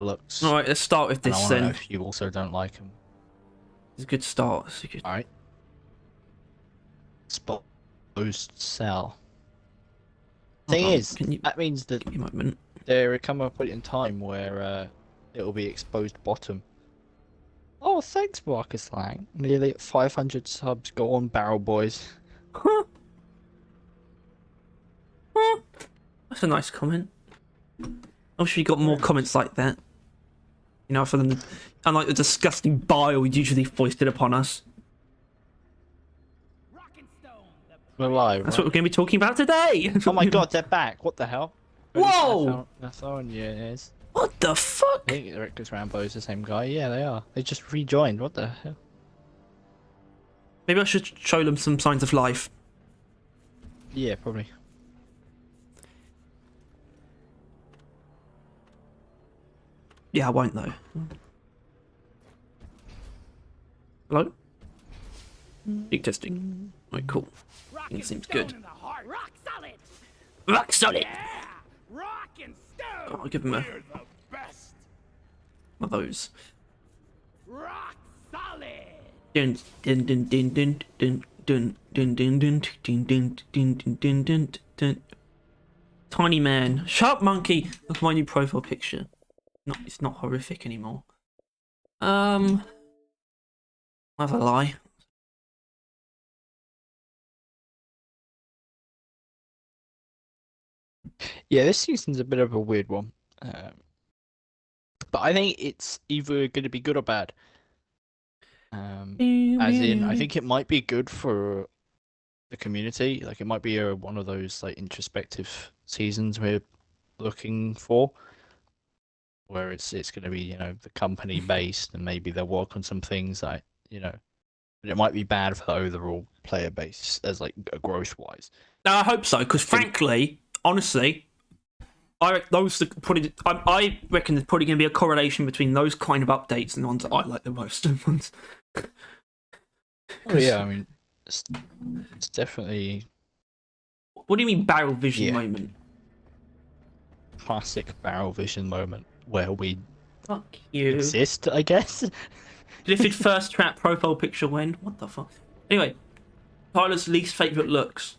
looks. All right, let's start with And I this want to know then. if you also don't like them. It's a good start. It's a good... All right. Exposed cell. Hold Thing on, is, can you that means that give me a moment? there will come a point in time where it will be exposed bottom. Oh, thanks, Marcus Lang. Nearly 500 subs. Go on, Barrel Boys. Huh? Huh? That's a nice comment. I wish we got more comments like that. You know, for them, unlike the disgusting bile usually foisted upon us. We're live, That's right? what we're going to be talking about today. Oh my god, they're back. What the hell? Whoa! That's on you, it is. What the fuck? I think Rick's Rambo is the same guy. Yeah, they are. They just rejoined. What the hell? Maybe I should show them some signs of life. Yeah, probably. Yeah, I won't though. Hello? Big testing. Right, cool. It seems good. Rock solid. Rock solid! Yeah. Rock and stone. Oh, I'll give him a... We're the best. One of those. Rock solid. Dun dun dun dun dun dun dun dun dun dun dun dun dun dun dun dun. Tiny man. Sharp monkey. Look at my new profile picture. It's not horrific anymore. Have a lie. Yeah, this season's a bit of a weird one. But I think it's either going to be good or bad. As in, I think it might be good for the community. Like, it might be one of those like introspective seasons we're looking for, where it's going to be, you know, the company based, and maybe they'll work on some things that, you know, but it might be bad for the overall player base as like growth wise. No, I hope so, because frankly, honestly, I reckon I reckon there's probably going to be a correlation between those kind of updates and the ones that I like the most. Oh yeah, I mean, it's definitely. What do you mean barrel vision Yeah. moment? Classic Barrel Vision moment where we Fuck you. exist, I guess. Griffith first trap profile picture when? What the fuck? Anyway, Tyler's least favourite looks.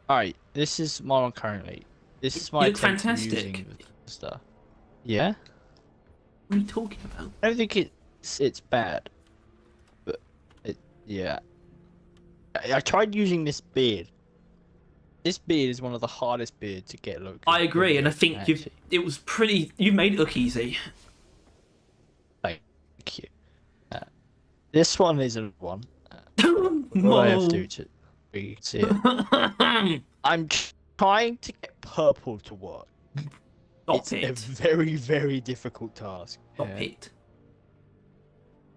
Alright, this is my one currently. This is my You look attempt at fantastic. using the stuff. Yeah? What are you talking about? I don't think it's bad. But yeah. I tried using this beard. This beard is one of the hardest beards to get look. I agree, and I think it was pretty. You made it look easy. Thank you. This one isn't one. What I have to do to you can see it. I'm trying to get purple to work. Stop It's a it. very, very difficult task. Stop Yeah. it.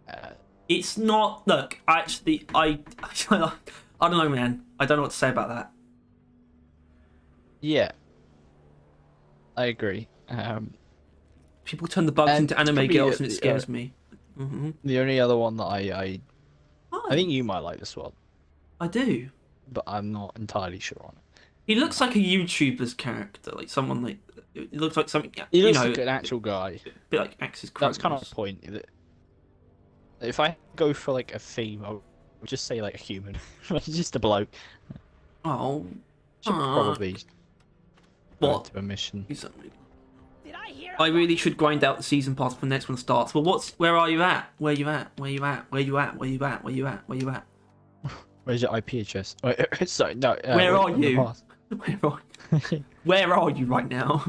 Uh, It's not. Look, actually, I don't know, man. I don't know what to say about that. yeah. I agree. People turn the bugs And into anime probably, girls, and it scares me. The only other one that I Oh, think you might like this one, I do. but I'm not entirely sure on it. He looks like a YouTuber's character, like someone like. It looks like something. He You looks know, like an actual guy. a bit like Axe's. That's kind of the point. If I go for like a theme, I would just say like a human, just a bloke. Oh. Should probably go What? to a mission. Do something. Did I hear? I really should grind out the season pass before the next one starts. Well, where are you at? Where you at? Where you at? Where you at? Where you at? Where you at? Where you at? Where's your IP address? Wait, sorry, no. Where are on the you? path. Where are you right now?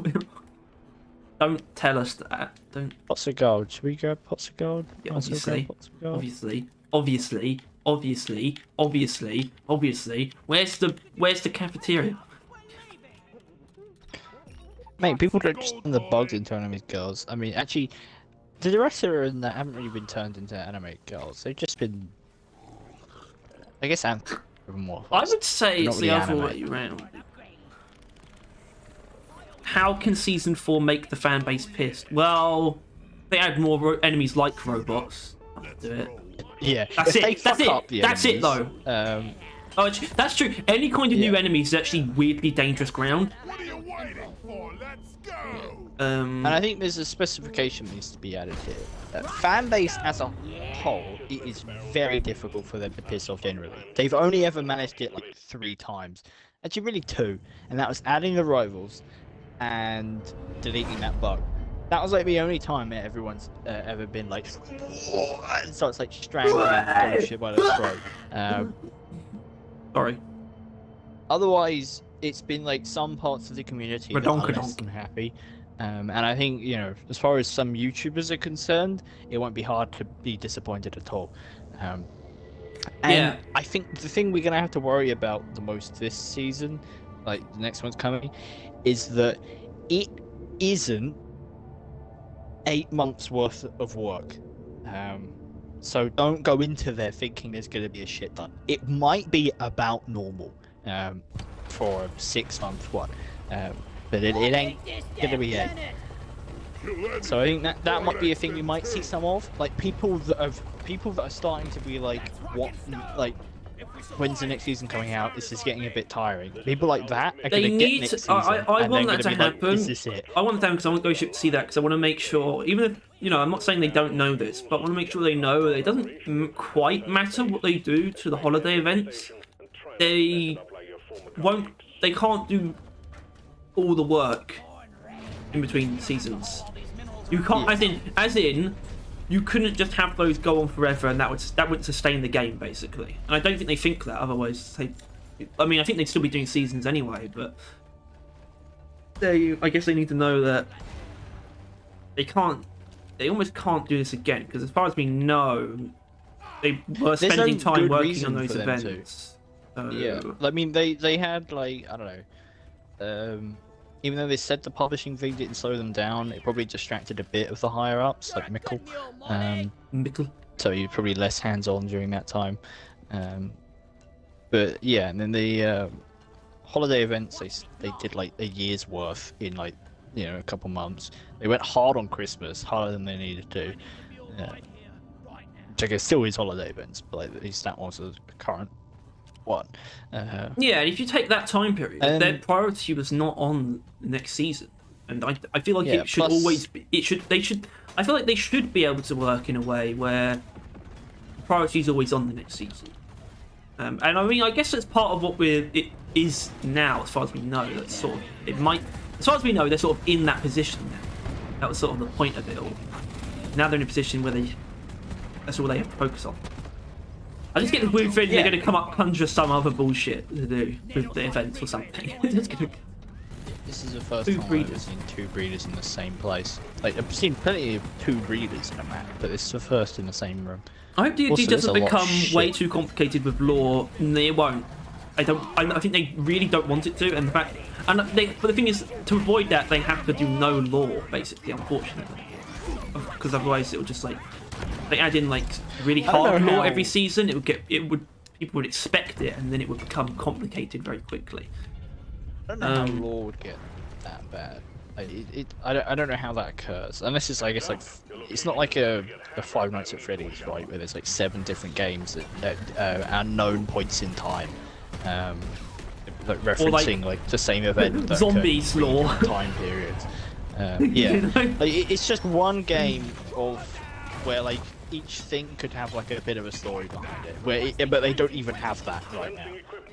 Don't tell us that. Don't. Pots of gold. Should we go pots of gold? Yeah, Might as well go obviously. pots of gold. Obviously. Where's the cafeteria? Mate, people don't just turn the bugs into anime girls. I mean, actually, the rest of them that haven't really been turned into anime girls. They've just been, I guess, anthropomorphized. I would say Not it's the really other anime. way around. How can season 4 make the fan base pissed? Well, they add more enemies like robots. I'll do it. Yeah, That's if they it. That's fuck it. up the That's it, enemies, though. Oh, that's true. Any kind of new Yeah. enemies is actually weirdly dangerous ground. What are you waiting for? Let's go. And I think there's a specification that needs to be added here. Fan base as a whole, it is very difficult for them to piss off generally. They've only ever managed it like 3 times. Actually, really 2. And that was adding the rivals and deleting that bug. That was like the only time that everyone's ever been like, and starts like strangling and shit by the throat. Sorry. Otherwise, it's been like some parts of the community that are less than happy. And I think, you know, as far as some YouTubers are concerned, it won't be hard to be disappointed at all. And Yeah. I think the thing we're going to have to worry about the most this season, like the next one's coming, is that it isn't 8 months worth of work. So don't go into there thinking there's going to be a shit ton. It might be about normal for a 6-month one. But it ain't gonna be it. So I think that might be a thing you might see some of, like people that are starting to be like, what, like, when's the next season coming out? This is getting a bit tiring. People like that are They gonna need get next to. season, I and want they're that to gonna be like, happen. is this it? I want them because I want to go to see that because I want to make sure, even if, you know, I'm not saying they don't know this, but I want to make sure they know that it doesn't quite matter what they do to the holiday events. They can't do all the work in between seasons. You can't, as in, you couldn't just have those go on forever, and that would sustain the game basically. And I don't think they think that. Otherwise, I mean, I think they'd still be doing seasons anyway. But I guess they need to know that they can't. They almost can't do this again because, as far as we know, they were spending time working on those events. Yeah, I mean, they had like, I don't know. Even though they said the publishing thing didn't slow them down, it probably distracted a bit of the higher ups, like Mikkel. So you're probably less hands-on during that time. But yeah, and then the holiday events, they did like a year's worth in like, you know, a couple months. They went hard on Christmas, harder than they needed to. Which I guess still is holiday events, but like, at least that was the current one. Yeah, and if you take that time period, their priority was not on the next season, and I feel like it should always be. I feel like they should be able to work in a way where the priority is always on the next season. And I mean, I guess that's part of what it is now, as far as we know. That's sort of as far as we know, they're sort of in that position now. That was sort of the point of it all. Now they're in a position where that's all they have to focus on. I just get this weird feeling they're going to come up conjure some other bullshit to do with the events or something. This is the first time I've seen 2 breeders in the same place. Like, I've seen plenty of 2 breeders in a map, but it's the first in the same room. I hope D&D doesn't become way too complicated with lore. It won't. I think they really don't want it to, but the thing is, to avoid that, they have to do no lore, basically, unfortunately. Because otherwise it'll just like, they add in like really hard lore every season, people would expect it, and then it would become complicated very quickly. I don't know how lore would get that bad. I don't know how that occurs, unless it's, I guess, like, it's not like a Five Nights at Freddy's, right, where there's like 7 different games at unknown points in time, like referencing like the same event, that zombies lore time periods. Yeah, like, it's just one game where like each thing could have like a bit of a story behind it, but they don't even have that right now.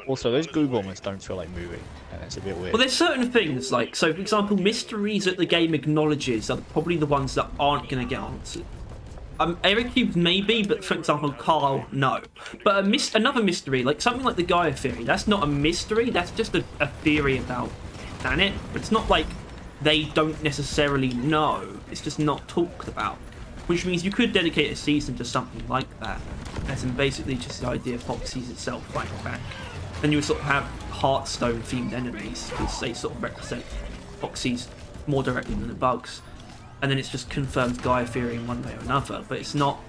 Also, those goo bombers don't feel like moving, and it's a bit weird. Well, there's certain things, like, so for example, mysteries that the game acknowledges are probably the ones that aren't going to get answered. Eric Cubes maybe, but for example, Carl, no. But another mystery, like something like the Gaia theory, that's not a mystery, that's just a theory about planet. It's not like they don't necessarily know, it's just not talked about. Which means you could dedicate a season to something like that, as in basically just the idea of Foxy's itself fighting back. Then you would sort of have Hearthstone-themed enemies, because they sort of represent Foxy's more directly than the bugs. And then it's just confirmed Gaia theory in one way or another, but it's not.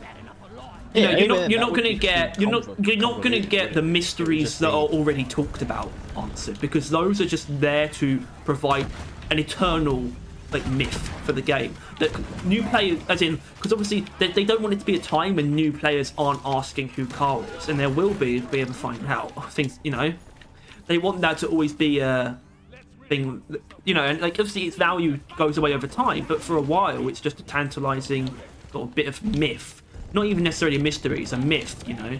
You know, you're not going to get the mysteries that are already talked about answered, because those are just there to provide an eternal like myth for the game. That new players, as in, because obviously they don't want it to be a time when new players aren't asking who Carl is, and there will be if we ever find out things. You know, they want that to always be a thing, you know, and like obviously its value goes away over time, but for a while it's just a tantalizing sort of bit of myth. Not even necessarily a mystery, it's a myth, you know.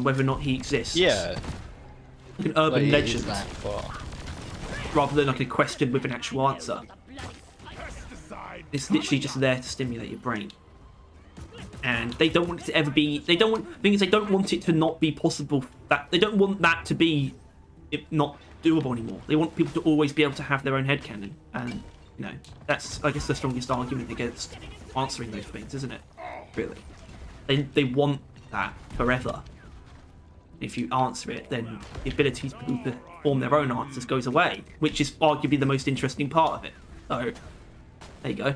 Whether or not he exists. Yeah. Like an urban Like, legend, that far. rather than like a question with an actual answer. Pesticide. It's literally just there to stimulate your brain. And they don't want it to ever be. They don't want. The thing is, they don't want it to not be possible. That they don't want that to be, not doable anymore. They want people to always be able to have their own headcanon, and you know that's, I guess, the strongest argument against answering those things, isn't it? Really, they want that forever. If you answer it, then the ability for people to form their own answers goes away, which is arguably the most interesting part of it. So there you go.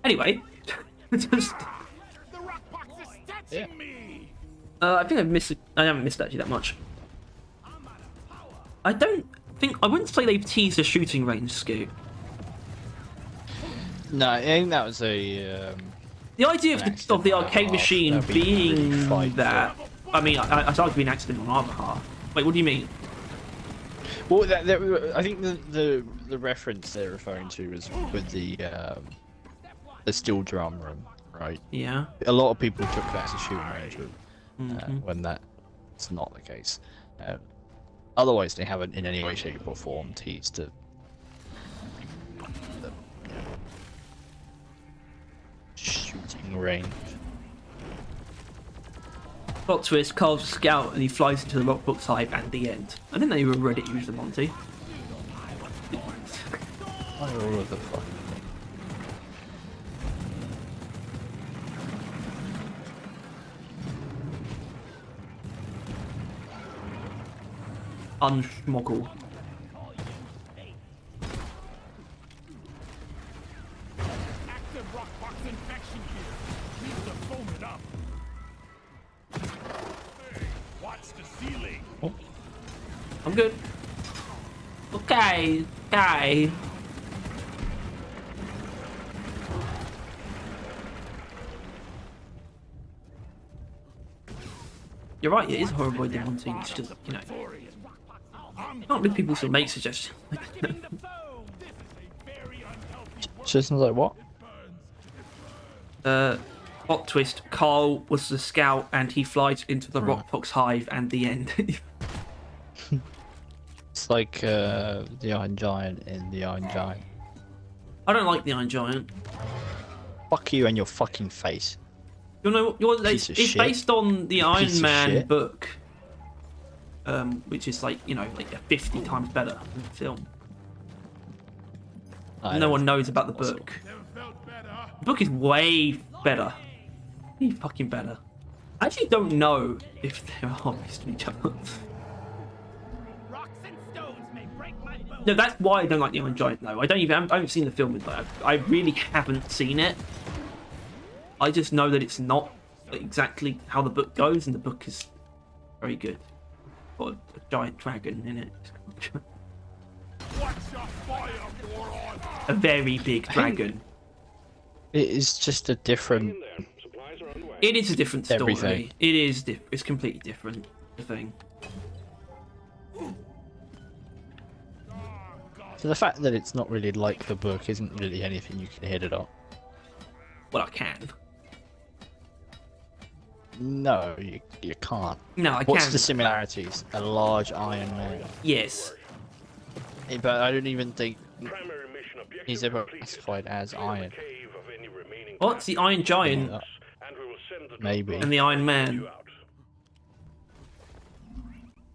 Anyway, just, The rock box is touching me. I think I haven't missed actually that much. I wouldn't say they've teased a shooting range, Scoot. No, I think that was a. The idea of the arcade half. machine That'd be being really fine, that, I mean, I thought it would be an accident on our behalf. Wait, what do you mean? Well, I think the reference they're referring to is with the steel drum room, right? Yeah. A lot of people took that as a shooting range when that's not the case. Otherwise, they haven't in any way, shape, or form teased the shooting range. Plot twist: Carl's a scout and he flies into the Rockbox hive at the end. I didn't know you were a Reddit user, Monty. All of the fuck. Unschmoggle. Active rock box infection here. Need to foam it up. Hey, watch the ceiling. I'm good. Okay, guy. You're right, it is horrible idea wanting to just, you know. Not with people still make suggestions. Suggestions like what? Plot twist: Carl was the scout and he flies into the Rockbox hive and the end. It's like the Iron Giant in the Iron Giant. I don't like the Iron Giant. Fuck you and your fucking face. You know, Piece it's of shit. based on the Iron Piece of Man shit. book, which is like, you know, like 50 times better than the film. No one knows about the book. Never felt better. The book is way better. Way fucking better. I actually don't know if they are based on each other. Rocks and stones may break my bones. No, that's why I don't like the Iron Giant though. I haven't seen the film, but I really haven't seen it. I just know that it's not exactly how the book goes, and the book is very good. Got a giant dragon in it. Watch your fire, moron. A very big dragon. It is just a different. It is a different story. Everything. It is. It's completely different. The thing. So the fact that it's not really like the book isn't really anything you can hit it on. Well, I can. No, you can't. No, I What's can. the similarities? A large Iron Man. Yes. But I don't even think he's ever classified as Iron. What's the Iron Giant Maybe. and the Iron Man?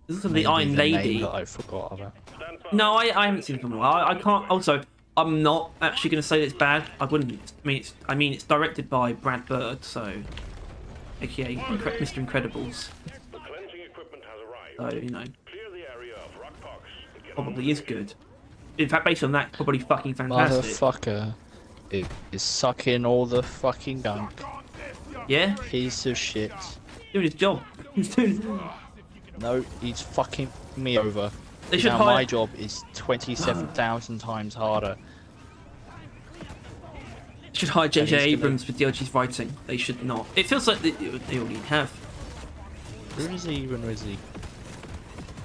This is the Maybe Iron the Lady. name that I forgot about. No, I haven't seen the film in a while. I can't. Also, I'm not actually going to say that it's bad. I wouldn't. I mean, it's directed by Brad Bird, so, aka Mr. Incredibles. So you know, probably is good. In fact, based on that, probably fucking fantastic. Motherfucker is sucking all the fucking gunk. Yeah, Piece of shit. doing his job. He's doing. No, he's fucking me over. They should now hire- my job is 27,000 times harder. Should hire J.J. he's gonna- Abrams for DLG's writing. They should not. It feels like they already have. Who is he even? Is he?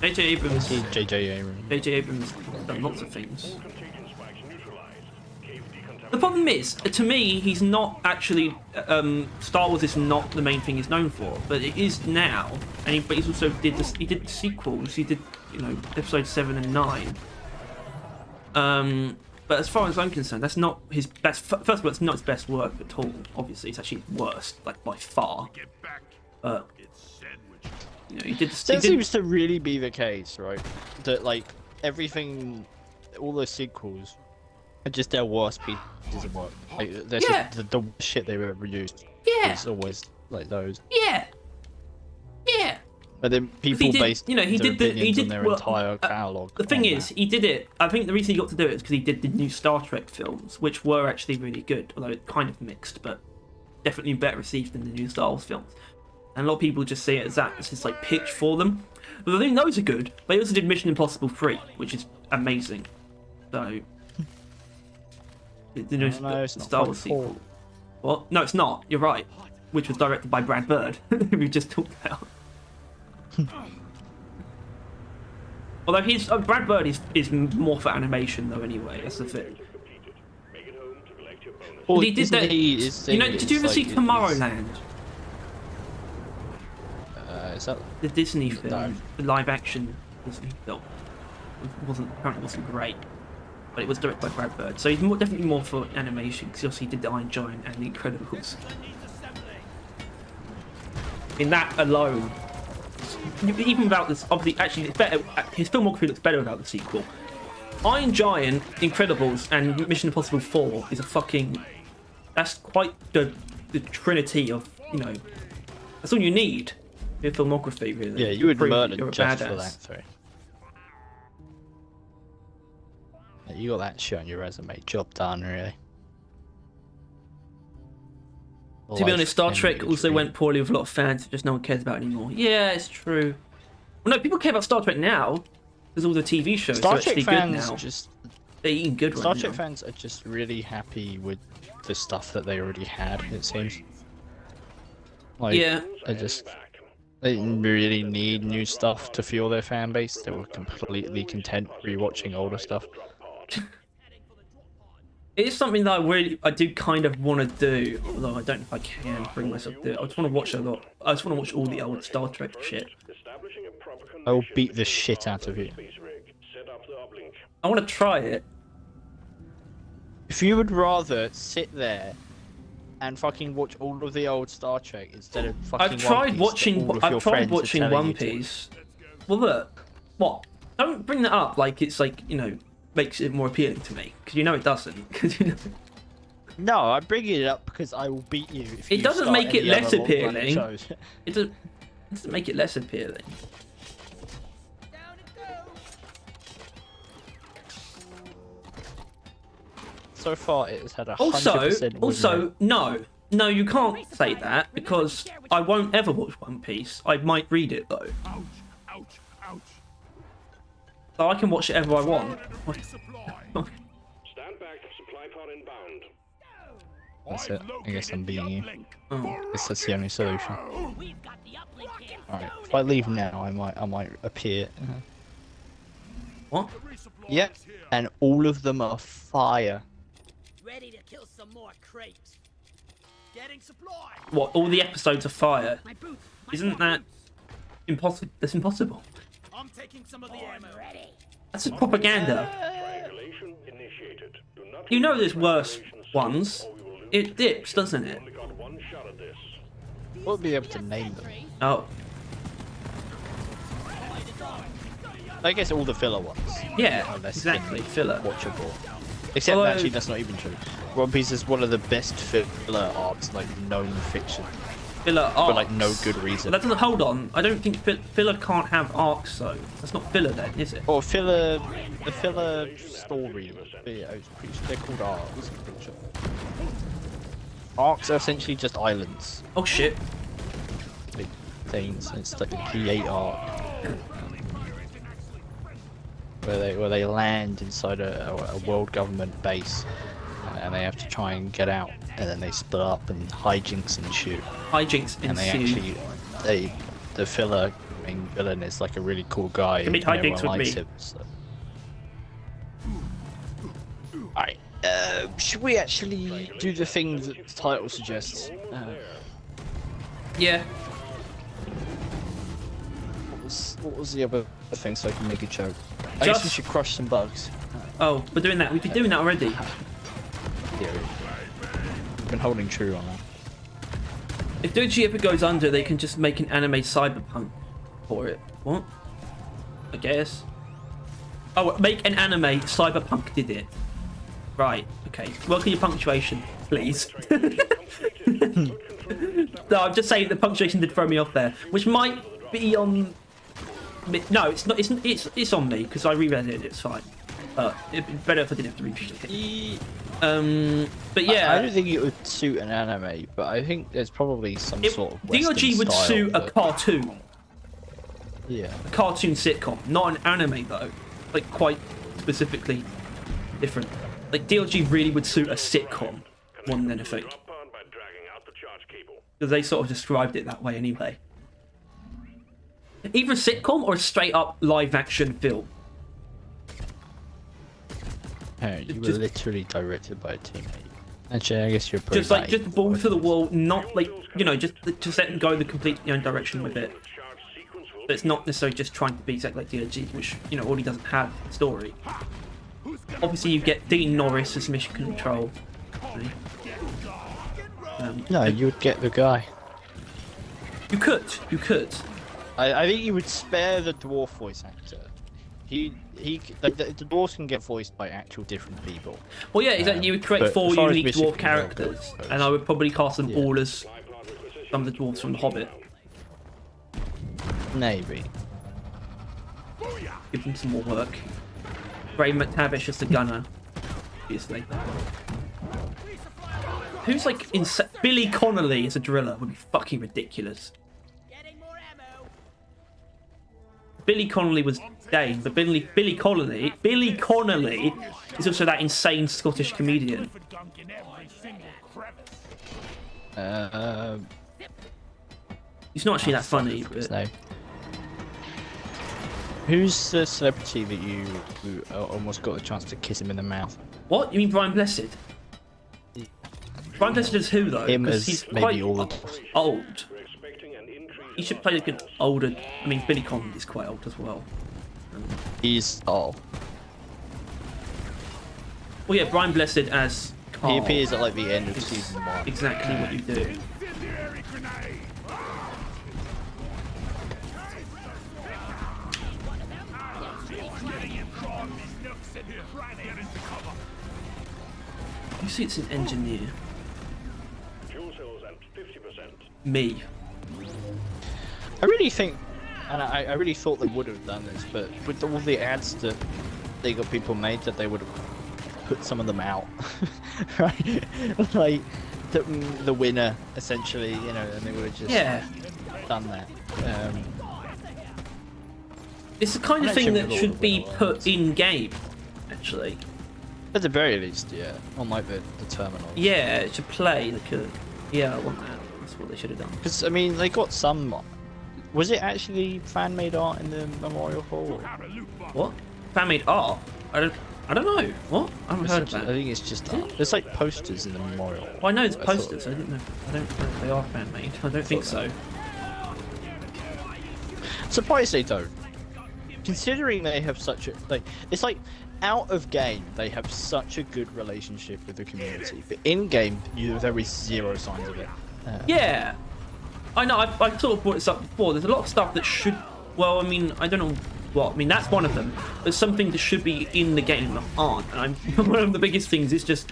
J.J. Abrams. J.J. Abrams. J.J. Abrams has done lots of things. The problem is, to me, he's not actually. Star Wars is not the main thing he's known for, but it is now. But he's also did this. He did the sequels. He did, Episode 7 and 9. But as far as I'm concerned, that's not his best. First of all, it's not his best work at all. Obviously, it's actually worst, like by far. But he did. That seems to really be the case, right? That like everything, all those sequels, are just their worst pieces of work. Like that's just the shit they've ever used. Yeah. It's always like those. Yeah. Yeah. But then people based their opinions on their entire catalogue. The thing is, he did it. I think the reason he got to do it is because he did the new Star Trek films, which were actually really good, although it kind of mixed, but definitely better received than the new Star Wars films. And a lot of people just see it as that as his like pitch for them. But I think those are good. But he also did Mission Impossible 3, which is amazing. So the new Star Wars sequel. What? No, it's not. You're right. Which was directed by Brad Bird, who we just talked about. Although Brad Bird is more for animation though anyway, that's the thing. Well, he did that. Did you ever see Tomorrowland? Is that the Disney film? No. The live action Disney film. Apparently wasn't great, but it was directed by Brad Bird. So he's definitely more for animation because obviously he did the Iron Giant and the Incredibles. In that alone. Even without this, obviously, actually, it's better. His filmography looks better without the sequel. Iron Giant, Incredibles, and Mission Impossible 4 is a fucking. That's quite the trinity of That's all you need. Your filmography, really. Yeah, you would murder just badass. for that. Sorry. You got that shit on your resume. Job done, really. To be honest, Star Trek also went poorly with a lot of fans, just no one cares about it anymore. Yeah, it's true. Well, no, people care about Star Trek now. There's all the TV shows Star are actually Trek good fans now. They're eating good Star right Trek now. fans are just really happy with the stuff that they already had, it seems. Like, Yeah. They didn't really need new stuff to fuel their fan base. They were completely content rewatching older stuff. It is something that I do kind of want to do, although I don't know if I can bring myself to do it. I just want to watch a lot. I just want to watch all the old Star Trek shit. I will beat the shit out of you. I want to try it. If you would rather sit there and fucking watch all of the old Star Trek instead of fucking I've tried One Piece that all of your friends are telling One you to. Piece. Well, look, what? Don't bring that up like it's like makes it more appealing to me because it doesn't. Because No, I'm bringing it up because I will beat you. If it you doesn't start make it any less other long-running appealing. shows. It doesn't make it less appealing. So far, it has had 100% win Also, rate. no, you can't say that because I won't ever watch One Piece. I might read it though, Ouch, ouch, ouch. so I can watch it ever I want. Stand back, supply pod inbound. That's it. I guess I'm beating you. Oh. I guess that's the only solution. Alright, if I leave now, I might appear. What? Yep, and all of them are fire. Ready to kill some more crates. Getting supply. What? All the episodes are fire? My boots. Isn't that impossible? That's impossible. I'm taking some of the ammo. Ready. That's just propaganda. Triangulation initiated. Do not You know there's worse ones. It dips, doesn't it? only got one shot at this. We'll be able to name them. Oh, I guess all the filler ones. yeah, are less exactly. Filler. watchable. Except Although- actually, that's not even true. One Piece is one of the best filler arcs, like known fiction, Filler for arcs. like no good reason. That doesn't. Hold on. I don't think filler can't have arcs though. That's not filler then, is it? Or filler, the filler story. Yeah, it's pretty sure they're called arcs. I'm pretty sure. Arcs are essentially just islands. Oh shit. Big things. It's like a P8 arc. Where they land inside a world government base, and they have to try and get out, and then they split up and hijinks and shoot. Hijinks And they ensue. actually, the filler main villain is like a really cool guy. Commit and hijinks everyone with likes me. him, so. Alright, should we actually do the thing that the title suggests? Yeah. What was the other thing so I can make a joke? I guess we should crush some bugs. Oh, we're doing that. We've been doing that already. Yeah, we've been holding true on that. If Diggy ever goes under, they can just make an anime cyberpunk for it. What? I guess. Oh, make an anime cyberpunk did it. Right. Okay. Work on your punctuation, please. No, I'm just saying the punctuation did throw me off there, which might be on. No, it's not. It's on me because I reread it. It's fine. It'd be better if I didn't have to repeat it. But yeah, I don't think it would suit an anime, but I think there's probably some sort of Western DOG would style, suit a but- cartoon, Yeah. a cartoon sitcom, not an anime though. Like quite specifically different. Like DLG really would suit a sitcom more than anything, Drop on by dragging out the charge cable. because they sort of described it that way anyway. Either a sitcom or a straight up live action film. You were Just- literally directed by a teammate. Actually, I guess you're pretty Just like right. just ball to the wall, not like just let them go the complete direction with it. Charge sequence will But it's not necessarily just trying to be exactly like DLG, which already doesn't have a story. Obviously, you get Dean Norris as mission control. No, you would get the guy. You could. I think you would spare the dwarf voice actor. The dwarves can get voiced by actual different people. Well, yeah, exactly. You would create but 4 as far as unique mission dwarf control characters, goes- and I would probably cast them Yeah. all as some of the dwarves from The Hobbit. Maybe. Give them some more work. Ray McTavish as the gunner, obviously. Who's like Billy Connolly as a driller would be fucking ridiculous. Getting more ammo. Billy Connolly was Dane, but Billy Connolly is also that insane Scottish comedian. For dunk in every single crevice. He's not actually that funny, His but name. Who's the celebrity that you almost got a chance to kiss him in the mouth? what? You mean Brian Blessed? Brian Blessed is who though? Him 'Cause as he's maybe quite all the dwarves. old. We're expecting an increase. He should play like an older. I mean, Billy Connolly is quite old as well. He's Well, yeah, Brian Blessed as Carl. He appears at like the end of It's season 1. exactly what you do. Incendiary grenade. Getting in from these nooks and try to get into cover. You see, it's an engineer. Fuel cells at 50%. Me. I really think, and I really thought they would have done this, but with all the ads that they got people made, that they would have put some of them out, right? Like the winner, essentially, and they would have just Yeah. done that. It's the kind of I'm thing not that sure what should the be winner put was. in game, actually. At the very least, yeah, on like the terminal. Yeah, it should play like a. Yeah, I want that. That's what they should have done. Because I mean, they got some. Was it actually fan-made art in the Memorial Hall? Out a loot box. What? Fan-made art? I don't know. What? I haven't heard of I that. think it's just art. There's like posters in the Memorial. Well, I know it's I thought- posters. I don't know if they are fan-made. I don't think so. Surprised they don't. Considering they have such a it's like out of game they have such a good relationship with the community, but in game there is zero signs of it. Yeah, I know. I've sort of brought this up before. There's a lot of stuff that should. Well, I mean, I don't know what. I mean, that's one of them. There's some things that should be in the game that aren't. And one of the biggest things is just.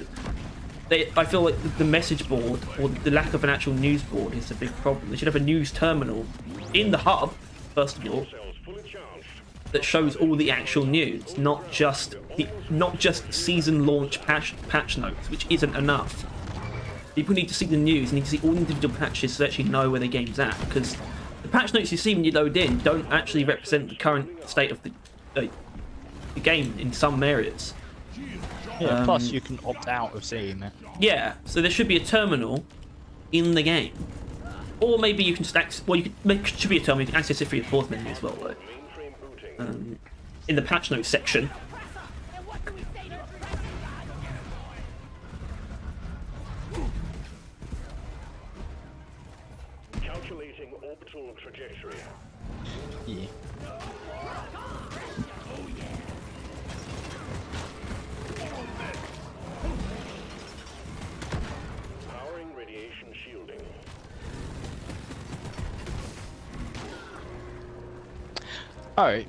I feel like the message board or the lack of an actual news board is a big problem. They should have a news terminal in the hub, first of all, Cells fully charged. that shows all the actual news, not just season launch patch notes, which isn't enough. People need to see the news, need to see all the individual patches to actually know where the game's at, because the patch notes you see when you load in don't actually represent the current state of the game in some areas. Yeah, plus you can opt out of seeing it. Yeah, so there should be a terminal in the game Or maybe you can just access. Well, you could make should be a term you can access it through your pause menu as well, though. Mainframe booting. In the patch notes section. And what do we say to Calculating orbital trajectory. Yeah. Powering radiation shielding. Alright.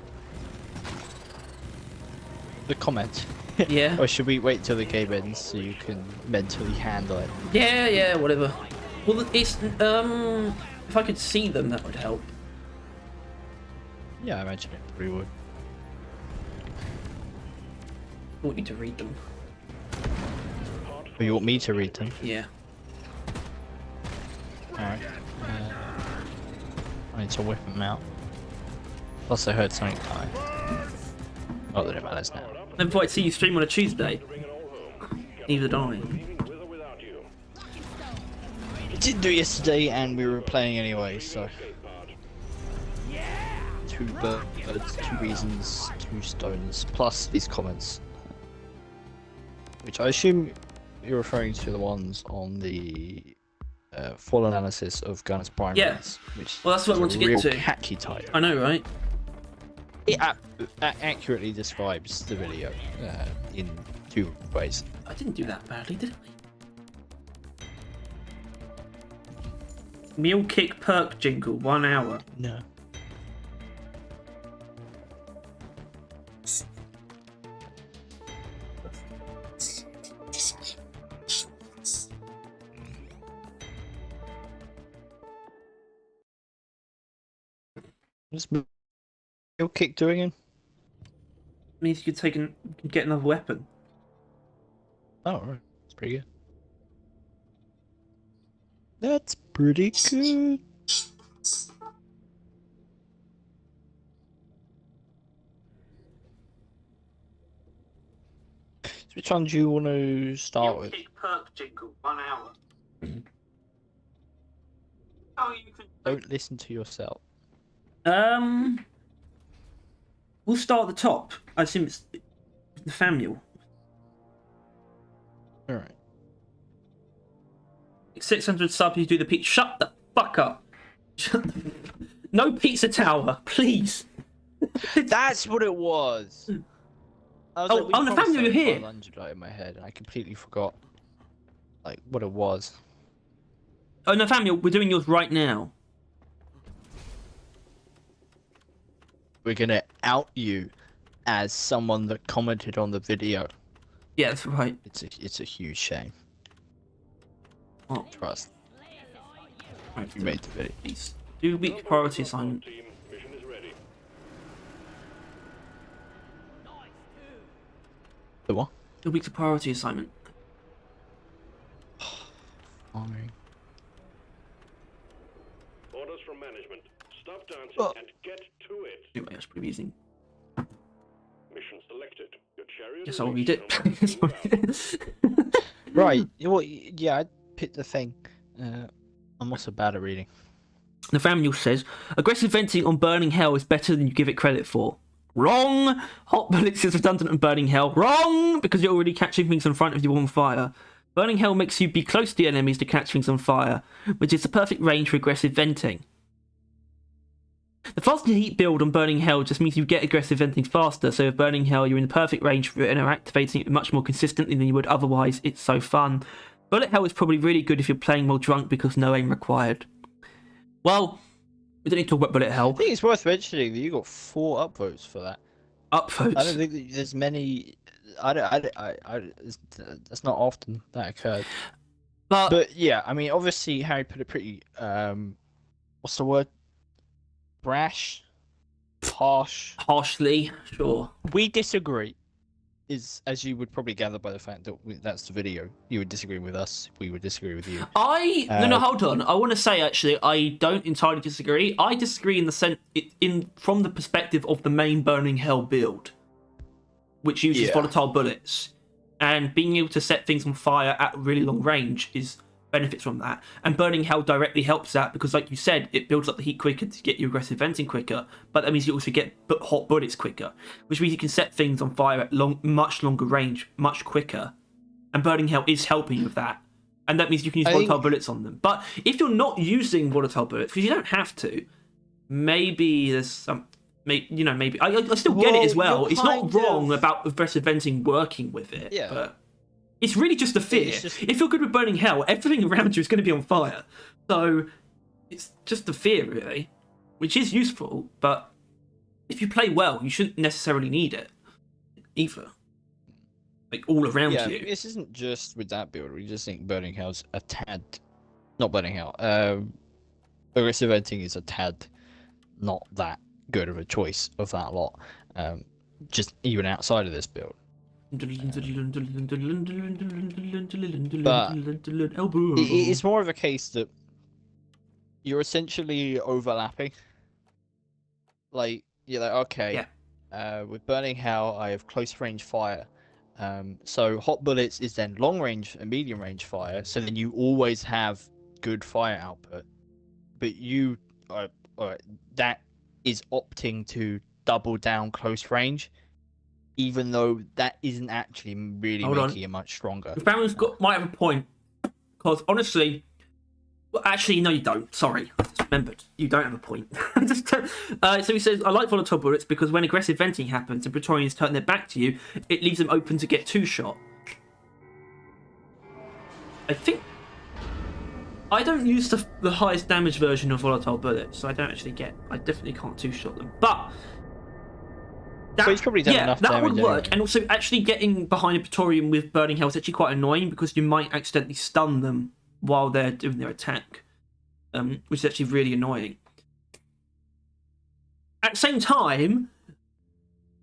The comment. Yeah. Or should we wait till the game ends so you can mentally handle it? Yeah, whatever. Well, it's if I could see them, that would help. Yeah, I imagine it probably would. I want you to read them. Or you want me to read them? Yeah. Alright. I need to whip them out. Plus I heard something die. Oh, that it matters now. Never thought I'd see you stream on a Tuesday. Bring it all home. Neither did I. Leaving with or without you. We didn't do it yesterday and we were playing anyway, so... Escape pod. Two birds, 2 reasons, 2 stones, plus these comments. Which I assume you're referring to the ones on the full analysis of Gunners Primaries. Yeah. Which Well, that's what I is want a to get real to. catchy title. I know, right? It accurately describes the video in 2 ways. I didn't do that badly, did I? Meal kick perk jingle, 1 hour. No. What's Meal Kick doing in? Means you could get another weapon. Oh, right. That's pretty good. That's pretty good. So which one do you want to start with? Kick perk jingle, 1 hour. Oh, you can. Don't listen to yourself. We'll start at the top. I assume it's the Famuel. Alright. 600 subs, you do the pizza. Shut the fuck up. No pizza tower, please. That's what it was! I was Oh, we oh, Nathaniel, promised you're here. 500 like, in my head, and I completely forgot like what it was. Oh, no, Famuel, we're doing yours right now. We're gonna out you as someone that commented on the video. Yeah, that's right. It's a huge shame. Oh, Trust. right, You made the video. please. Do week priority assignment. Team, mission is ready. The what? Do week's priority assignment. Fine. Orders from management. Stop dancing Oh. and get to it. Anyway, that's pretty easy. Mission selected. Your chariot Guess is I'll read it. reached on the route. Right. Well, yeah, I picked the thing. I'm also bad at reading. Nathaniel says, aggressive venting on Burning Hell is better than you give it credit for. Wrong! Hot bullets is redundant on Burning Hell. Wrong! Because you're already catching things in front of you on fire. Burning Hell makes you be close to the enemies to catch things on fire, which is the perfect range for aggressive venting. The faster heat build on Burning Hell just means you get aggressive venting faster, so with Burning Hell you're in the perfect range for it and are activating it much more consistently than you would otherwise. It's so fun. Bullet Hell is probably really good if you're playing while drunk because no aim required. Well, we don't need to talk about Bullet Hell. I think it's worth mentioning that you got 4 upvotes for that. Upvotes. I don't think that there's many. That's not often that occurred. But yeah, I mean, obviously Harry put it pretty. What's the word? Brash, harsh. Harshly, sure. We disagree. Is, as you would probably gather by the fact that that's the video, you would disagree with us. We would disagree with you. No, hold on. I want to say actually, I don't entirely disagree. I disagree in the sense, from the perspective of the main Burning Hell build, which uses volatile bullets, and being able to set things on fire at really long range is benefits from that, and burning hell directly helps that because, like you said, it builds up the heat quicker to get you aggressive venting quicker. But that means you also get hot bullets quicker, which means you can set things on fire at much longer range, much quicker. And burning hell is helping with that, and that means you can use volatile bullets on them. But if you're not using volatile bullets, because you don't have to, maybe there's some. Maybe I still get it as well. It's not wrong about aggressive venting working with it. Yeah. But it's really just a fear. If you're good with burning hell, everything around you is going to be on fire. So it's just a fear, really, which is useful. But if you play well, you shouldn't necessarily need it either. Like all around you. This isn't just with that build. We just think burning hell's a tad, not burning hell. Aggressive venting is a tad, not that good of a choice of that lot. Just even outside of this build. But it's more of a case that you're essentially overlapping. Like, you're like, okay, with burning hell, I have close range fire. So hot bullets is then long range and medium range fire. So then you always have good fire output. But you, that is opting to double down close range, even though that isn't actually really making it much stronger. Baron's might have a point, because honestly, well, actually, no, you don't. Sorry, I just remembered. You don't have a point. So he says, I like volatile bullets because when aggressive venting happens and Praetorians turn their back to you, it leaves them open to get two-shot. I don't use the highest damage version of volatile bullets, so I definitely can't two-shot them. But so he's probably done enough damage. That would work. Anyway. And also, actually getting behind a Praetorian with burning hell is actually quite annoying because you might accidentally stun them while they're doing their attack, which is actually really annoying. At the same time,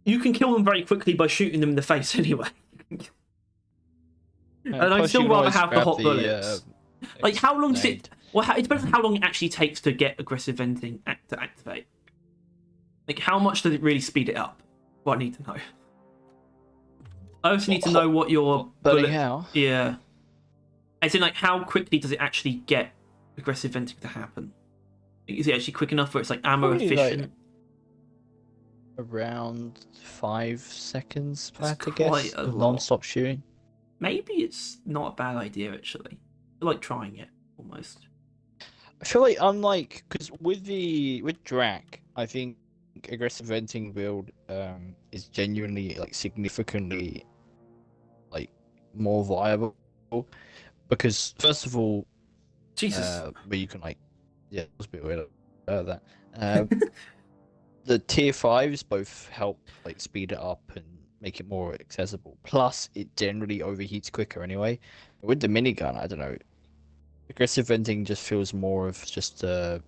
you can kill them very quickly by shooting them in the face anyway. And I'd still rather have the hot bullets. Like, how long does it... Well, it depends on how long it actually takes to get aggressive venting to activate. Like, how much does it really speed it up? What I need to know. I also need to know what your... Burning hell? Yeah. As in, like, how quickly does it actually get aggressive venting to happen? Is it actually quick enough where it's, like, ammo efficient? Like around 5 seconds, I have to quite guess, a of lot. non-stop shooting. Maybe it's not a bad idea, actually. I like trying it, almost. I feel like unlike... Because with Drac, I think aggressive venting build is genuinely, like, significantly, like, more viable. Because, first of all... Jesus. But you can, like... Yeah, it was a bit weird about that. The tier 5s both help, like, speed it up and make it more accessible. Plus, it generally overheats quicker anyway. With the minigun, I don't know. Aggressive venting just feels more of just a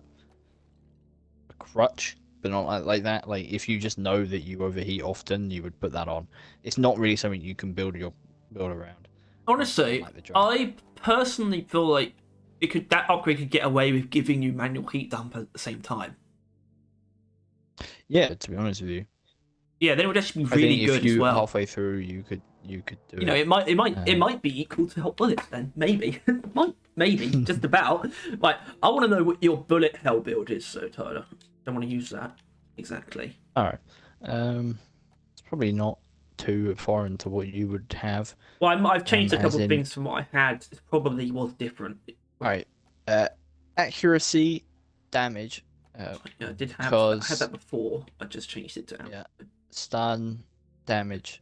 crutch, but not like that. Like, if you just know that you overheat often, you would put that on. It's not really something you can build around. Honestly, like I personally feel like that upgrade could get away with giving you manual heat dump at the same time. Yeah, to be honest with you. Yeah, then it would actually be really good as well. Halfway through, you could do it. You know, it might be equal to hot bullets then. Maybe, maybe just about. Like, I want to know what your bullet hell build is, so Tyler. Don't want to use that exactly. All right. It's probably not too foreign to what you would have. Well, I've changed a couple of things from what I had. It probably was different. All right. Accuracy, damage. Yeah, I had that before. I just changed it to yeah, stun, damage.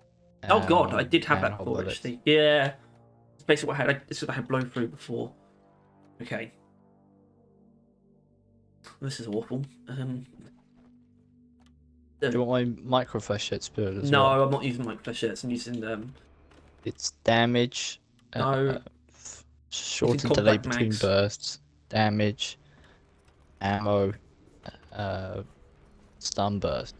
Oh god, I did have that before actually. Yeah, it's basically what I had. This is what I had blow through before. Okay, this is awful. Do you want my micro flashettes build as no, well? I'm not using micro flashettes. I'm using It's damage. No. Shortened delay between bursts. Damage. Ammo. Stun burst.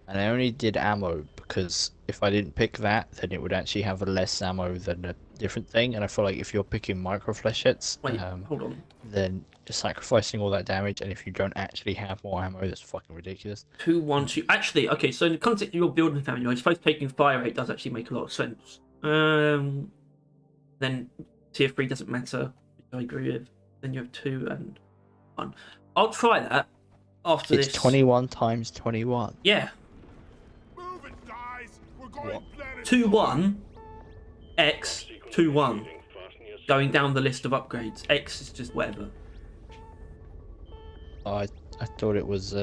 And I only did ammo because if I didn't pick that, then it would actually have less ammo than a different thing. And I feel like if you're picking micro flashettes, hold on, then you're sacrificing all that damage. And if you don't actually have more ammo, that's fucking ridiculous. 2, 1, 2. Actually, okay. So in the context of your building family, I suppose taking fire rate does actually make a lot of sense. Then tier 3 doesn't matter. I agree with. Then you have 2 and 1. I'll try that after It's this. 21 times 21. Yeah. Move it, guys. We're going planet 2-1. X 2-1. Going down the list of upgrades. X is just whatever. Oh, I thought it was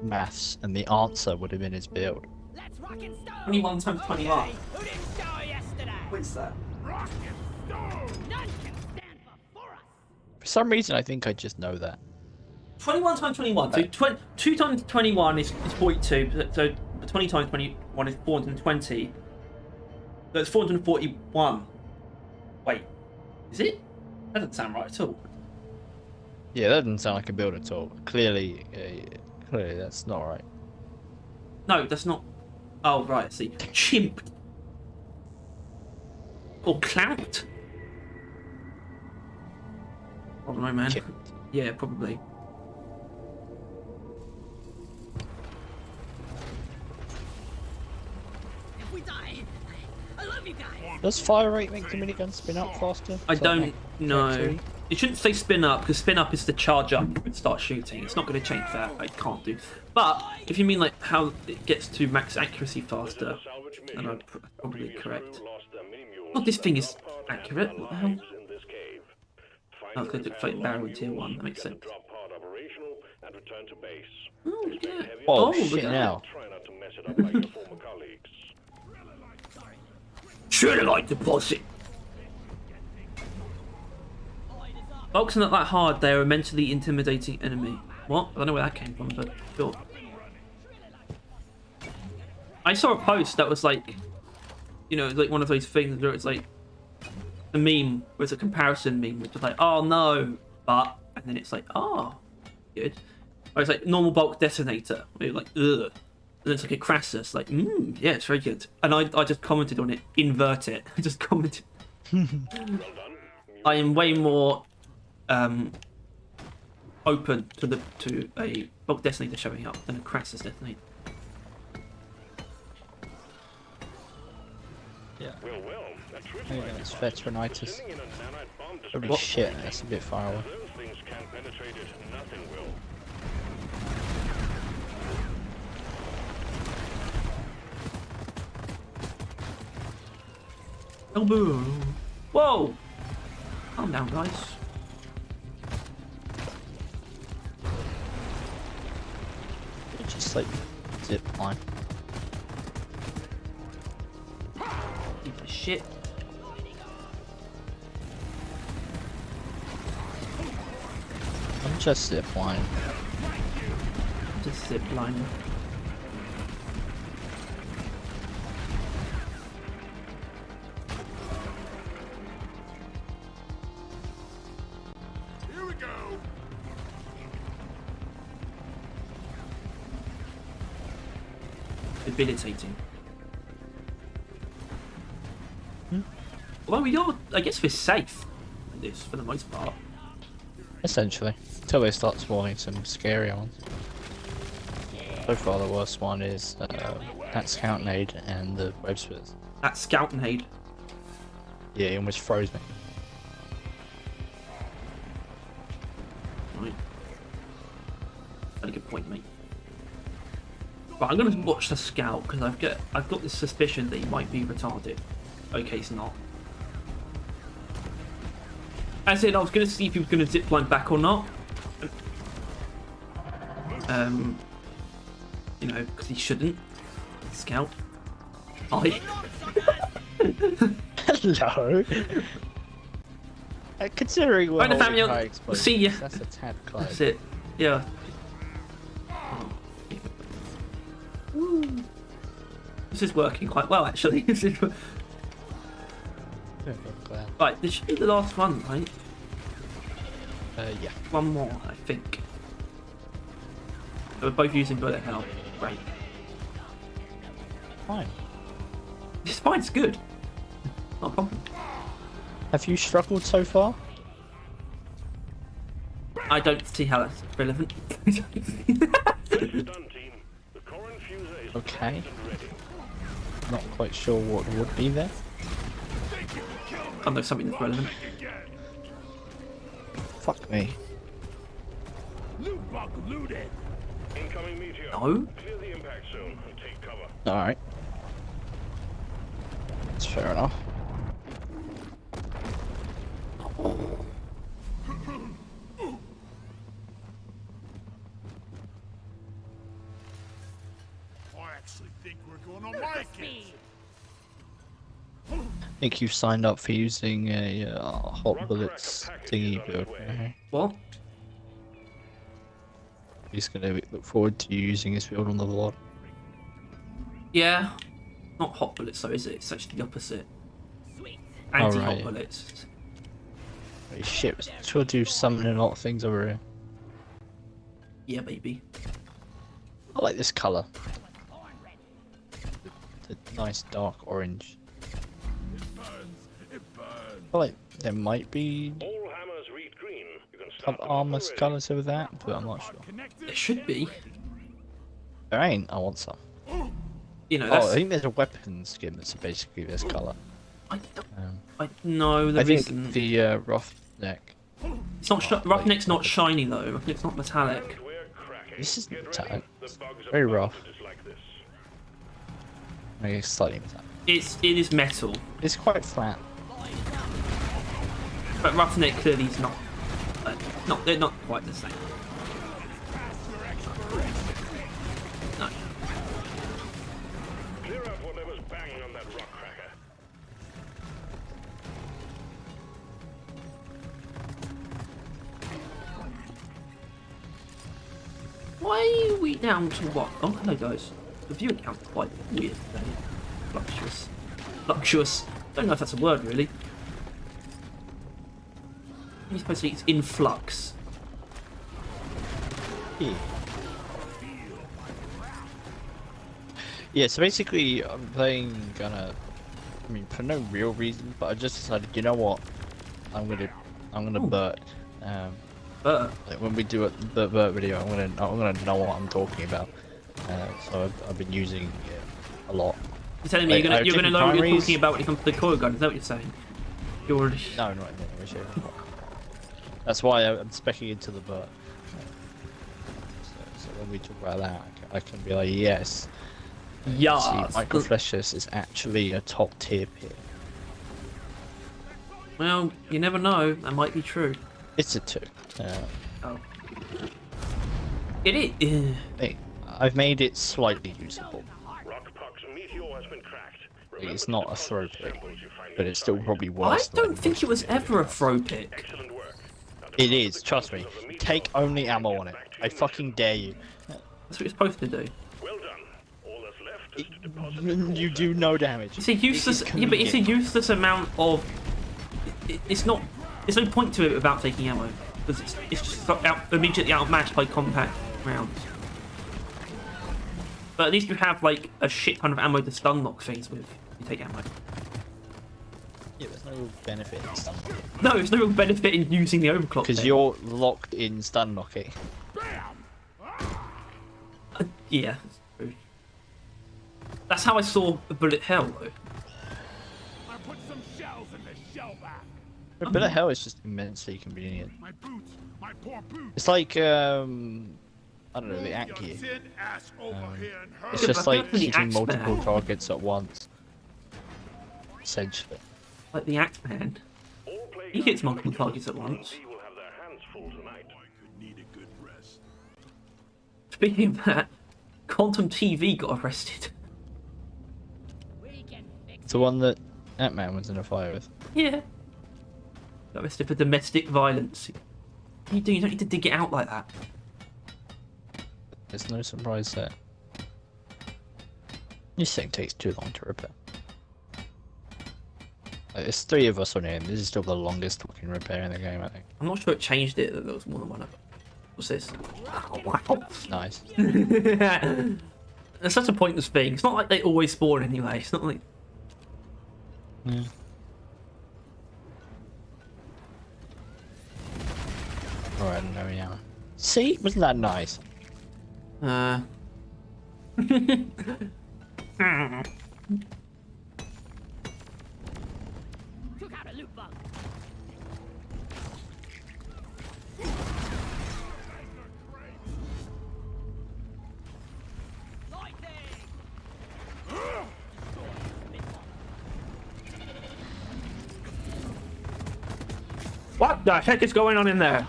maths, and the answer would have been his build. Let's rock and stone. 21 times 21. Okay, who didn't shower yesterday? What's that? rock and stone. None can stand before us. For some reason, I think I just know that. 21 times 21. So 2 times 21 is 42. So 20 times 21 is 420. So it's 441. Wait, is it? That doesn't sound right at all. Yeah, that doesn't sound like a build at all. Clearly, that's not right. No, that's not. Oh, right, I see. Chimp. Or clamped? I don't know, man. Chimp. Yeah, probably. If we die, I love you guys. Does fire rate make the minigun spin up faster? I Does that don't make know. actually? It shouldn't say spin up, because spin up is to charge up and start shooting. It's not going to change that. I can't do. But if you mean like how it gets to max accuracy faster, then I'm probably correct. Oh, this thing is accurate. What the hell? Oh, it's going to floating barrel in tier 1. That makes sense. Oh, yeah. Oh, look shit at that. now. Surely like deposit. Bulks are not that hard, they are a mentally intimidating enemy. What? I don't know where that came from, but sure. I saw a post that was like, you know, like one of those things where it's like a meme, where it's a comparison meme, which is like, oh no, but, and then it's like, oh, good. Or it's like normal bulk detonator, where you're like, ugh. And then it's like a Crassus, like, yeah, it's very good. And I just commented on it, invert it. I just commented. I am way more open to a bulk detonator showing up than a Crassus detonator. Yeah. Maybe that's veteranitis. Holy What? shit, that's a bit far away. Elbow. Whoa! Calm down, guys. It's just like zip line. Piece of shit. I'm just zip line. Just zip line. Here we go. Debilitating. Well, we are. I guess we're safe in this for the most part. Essentially. Until they start spawning some scary ones. So far the worst one is that scout nade and the web splitters. That scout nade. Yeah, it almost froze me. Right. Very good point, mate. But I'm gonna watch the scout because I've got this suspicion that he might be retarded. Okay, he's not. As in, I was gonna see if he was gonna zipline back or not. You know, because he shouldn't. Scout. Hi. Hello. Considering we're Right, holding Nathaniel, high we'll explosives, see ya. that's a tad close. That's it. Yeah. This is working quite well, actually. This is- right, this should be the last one, right? Yeah. One more, I think. We're both using bullet hell. Great. Fine. This fine's good. Not a problem. Have you struggled so far? I don't see how that's relevant. Okay. Not quite sure what would be there. I know something that's relevant. Fuck me. Loot bug looted. Incoming meteor. No. Clear the impact zone and take cover. Alright. That's fair enough. I actually think we're going to like it. I think you've signed up for using a hot bullets thingy build. Okay. What? He's gonna look forward to you using his build on the VOD. Yeah. Not hot bullets though, is it? It's actually the opposite. Sweet. Anti-hot right. bullets. Holy shit, sure do summoning a lot of things over here. Yeah, baby. I like this colour. The nice dark orange. It burns. It burns. I feel like there might be All hammers read green. You can some start the armor weapon ready. colours over that, but I'm not sure. Connected. It should be. There ain't, I want some. You know, Oh, that's... I think there's a weapon skin that's basically this colour. No, there I think isn't. the roughneck. It's not Roughneck's not shiny though. Roughneck's not metallic. We're cracking. This is Get metallic. ready. The bugs are Very bound rough. to dislike this. Maybe slightly metallic. It is metal, It's quite flat. but Roughneck clearly is not. They're not quite the same. No. Clear out whatever's banging on that rock cracker. Why are we down to what? Oh, hello guys. The view account's quite weird today. Fluctuous. Fluctuous. Don't know if that's a word really. You're supposed to say it's in flux. Yeah. Yeah, so basically I'm playing I mean for no real reason, but I just decided, you know what? I'm gonna Ooh. Bert. But Like when we do the Bert video, I'm gonna know what I'm talking about. So I've been using it a lot. you're telling me Like, you're gonna different know what you're primaries. talking about when it comes to the coil gun, is that what you're saying? You're already... No, not really. That's why I'm specking into the Bert. So when we talk about that, I can be like, yes. Yeah. See, Microfleshless is actually a top tier pick. Well, you never know. That might be true. It's a 2. Oh. It is. Hey, I've made it slightly usable. Rockpox meteor has been cracked. It's not a throw pick, Samples you find but it's still inside. probably I worse. than don't think it was ever a throw pick. Excellent work. Now It deposit is, the trust me. contents of the Take meteor only and ammo get on it. back to I your fucking mission. dare you. That's what you're supposed to do. Well done. All that's left is to deposit the You core do sample. no damage. It's a useless. It is Yeah, but it's a convenient. useless amount of. It's not. There's no point to it without taking ammo because it's just immediately outmatched by compact rounds. But at least you have like a shit ton of ammo to stun lock things with. You take ammo. Yeah, there's no real benefit in stun locking. No, there's no real benefit in using the overclock. Because thing. you're locked in stun locking. Yeah, that's true. That's how I saw the bullet hell though. I put some shells in the shell back. But Bullet Hell is just immensely convenient. My boots. My poor boots. It's like, I don't know, the Move Act your gear. thin ass over here and hurt. It's Yeah, just but I like feel like the shooting Axe multiple Man. targets at once. Essentially. Like the Axeman. All He hits playgrounds multiple connected targets to at the once. B will have their hands full tonight. I could need a good rest. Speaking of that, Quantum TV got arrested. We can fix It's the one that Ant-Man was in a fire with. Yeah. Got arrested for domestic violence. What are you doing? You don't need to dig it out like that. There's no surprise there. This thing takes too long to repair. Like, there's 3 of us on here, and this is still the longest fucking repair in the game, I think. I'm not sure it changed it, that there was more than one of them. What's this? Oh, wow. Nice. That's such a pointless thing. It's not like they always spawn anyway. It's not like... Yeah. Alright, no, yeah. See? Wasn't that nice? Took out a loot bug. What the heck is going on in there?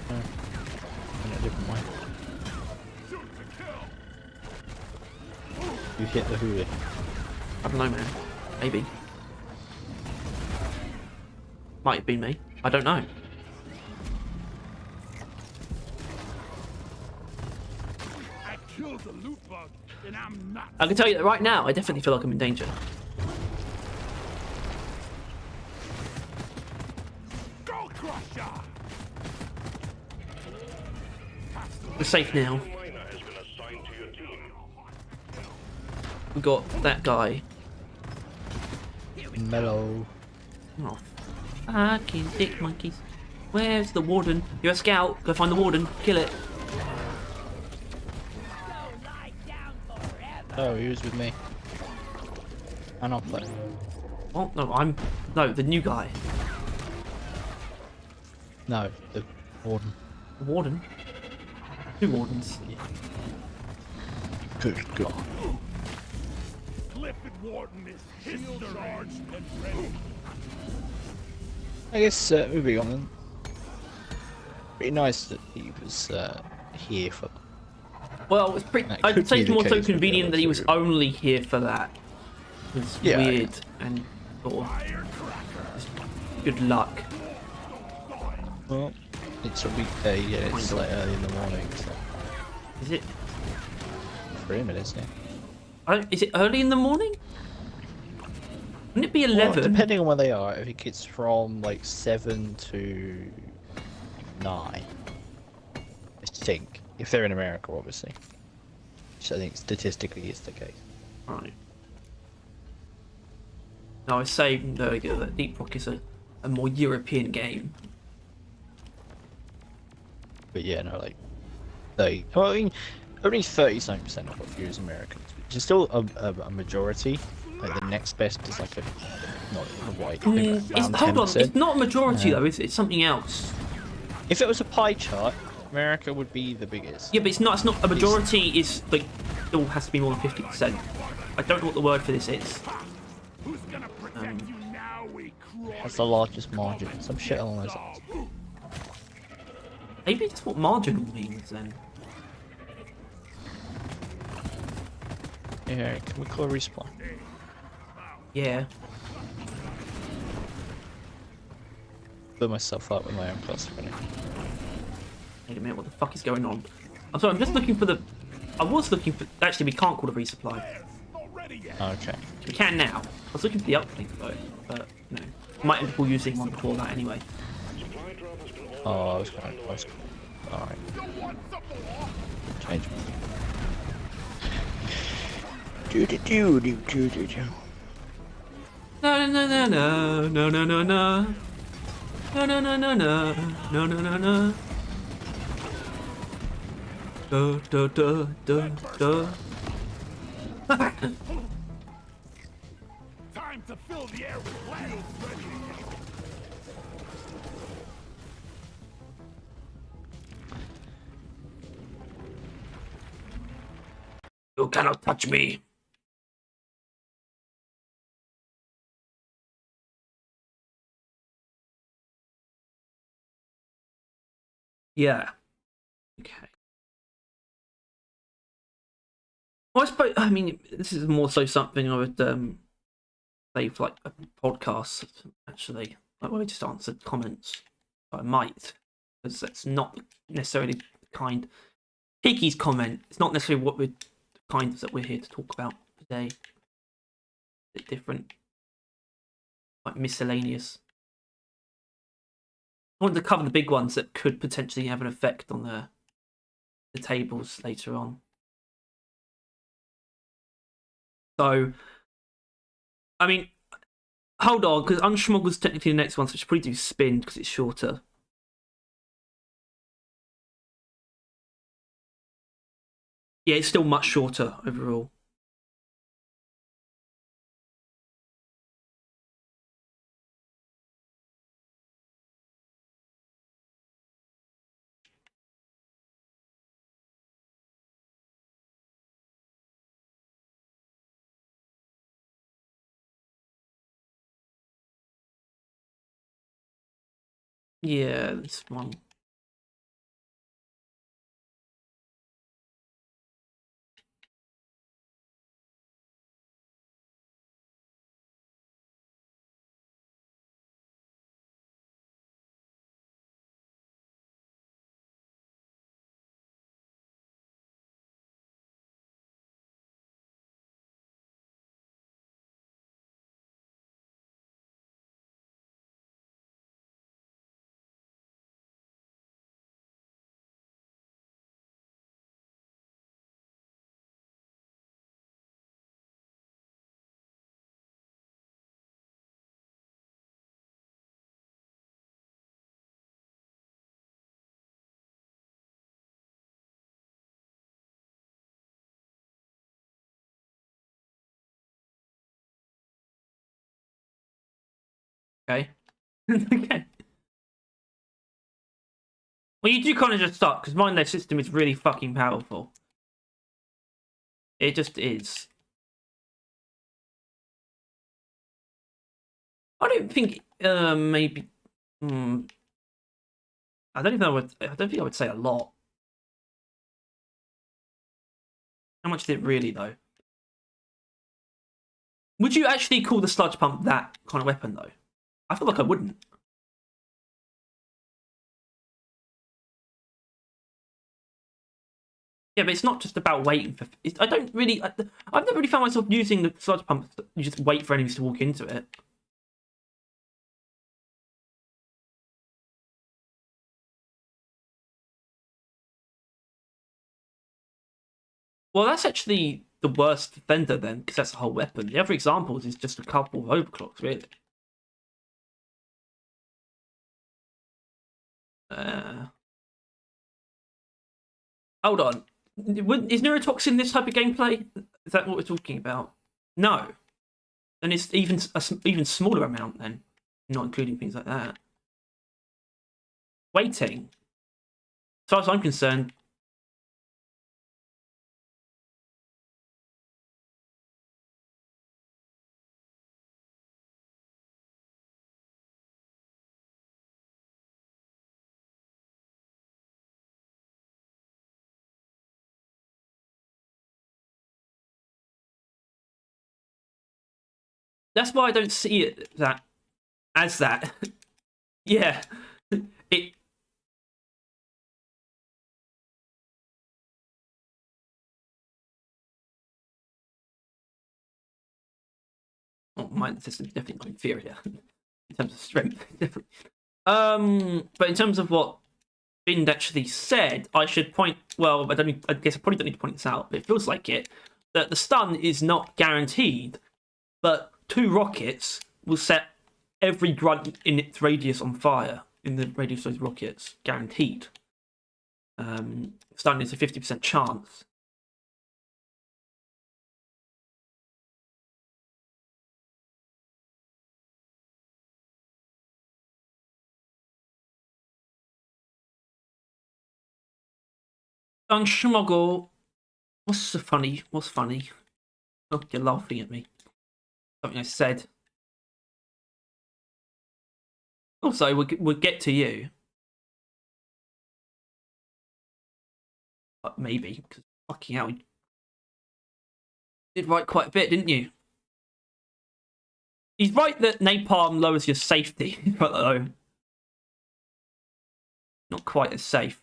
In a different way. You hit the hooey. I don't know, man. Maybe. Might have been me. I don't know. I killed the loot bug, and I'm not. I can tell you that right now, I definitely feel like I'm in danger. Go crusher. We're safe now. Miner has been assigned to your team. We got that guy. Mellow. Oh, fucking dick monkeys. Where's the warden? You're a scout. Go find the warden. Kill it. Oh, he was with me. And I'll play. Oh, no, no, the new guy. No, the warden. The warden? Two wardens. Good God. Clifford Warden is history and ready. I guess moving on then. Pretty nice that he was here for. Well, it's pretty. That I'd could say be it's the more so case with the convenient other that he was two. only here for that. It's Yeah, weird and sort of just good luck. Well, it's a weekday, yeah, it's Kind of. like early in the morning, so Is it? for him it is, yeah. Is it early in the morning? Wouldn't it be Well, 11? depending on where they are, I think it's from like 7 to 9. I think. If they're in America, obviously. Which I think statistically is the case. Right. No, I was saying earlier that Deep Rock is a more European game. But yeah, no, like, well, I mean, only 30% of what view is Americans, which is still a majority. Like, the next best is like not a white, I think around Hold on, 10%. it's not a majority though, is it? It's something else. If it was a pie chart, America would be the biggest. Yeah, but it's not. It's not a majority. Is like still has to be more than 50%. I don't know what the word for this is. Who's gonna protect you now, we That's the largest margin. Some shit along those lines. Maybe that's what marginal means then. Yeah, can we call a respawn? Yeah. Blew myself up with my own cluster running. Wait a minute, what the fuck is going on? I'm sorry, I'm just looking for the. I was looking for. Actually, we can't call a resupply. Not ready yet. Okay. We can now. I was looking for the uplink though, but no. Might end up using one before that anyway. Supply drop has been Oh, I was kind of close. Alright. You want some more? Change. Do do do do do do do. No no no no no no no no no no no no no no no no no. Da da da da da. Time to fill the air with flames. Ready to go. You cannot touch me. Yeah. Okay. Well, I suppose, I mean, this is more so something I would say for like a podcast, actually. Like where we just answer comments. I might, because that's not necessarily the kind. Piggy's comment, it's not necessarily what we're the kind that we're here to talk about today. A bit different. Like miscellaneous. I wanted to cover the big ones that could potentially have an effect on the tables later on. So, I mean, hold on, because Unschmoggle's technically the next one, so we should probably do Spin because it's shorter. Yeah, it's still much shorter overall. Yeah, this one. Okay. Okay. Well, you do kind of just start because my system is really fucking powerful. It just is. I don't think maybe. I don't think I would say a lot. How much is it really though? Would you actually call the sludge pump that kind of weapon though? I feel like I wouldn't. Yeah, but it's not just about waiting for. I don't really. I've never really found myself using the sludge pump. You just wait for enemies to walk into it. Well, that's actually the worst defender then, because that's the whole weapon. The other examples is just a couple of overclocks, really. Hold on. Is neurotoxin this type of gameplay? Is that what we're talking about? No. Then it's even even smaller amount then, not including things like that. Waiting. As far as I'm concerned, that's why I don't see it that as that. Yeah. It. Oh, my system's definitely inferior in terms of strength. Definitely. But in terms of what Bind actually said, I should point. Well, I guess I probably don't need to point this out, but it feels like it. That the stun is not guaranteed, but 2 rockets will set every grunt in its radius on fire. In the radius of those rockets, guaranteed. Stun is a 50% chance. Unschmoggle. What's funny? What's funny? Oh, you're laughing at me. Something I said. Also, we'll get to you. Maybe, because fucking hell, you did write quite a bit, didn't you? He's right that napalm lowers your safety, but though not quite as safe.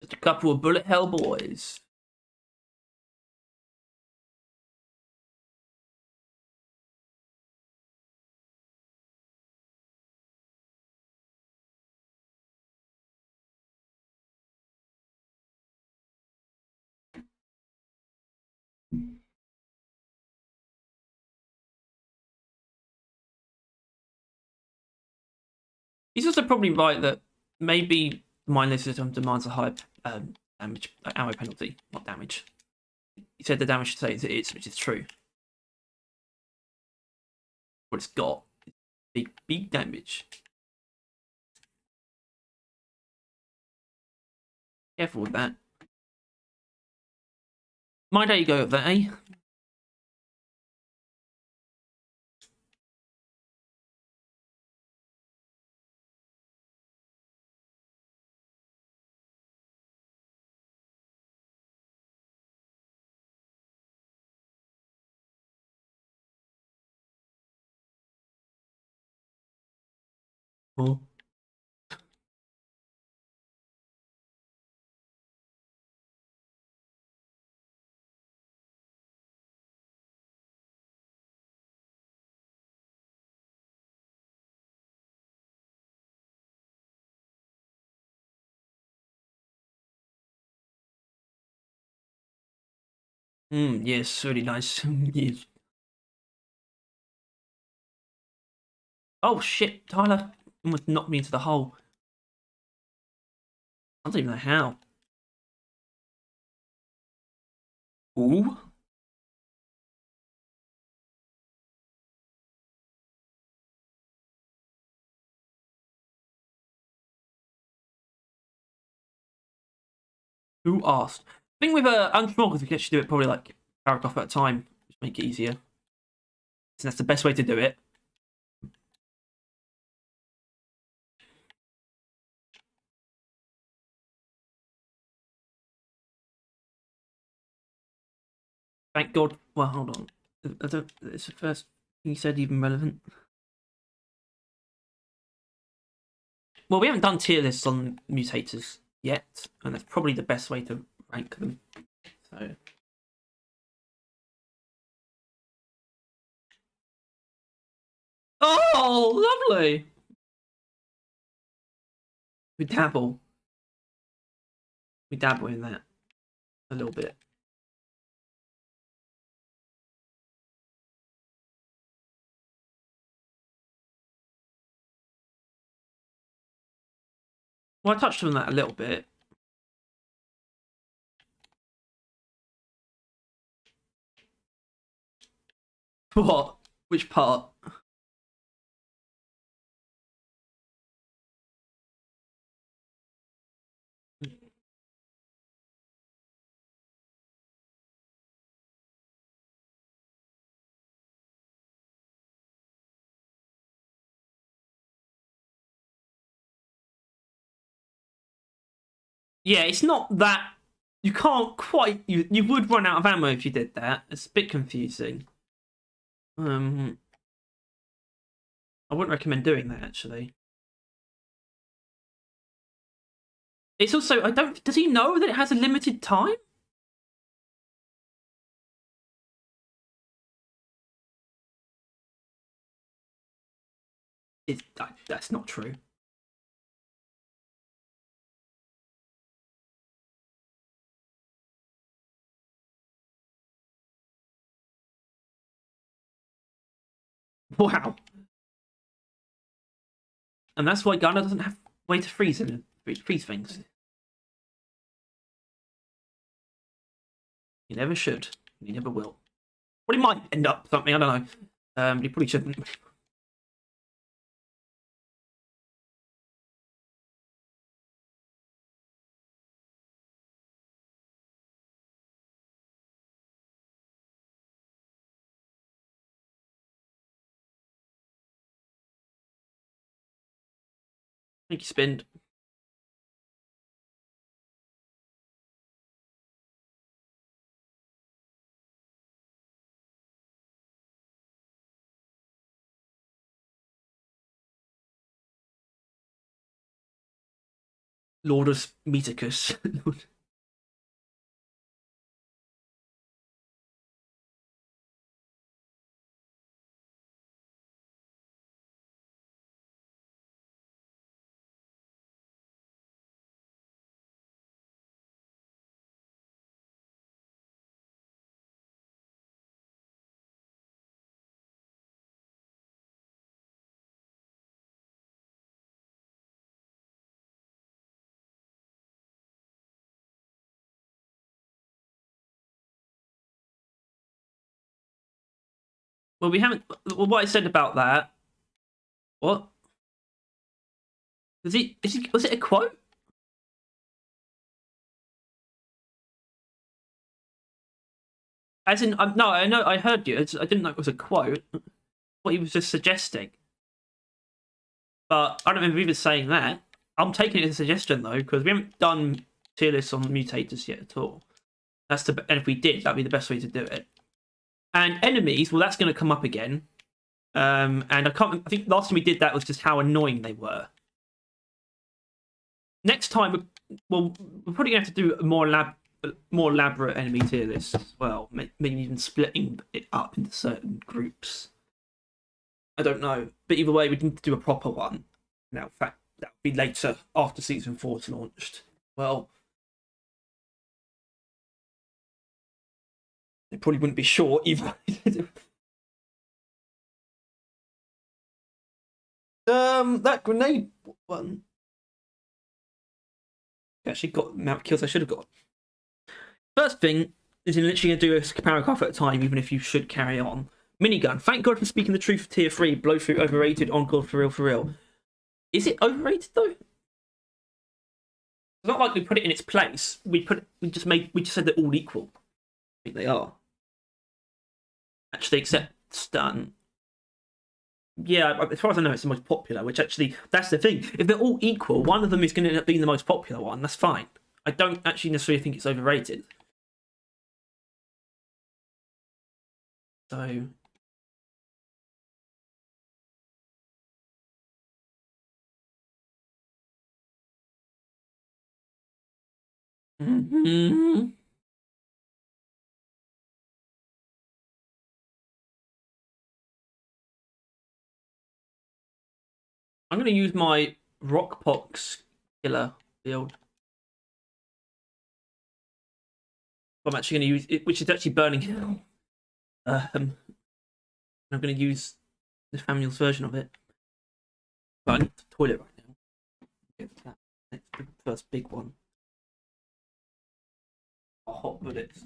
Just a couple of bullet hell boys. He's also probably right that maybe the mine system demands a higher damage, ammo penalty, not damage. He said the damage stays as it is, which is true. What it's got is big damage. Careful with that. My day you go with that, eh? Oh. Yes, really nice. Yes. Oh shit, Tyler almost knocked me into the hole. I don't even know how. Ooh. Who asked? I think with unsmokers we can actually do it probably like paragraph at a time, which make it easier. So that's the best way to do it. Thank God. Well, hold on. It's the first thing you said even relevant. Well, we haven't done tier lists on mutators yet, and that's probably the best way to rank them. So. Oh, lovely! We dabble. We dabble in that a little bit. Well, I touched on that a little bit. What? Which part? Yeah, it's not that. You can't quite. You would run out of ammo if you did that. It's a bit confusing. I wouldn't recommend doing that actually. It's also I don't. Does he know that it has a limited time? That's not true. Wow. And that's why Gunner doesn't have way to freeze things. He never should. He never will. Well, he might end up something. I don't know. He probably shouldn't. Thank you, Spin. Lordus Meticus. Well, we haven't. Well, what I said about that. What? Was he? Was it a quote? As in, no, I know, I heard you. I didn't know it was a quote. What he was just suggesting. But I don't remember even saying that. I'm taking it as a suggestion though, because we haven't done tier lists on mutators yet at all. And if we did, that'd be the best way to do it. And enemies, well, that's going to come up again. And I think last time we did that was just how annoying they were. Next time, we're probably going to have to do a more elaborate enemy tier list as well. Maybe even splitting it up into certain groups. I don't know, but either way, we need to do a proper one. Now, in fact, that would be later after season 4's launched. Well, it probably wouldn't be short either. That grenade one. Actually, got amount of kills I should have got. First thing is in literally going to do a paragraph at a time, even if you should carry on. Minigun. Thank God for speaking the truth. Tier 3. Blow through overrated. On God for real. For real. Is it overrated though? It's not like we put it in its place. We just said they're all equal. I think they are. Actually, except stun. Yeah, as far as I know, it's the most popular. Which actually, that's the thing. If they're all equal, one of them is going to end up being the most popular one. That's fine. I don't actually necessarily think it's overrated. So. Mm-hmm. I'm going to use my Rockpox killer build. I'm actually going to use it, which is actually burning hell. I'm going to use the Samuel's version of it. But I need the toilet right now. Get that first big one. Hot bullets.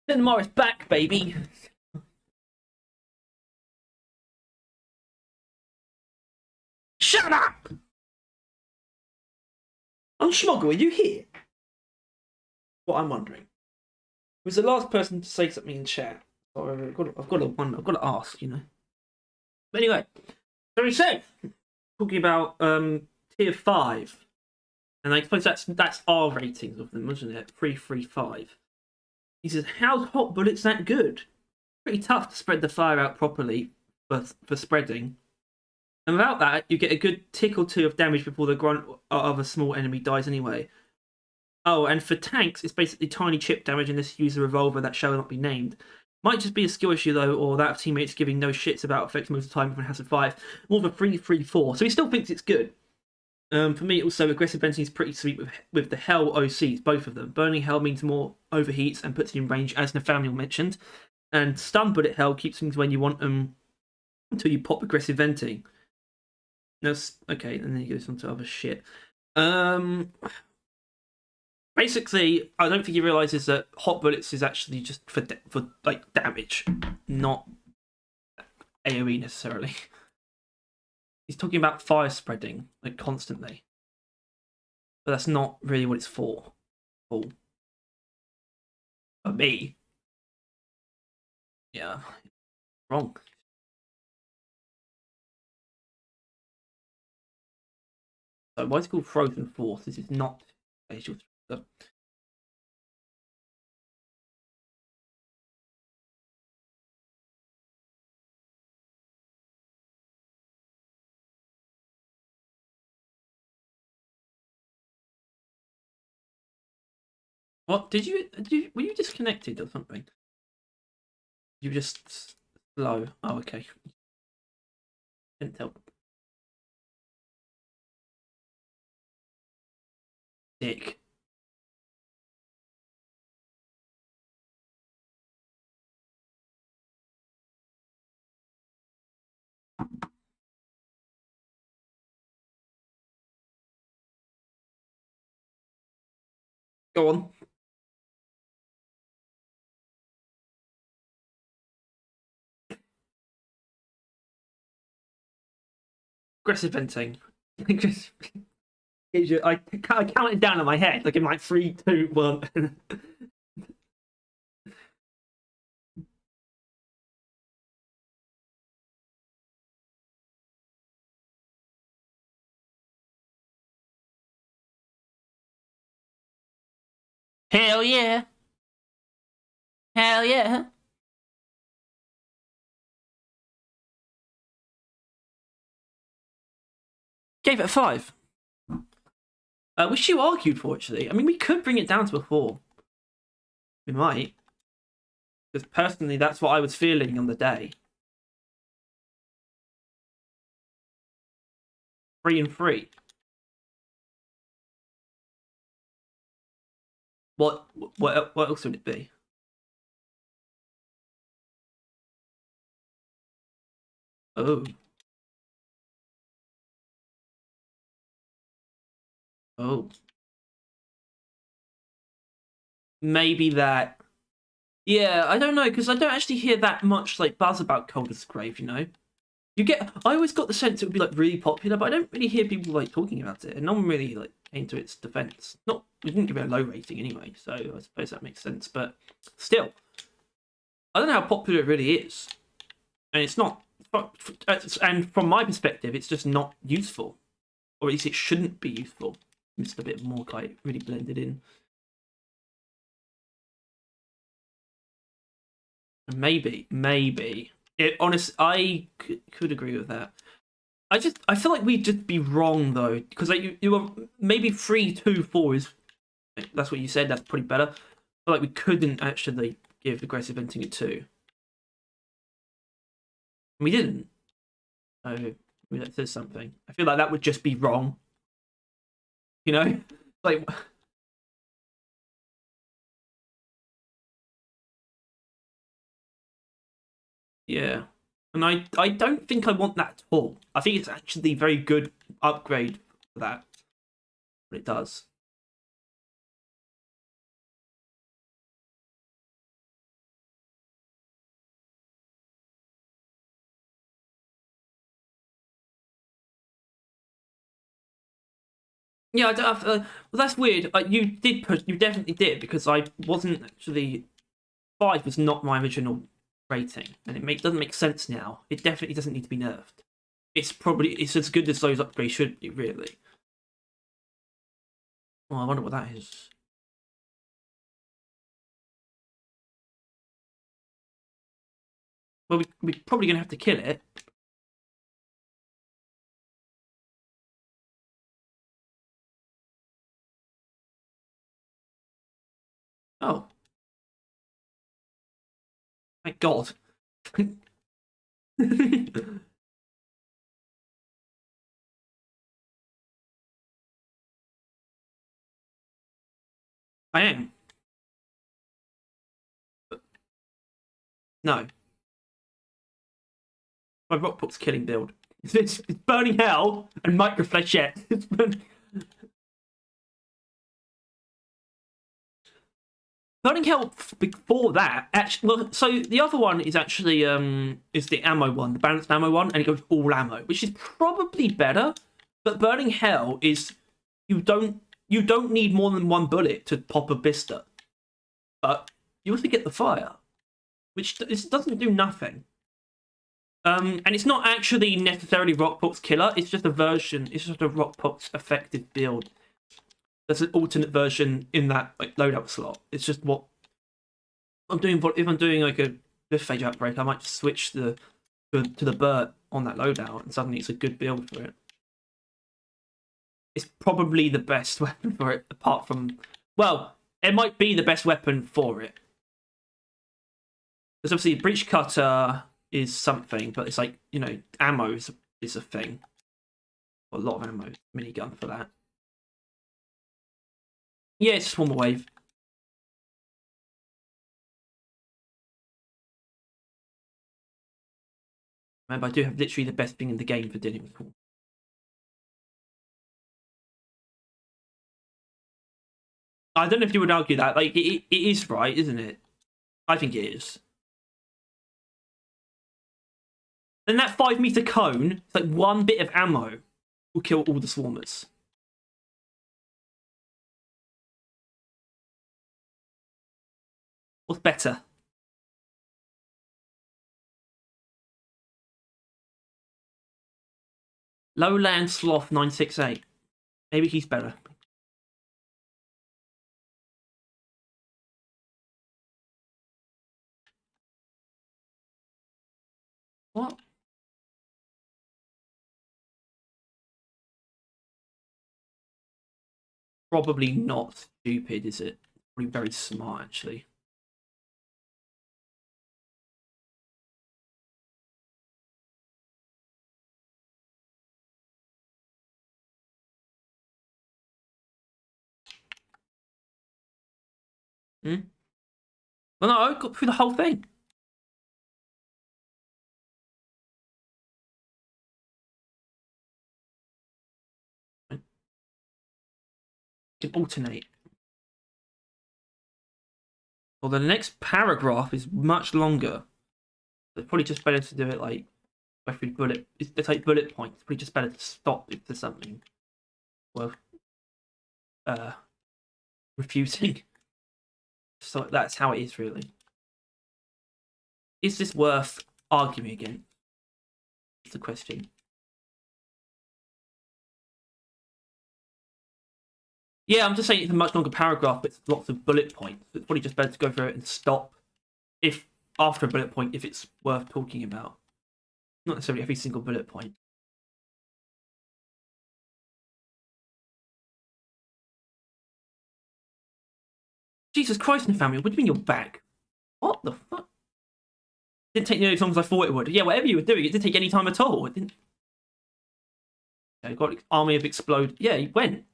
Cinema is back, baby. Shut up! Unschmoggle, are you here? What I'm wondering. Was the last person to say something in chat? So I've got to ask, you know. But anyway, so he said, talking about tier 5. And I suppose that's our ratings of them, wasn't it? 3, 3, 5. He says, how's Hot Bullets that good? Pretty tough to spread the fire out properly for spreading. And without that, you get a good tick or two of damage before the grunt of a small enemy dies anyway. Oh, and for tanks, it's basically tiny chip damage unless you use a revolver that shall not be named. Might just be a skill issue though, or that of teammates giving no shits about effects most of the time when it has a 5. More of a 3, 3, 4. So he still thinks it's good. For me, also, aggressive venting is pretty sweet with the Hell OCs, both of them. Burning Hell means more overheats and puts you in range, as Nathaniel mentioned. And Stun Bullet Hell keeps things when you want them until you pop aggressive venting. Okay, and then he goes on to other shit. Basically, I don't think he realizes that Hot Bullets is actually just for like damage, not AoE necessarily. He's talking about fire spreading like constantly, but that's not really what it's for. For me, yeah, wrong. So why is it called Frozen Force? This is not facial. What did you? Were you disconnected or something? You just slow. Oh, okay. Couldn't tell. Dick. Go on. Aggressive venting. I count it down in my head, like in like 3, 2, 1. Hell yeah! Hell yeah! Gave it a 5. Which you argued for, actually. I mean, we could bring it down to a 4. We might. Because personally, that's what I was feeling on the day. 3 and 3. What else would it be? Oh. Oh. Maybe that. Yeah, I don't know, because I don't actually hear that much like buzz about Coldest Grave, you know? I always got the sense it would be like really popular, but I don't really hear people like talking about it, and no one really like came to its defense. We didn't give it a low rating anyway, so I suppose that makes sense. But still, I don't know how popular it really is, and it's not. And from my perspective, it's just not useful, or at least it shouldn't be useful. It's a bit more like really blended in. Maybe. I could agree with that. I feel like we'd just be wrong though, because like you were maybe 3, 2, 4 is that's what you said. That's pretty better. But like we couldn't actually give aggressive venting a 2. We didn't. So maybe that says something. I feel like that would just be wrong. You know, like. Yeah. And I don't think I want that at all. I think it's actually a very good upgrade for that. But it does. Yeah, well, that's weird. You did push. You definitely did because I wasn't actually. 5 was not my original rating, and doesn't make sense now. It definitely doesn't need to be nerfed. It's as good as those upgrades should be, really. Oh, I wonder what that is. Well, we're probably gonna have to kill it. Oh, thank God. I am. No. My Rockbox killing build. It's Burning Hell and Microflechette. Burning Hell before that, actually, well, so the other one is actually is the ammo one, the balanced ammo one, and it goes all ammo, which is probably better. But Burning Hell is you don't need more than one bullet to pop a blister, but you also get the fire, which doesn't do nothing. And it's not actually necessarily Rockpot's killer. It's just a version. It's just a Rockpot's effective build. There's an alternate version in that loadout slot. It's just what I'm doing. If I'm doing like a lift phase outbreak, I might just switch to the Burt on that loadout, and suddenly it's a good build for it. It's probably the best weapon for it, apart from, well, it might be the best weapon for it. Because obviously, breach cutter is something, but it's like, you know, ammo is a thing. A lot of ammo, minigun for that. Yeah, it's just one more wave. Remember, I do have literally the best thing in the game for dealing with swarm. I don't know if you would argue that. Like, it is right, isn't it? I think it is. And that 5-meter cone, it's like one bit of ammo will kill all the swarmers. What's better? Lowland Sloth 968. Maybe he's better. What? Probably not stupid, is it? Probably very smart, actually. Hmm? Well, no, I got through the whole thing. You can alternate. Well, the next paragraph is much longer. It's probably just better to do it like every bullet. They take bullet points. It's probably just better to stop if there's something worth refuting. So that's how it is, really. Is this worth arguing against? That's the question. Yeah, I'm just saying it's a much longer paragraph with lots of bullet points. It's probably just better to go through it and stop if after a bullet point if it's worth talking about. Not necessarily every single bullet point. Jesus Christ, family, what do you mean you're back? What the fuck? Didn't take nearly as long as I thought it would. Yeah, whatever you were doing, it didn't take any time at all. It didn't. Yeah, got army of explode. Yeah, he went.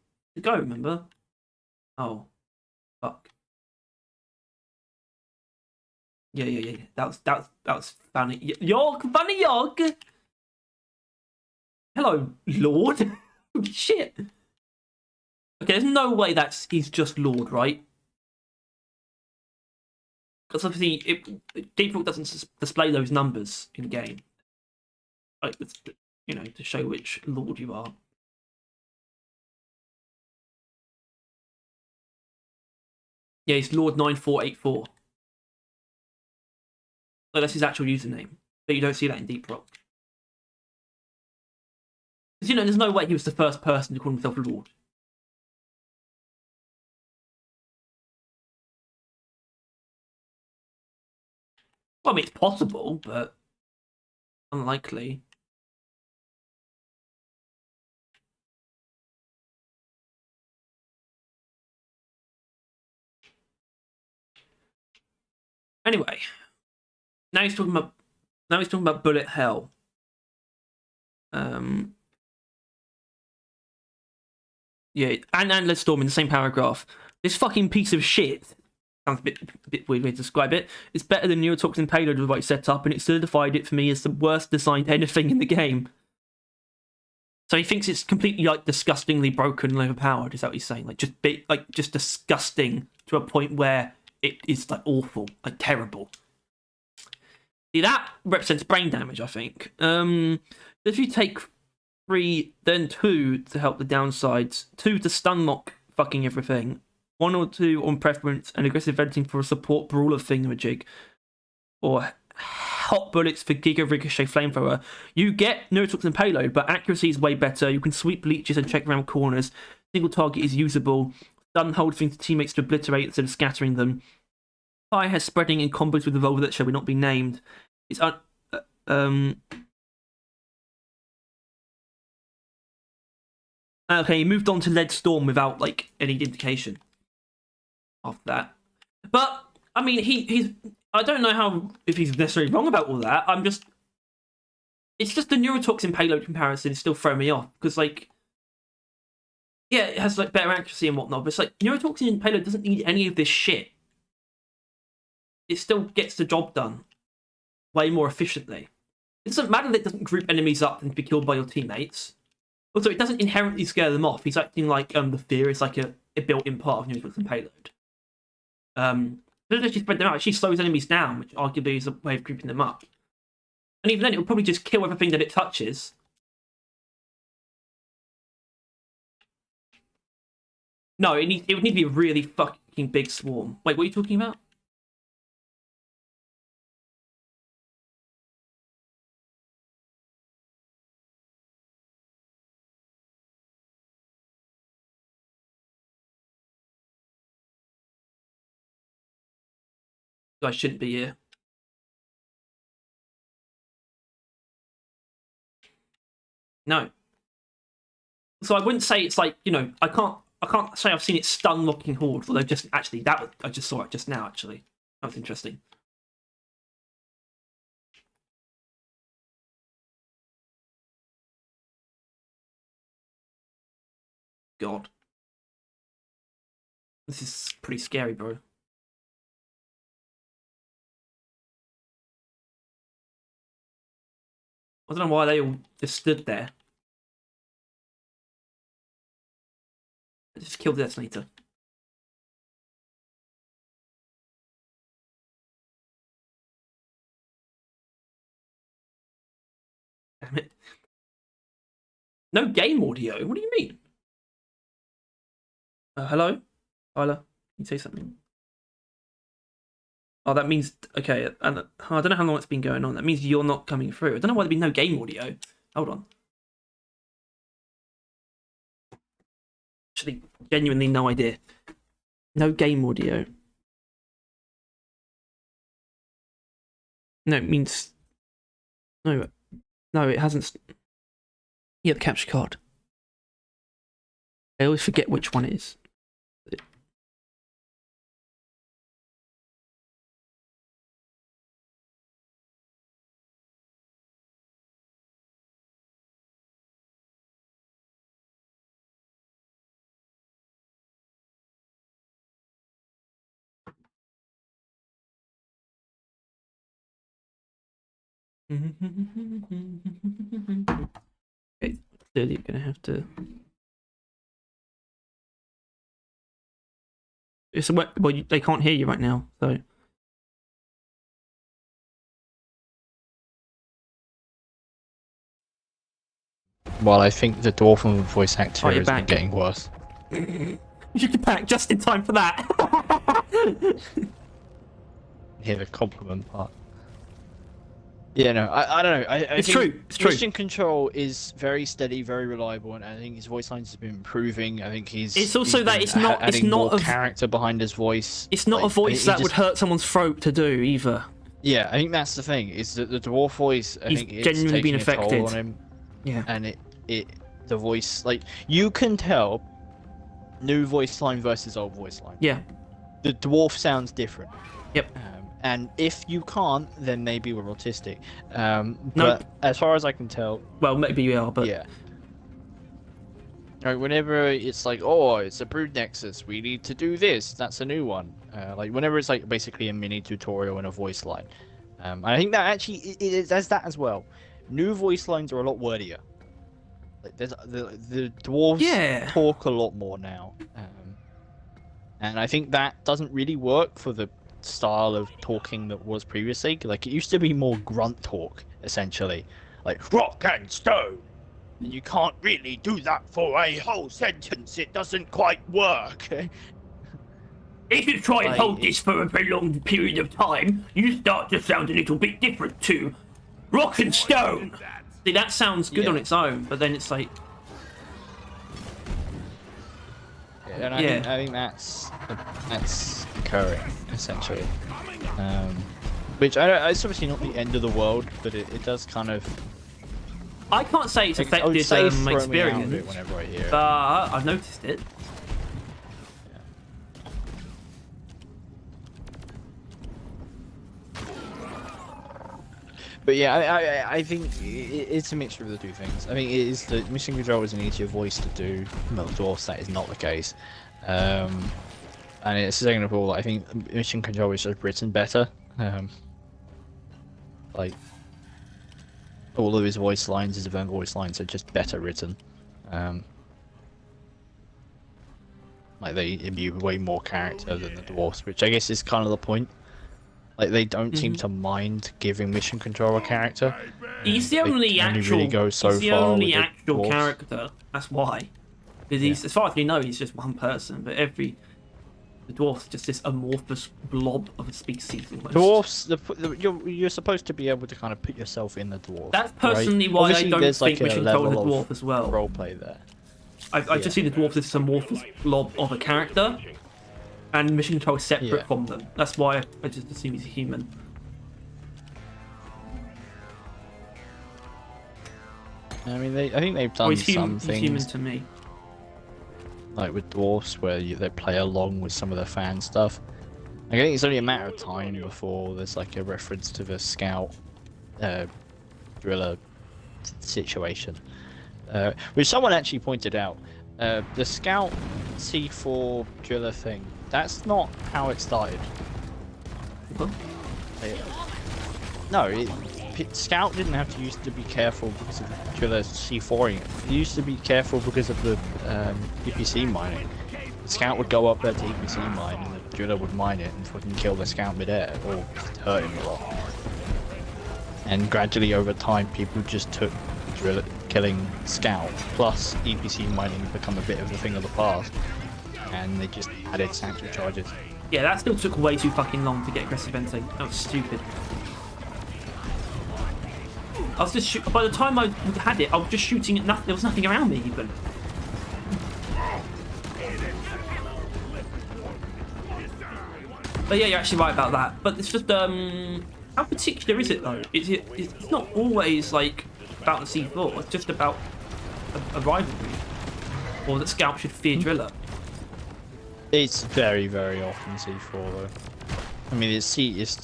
Go, remember? Oh, fuck. Yeah. That was funny. York, funny York. Hello, Lord. Shit. Okay, there's no way he's just Lord, right? Because obviously, default doesn't display those numbers in game. Like, you know, to show which Lord you are. Yeah, he's Lord9484. So that's his actual username. But you don't see that in Deep Rock. Because, you know, there's no way he was the first person to call himself Lord. Well, I mean, it's possible, but unlikely. Anyway, now he's talking about Bullet Hell. Yeah, and Endless Storm in the same paragraph. This fucking piece of shit. Sounds a bit weird way to describe it. It's better than Neurotoxin Payload with what it set up, and it solidified it for me as the worst designed anything in the game. So he thinks it's completely like disgustingly broken and overpowered. Is that what he's saying? Like just disgusting to a point where it is like awful, like terrible. See, that represents brain damage, I think. If you take 3, then 2 to help the downsides, 2 to stun lock fucking everything, 1 or 2 on preference, and aggressive venting for a support brawler thingamajig, or hot bullets for Giga Ricochet Flamethrower. You get Neurotoxin Payload, but accuracy is way better. You can sweep leeches and check around corners. Single target is usable. Stun hold things to teammates to obliterate instead of scattering them. Fire has spreading in combos with Revolver that shall not be named. It's okay, he moved on to Lead Storm without like any indication after that. But I mean, he's I don't know if he's necessarily wrong about all that. It's just the Neurotoxin Payload comparison is still throwing me off because like, yeah, it has like better accuracy and whatnot, but it's like Neurotoxin Payload doesn't need any of this shit. It still gets the job done way more efficiently. It doesn't matter that it doesn't group enemies up and be killed by your teammates. Also, it doesn't inherently scare them off. He's acting like the fear is like a built-in part of Neurotoxin Payload. Doesn't actually spread them out. It actually slows enemies down, which arguably is a way of grouping them up. And even then, it will probably just kill everything that it touches. No, it would need to be a really fucking big swarm. Wait, what are you talking about? I shouldn't be here. No. So I wouldn't say it's like, you know, I can't say I've seen it stun locking Horde, although just actually I just saw it just now actually. That was interesting. God. This is pretty scary, bro. I don't know why they all just stood there. I just killed the detonator. Damn it. No game audio? What do you mean? Hello? Tyler? Can you say something? Oh, that means... Okay, and I don't know how long it's been going on. That means you're not coming through. I don't know why there'd be no game audio. Hold on. Actually, genuinely no idea. No game audio. No, it means... No, it hasn't... Yeah, the capture card. I always forget which one it is. Okay, clearly you're gonna have to... It's a well, they can't hear you right now, so... Well, I think the Dwarven voice actor you're is back. getting worse. You should get back just in time for that. Hear the compliment part. Yeah, no, I don't know. I It's think true. It's true. Mission Control is very steady, very reliable, and I think his voice lines have been improving. I think It's also he's that been it's not adding more a character behind his voice. it's not Like, a voice he that just- would hurt someone's throat to do either. Yeah, I think that's the thing. Is that the dwarf voice? I He's think it's genuinely taking been a toll affected. on him, Yeah. and the voice, like, you can tell new voice line versus old voice line. Yeah. The dwarf sounds different. Yep. And if you can't, then maybe we're autistic. Nope. But as far as I can tell, Well, maybe we are, but yeah. Like, whenever it's like, oh, it's a brood nexus, we need to do this. That's a new one. Like, whenever it's like basically a mini tutorial in a voice line. I think that actually it does that as well. New voice lines are a lot wordier. Like, there's the dwarves Yeah. talk a lot more now. And I think that doesn't really work for the style of talking that was previously. Like, it used to be more grunt talk, essentially. Like, rock and stone! And you can't really do that for a whole sentence. It doesn't quite work. If you try and Like, hold this for a prolonged period of time, you start to sound a little bit different too. Rock and stone! see, that sounds good Yeah. on its own, but then it's like, And I think that's occurring, essentially. Which, it's obviously not the end of the world, but it does kind of... I can't say it's I would affected say my throw me out of it experience, whenever I hear it. but I've noticed it. But yeah, I think it's a mixture of the two things. I think it is the Mission Control is an easier voice to do. Well, dwarfs, that is not the case. And it's second of all, I think Mission Control is just written better. Like, all of his voice lines, his event voice lines, are just better written. Like, they imbue way more character than the dwarfs, which I guess is kind of the point. Like, they don't seem to mind giving Mission Control a character. He's the They only only actual. really go so he's the far only with the actual dwarves. character. That's why. Because he's, as far as we know, he's just one person. But the dwarf's just this amorphous blob of a species. Almost. Dwarfs, you're supposed to be able to kind of put yourself in the dwarf. That's personally right? why Obviously, I don't there's think like we a should control the level of dwarf as well. roleplay there. I just see the dwarf as this amorphous blob of a character, and Mission Control is separate Yeah. from them. That's why I just assume he's a human. I mean, I think they've Oh, done he's some he's human things to me. like with dwarfs where they play along with some of the fan stuff. I think it's only a matter of time before there's like a reference to the scout driller situation, which someone actually pointed out. The scout C4 driller thing, that's not how it started. What? No, Scout didn't have to used to be careful because of the driller C4ing it. He used to be careful because of the EPC mining. The Scout would go up there to EPC mine and the driller would mine it and fucking kill the Scout midair or hurt him a lot. And gradually over time people just took killing Scout plus EPC mining become a bit of a thing of the past. And they just added sanctuary charges. Yeah, that still took way too fucking long to get aggressive venting. That was stupid. I was just by the time I had it, I was just shooting at nothing. There was nothing around me even. But yeah, you're actually right about that. But it's just how particular is it though? It's not always like about the C4. It's just about a rivalry, or that Scout should fear Driller. It's very, very often C4 though. I mean, it's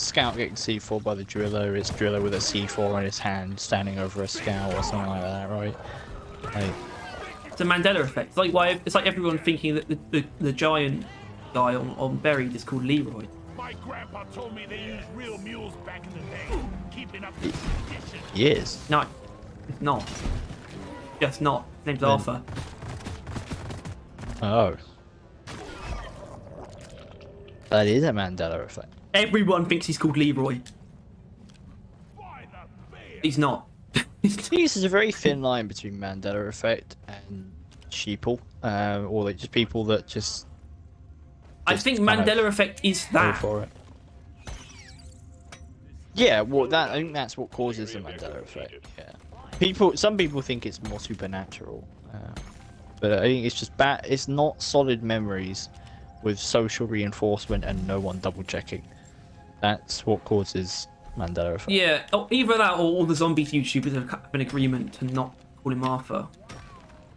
Scout getting C4 by the Driller, it's Driller with a C4 in his hand standing over a Scout or something like that, right? Like, It's a Mandela effect. It's like why it's like everyone thinking that the giant guy on Buried is called Leroy. My grandpa told me they used real mules back in the day, keeping up the tradition. he is. No, it's not. Just not. His name's Then- Arthur. Oh. That is a Mandela effect. Everyone thinks he's called Leroy. By the bear. He's not. I think this is a very thin line between Mandela effect and sheeple, or like just people that just I just think kind of Mandela effect is go that. for it. Yeah, well, I think that's what causes the Mandela effect. Yeah, some people think it's more supernatural, but I think it's just bad. It's not solid memories with social reinforcement and no one double checking. That's what causes Mandela effect. Yeah, either that or all the zombies YouTubers have an agreement to not call him Arthur.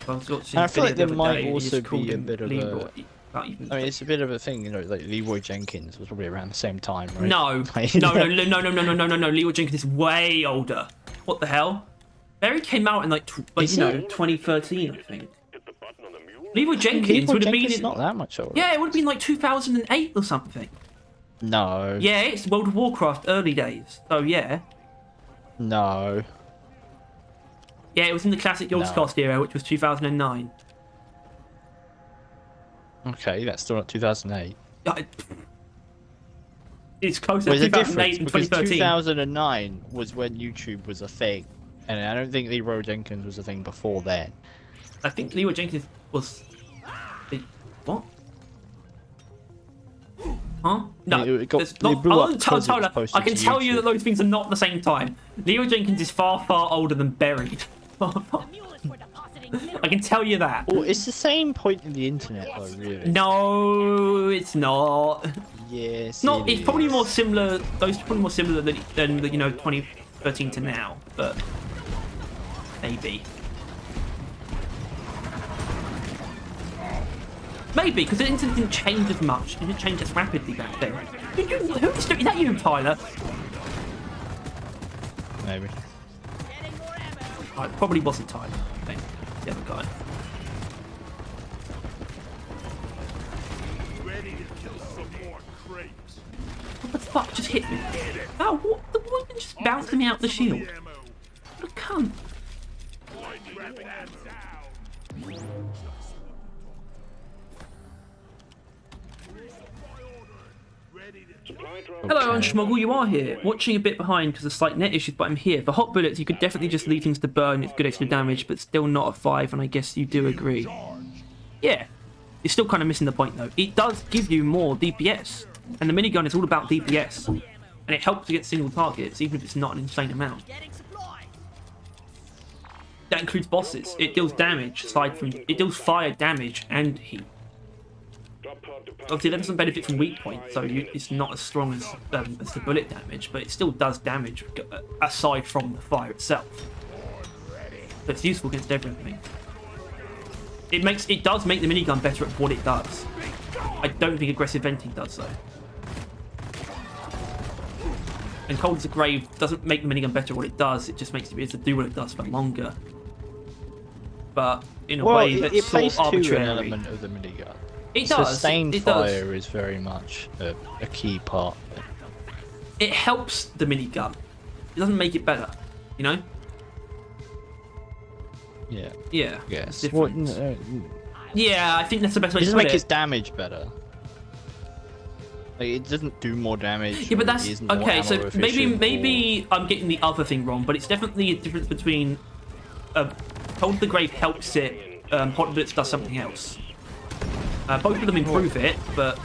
I feel like there might also be a bit of a. I mean, I it's a bit of a thing, you know, like Leroy Jenkins was probably around the same time, right? No, no. Leroy Jenkins is way older. What the hell? Barry came out in like 2013, I think. Leroy Jenkins would have been in. Not that much older. Yeah, it would have been like 2008 or something. No. Yeah, it's World of Warcraft early days. So yeah. No. Yeah, it was in the classic Yogscast era, which was 2009. Okay, that's still not 2008. It's closer Well, to there's a 2008 difference and because 2013. 2009 was when YouTube was a thing, and I don't think Leroy Jenkins was a thing before then. I think Leroy Jenkins was. What? Huh? No, It got- there's it not. blew up I'll because it was Tyler, posted I can to tell you YouTube. that those things are not at the same time. Leroy Jenkins is far, far older than Buried. I can tell you that. Well, it's the same point in the internet, though, really. No, it's not. Yes. Not. it It's probably is. more similar. Those are probably more similar than 2013 to now, but maybe. Maybe, because the internet didn't change as much. It didn't change as rapidly back then. Is that you, Tyler? Maybe. Oh, it probably wasn't Tyler. I think. The other guy. Ready to kill some more crepes. What the fuck just hit me? Oh, what? The boy just bounced me out the shield. Ammo. What a cunt. Grab that down. Ready to Supply drop. Hello, Unschmoggle, you are here. Watching a bit behind because of slight net issues, but I'm here. For hot bullets, you could definitely just leave things to burn. It's good extra damage, but still not a 5, and I guess you do agree. Yeah. You're still kind of missing the point, though. It does give you more DPS, and the minigun is all about DPS, and it helps against single targets, even if it's not an insane amount. That includes bosses. It deals damage, aside from... It deals fire damage and heat. Drop pod to Obviously, that doesn't benefit from weak points, so it's not as strong as the bullet damage, but it still does damage aside from the fire itself. So it's useful against everything. It does make the minigun better at what it does. I don't think aggressive venting does so. And Cold as a Grave doesn't make the minigun better at what it does. It just makes it be able to do what it does for longer. But in a way that's it sort plays of to an arbitrary. element of the minigun. It does. Sustained it does. fire is very much a key part. It helps the minigun. It doesn't make it better, you know? Yeah. Yeah. Yes. it's What, different. Yeah, I think that's the best way it to doesn't put make it. its damage better. Like, it doesn't do more damage. Yeah, but or it that's isn't more okay. So ammo efficient maybe I'm getting the other thing wrong, but it's definitely a difference between Cold to the Grave helps it. Hot Blitz does something else. Both of them improve it, but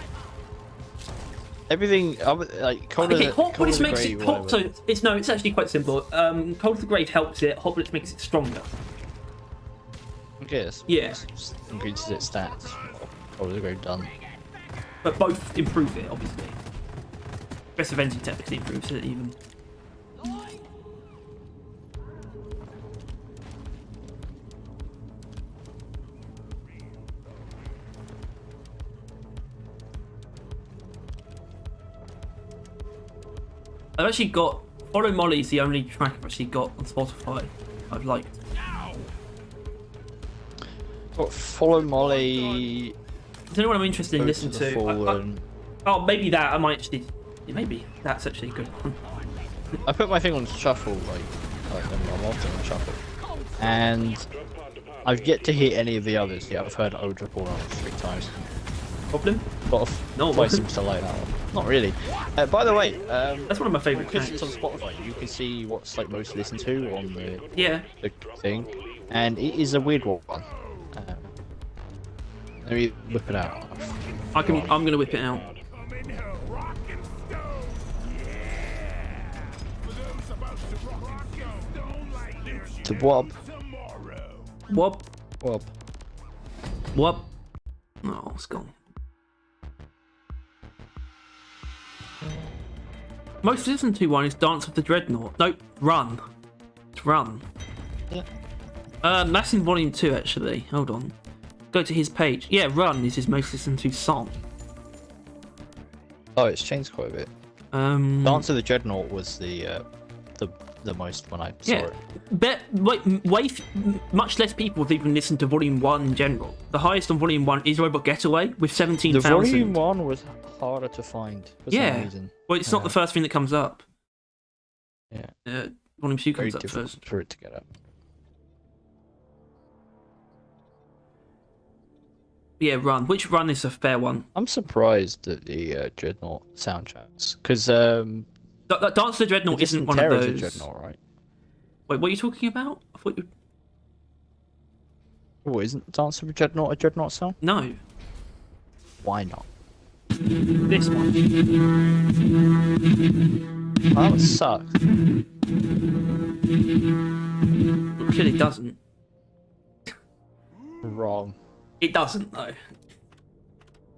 everything like Cold okay, of the, Hot Cold Blitz of the makes Grave, it. Hot, whatever. so it's actually quite simple. Cold to the Grave helps it. Hot Blitz makes it stronger. I guess. Yeah. Just increases its stats. Cold of the Grave done. But both improve it, obviously. Aggressive Venting technically improves it even. I've actually got... Follow Molly's the only track I've actually got on Spotify I've liked. Got Follow Molly. Is anyone I'm interested in Boats listening of the to? Fallen. Oh, maybe that. I might actually... Yeah, maybe. That's actually a good one. I put my thing on shuffle, I'm often on shuffle, and I've yet to hear any of the others. Yeah, I've heard Odripple 3 times. Problem? But of No, I seems to like that one. Not really. By the way, That's one of my favourite because tracks. it's on Spotify, you can see what's like most listened to on Yeah. the thing, and it is a weird one. Let me whip it out. I'm gonna whip it out. Come in here, rock and stone. Yeah. For those about to rock and stone like there's To Wob. tomorrow. Whoop, Wob. whoop. Oh, it's gone. Most listened to one is Dance of the Dreadnought. Nope, Run. It's Run. Yeah. That's in volume 2 actually. Hold on. Go to his page. Yeah, Run is his most listened to song. Oh, it's changed quite a bit. Dance of the Dreadnought was the most when I saw Yeah, it. but much less people have even listened to Volume 1 in general. The highest on Volume 1 is Robot Getaway with The 17,000. volume 1 was harder to find for some Yeah. reason. Well, it's not the first thing that comes up. Yeah. Volume 2 Very comes up difficult first. for it to get up. Yeah, Run. Which Run is a fair one? I'm surprised at the Dreadnought soundtracks because Dance of the Dreadnought isn't one of those. Dreadnought, right? Wait, what are you talking about? I thought you... Oh, isn't Dance of the Dreadnought a Dreadnought song? No, Why not? this one. Oh, that would suck. Actually, it doesn't. Wrong. It doesn't though.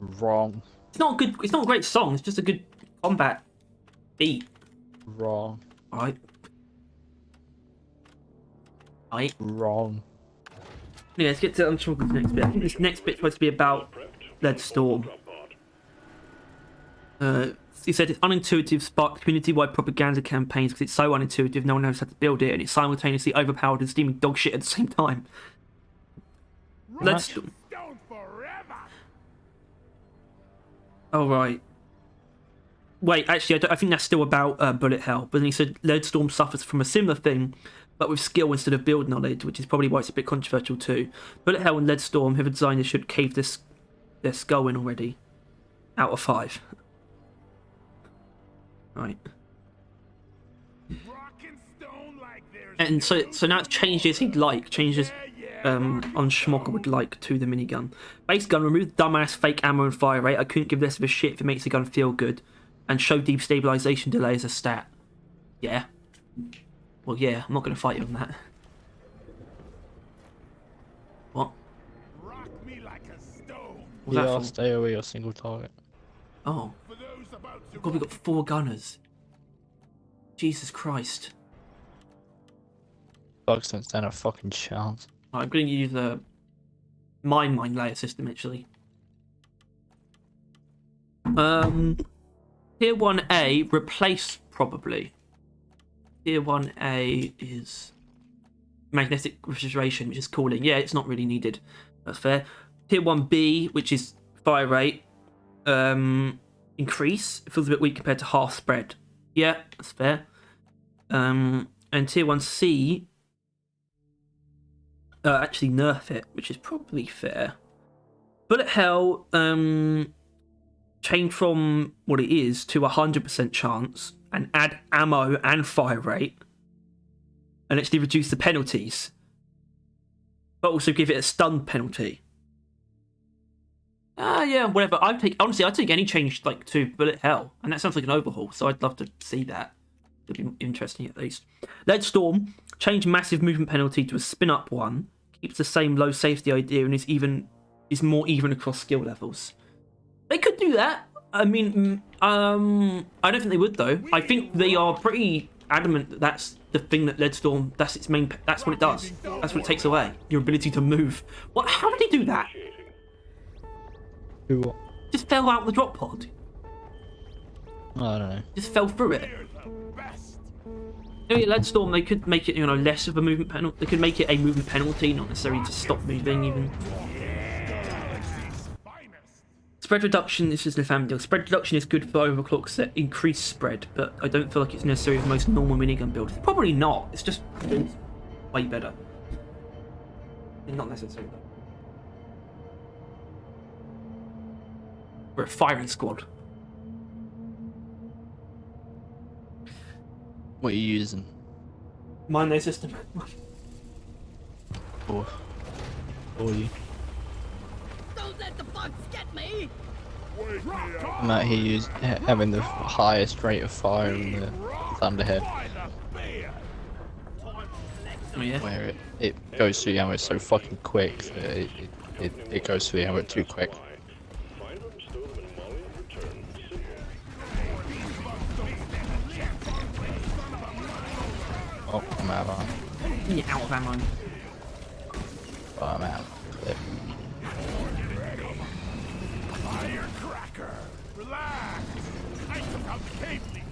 Wrong. It's not a good. It's not a great song. It's just a good combat beat. Wrong. Right. Right. Wrong. Anyway, let's get to Uncharted's next bit. I think this next bit's supposed to be about Lead Storm. He said it's unintuitive, sparked community-wide propaganda campaigns because it's so unintuitive, no one knows how to build it, and it's simultaneously overpowered and steaming dog shit at the same time. Lead Storm. Stone forever. Oh, right. Wait, actually, I think that's still about Bullet Hell. But then he said Leadstorm suffers from a similar thing, but with skill instead of build knowledge, which is probably why it's a bit controversial too. Bullet Hell and Leadstorm, whoever designed this, should cave their skull in already. Out of 5. Right. Rock and stone like there's And so now it's changes he'd like. Changes on Schmocker would like to the minigun. Base gun, remove the dumbass fake ammo and fire rate. I couldn't give less of a shit if it makes the gun feel good. And show deep stabilization delay as a stat. Yeah. Well, yeah, I'm not going to fight you on that. What? rock me like a stone. What's that for? Fast AoE or single target. Oh. For those about to God, we've got 4 gunners. Jesus Christ. Bugs don't stand a fucking chance. Right, I'm going to use a mine layer system, actually. Tier 1A, replace, probably. Tier 1A is magnetic refrigeration, which is cooling. Yeah, it's not really needed. That's fair. Tier 1B, which is fire rate, increase. It feels a bit weak compared to half spread. Yeah, that's fair. And Tier 1C, actually nerf it, which is probably fair. Bullet Hell, change from what it is to 100% chance and add ammo and fire rate and actually reduce the penalties, but also give it a stun penalty. Yeah, whatever. I'd take any change like to Bullet Hell, and that sounds like an overhaul, so I'd love to see that. It'd be interesting at least. Lead Storm, change massive movement penalty to a spin up one, keeps the same low safety idea and is more even across skill levels. They could do that. I mean, I don't think they would though. I think they are pretty adamant that that's the thing that Leadstorm. That's its main. That's what it does. That's what it takes away. Your ability to move. What? How did they do that? Who what? Just fell out the drop pod. I don't know. Just fell through it. They're the best. Oh yeah, Leadstorm. They could make it, less of a movement penalty. They could make it a movement penalty, not necessarily to stop moving even. Finest. Spread reduction, this is the family deal. Spread reduction is good for overclocks that increase spread, but I don't feel like it's necessary for the most normal minigun build. Probably not. It's just way better. Not necessary though. We're a firing squad. What are you using? Mine their system. Or you? Don't let the bugs get me! Wake me up. I'm out here having the highest rate of fire in the Thunderhead, By the beard. Oh yeah. where it goes through the ammo so fucking quick that it goes through the ammo too quick. Find them, stow them in Molly, and return. See ya. Oh, I'm out of ammo. Yeah, out of ammo. Oh, I'm out. Clip. Firecracker. Relax. I took out the cave leak.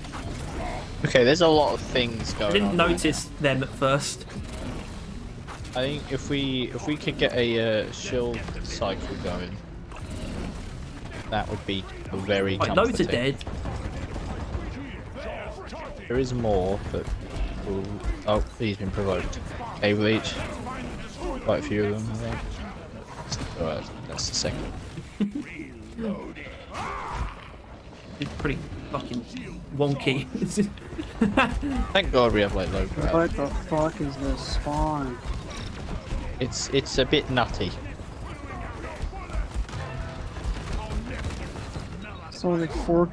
Okay, there's a lot of things I going didn't on. notice them at first. I think if we could get a shield cycle going, that would be very Right, comforting. loads are dead. There is more, but oh, he's been provoked. Cave leech. Quite a few of them, I think. Alright, that's the second. It's pretty fucking wonky. Thank God we have like low grab. What the fuck is this spawn? It's a bit nutty. So like 4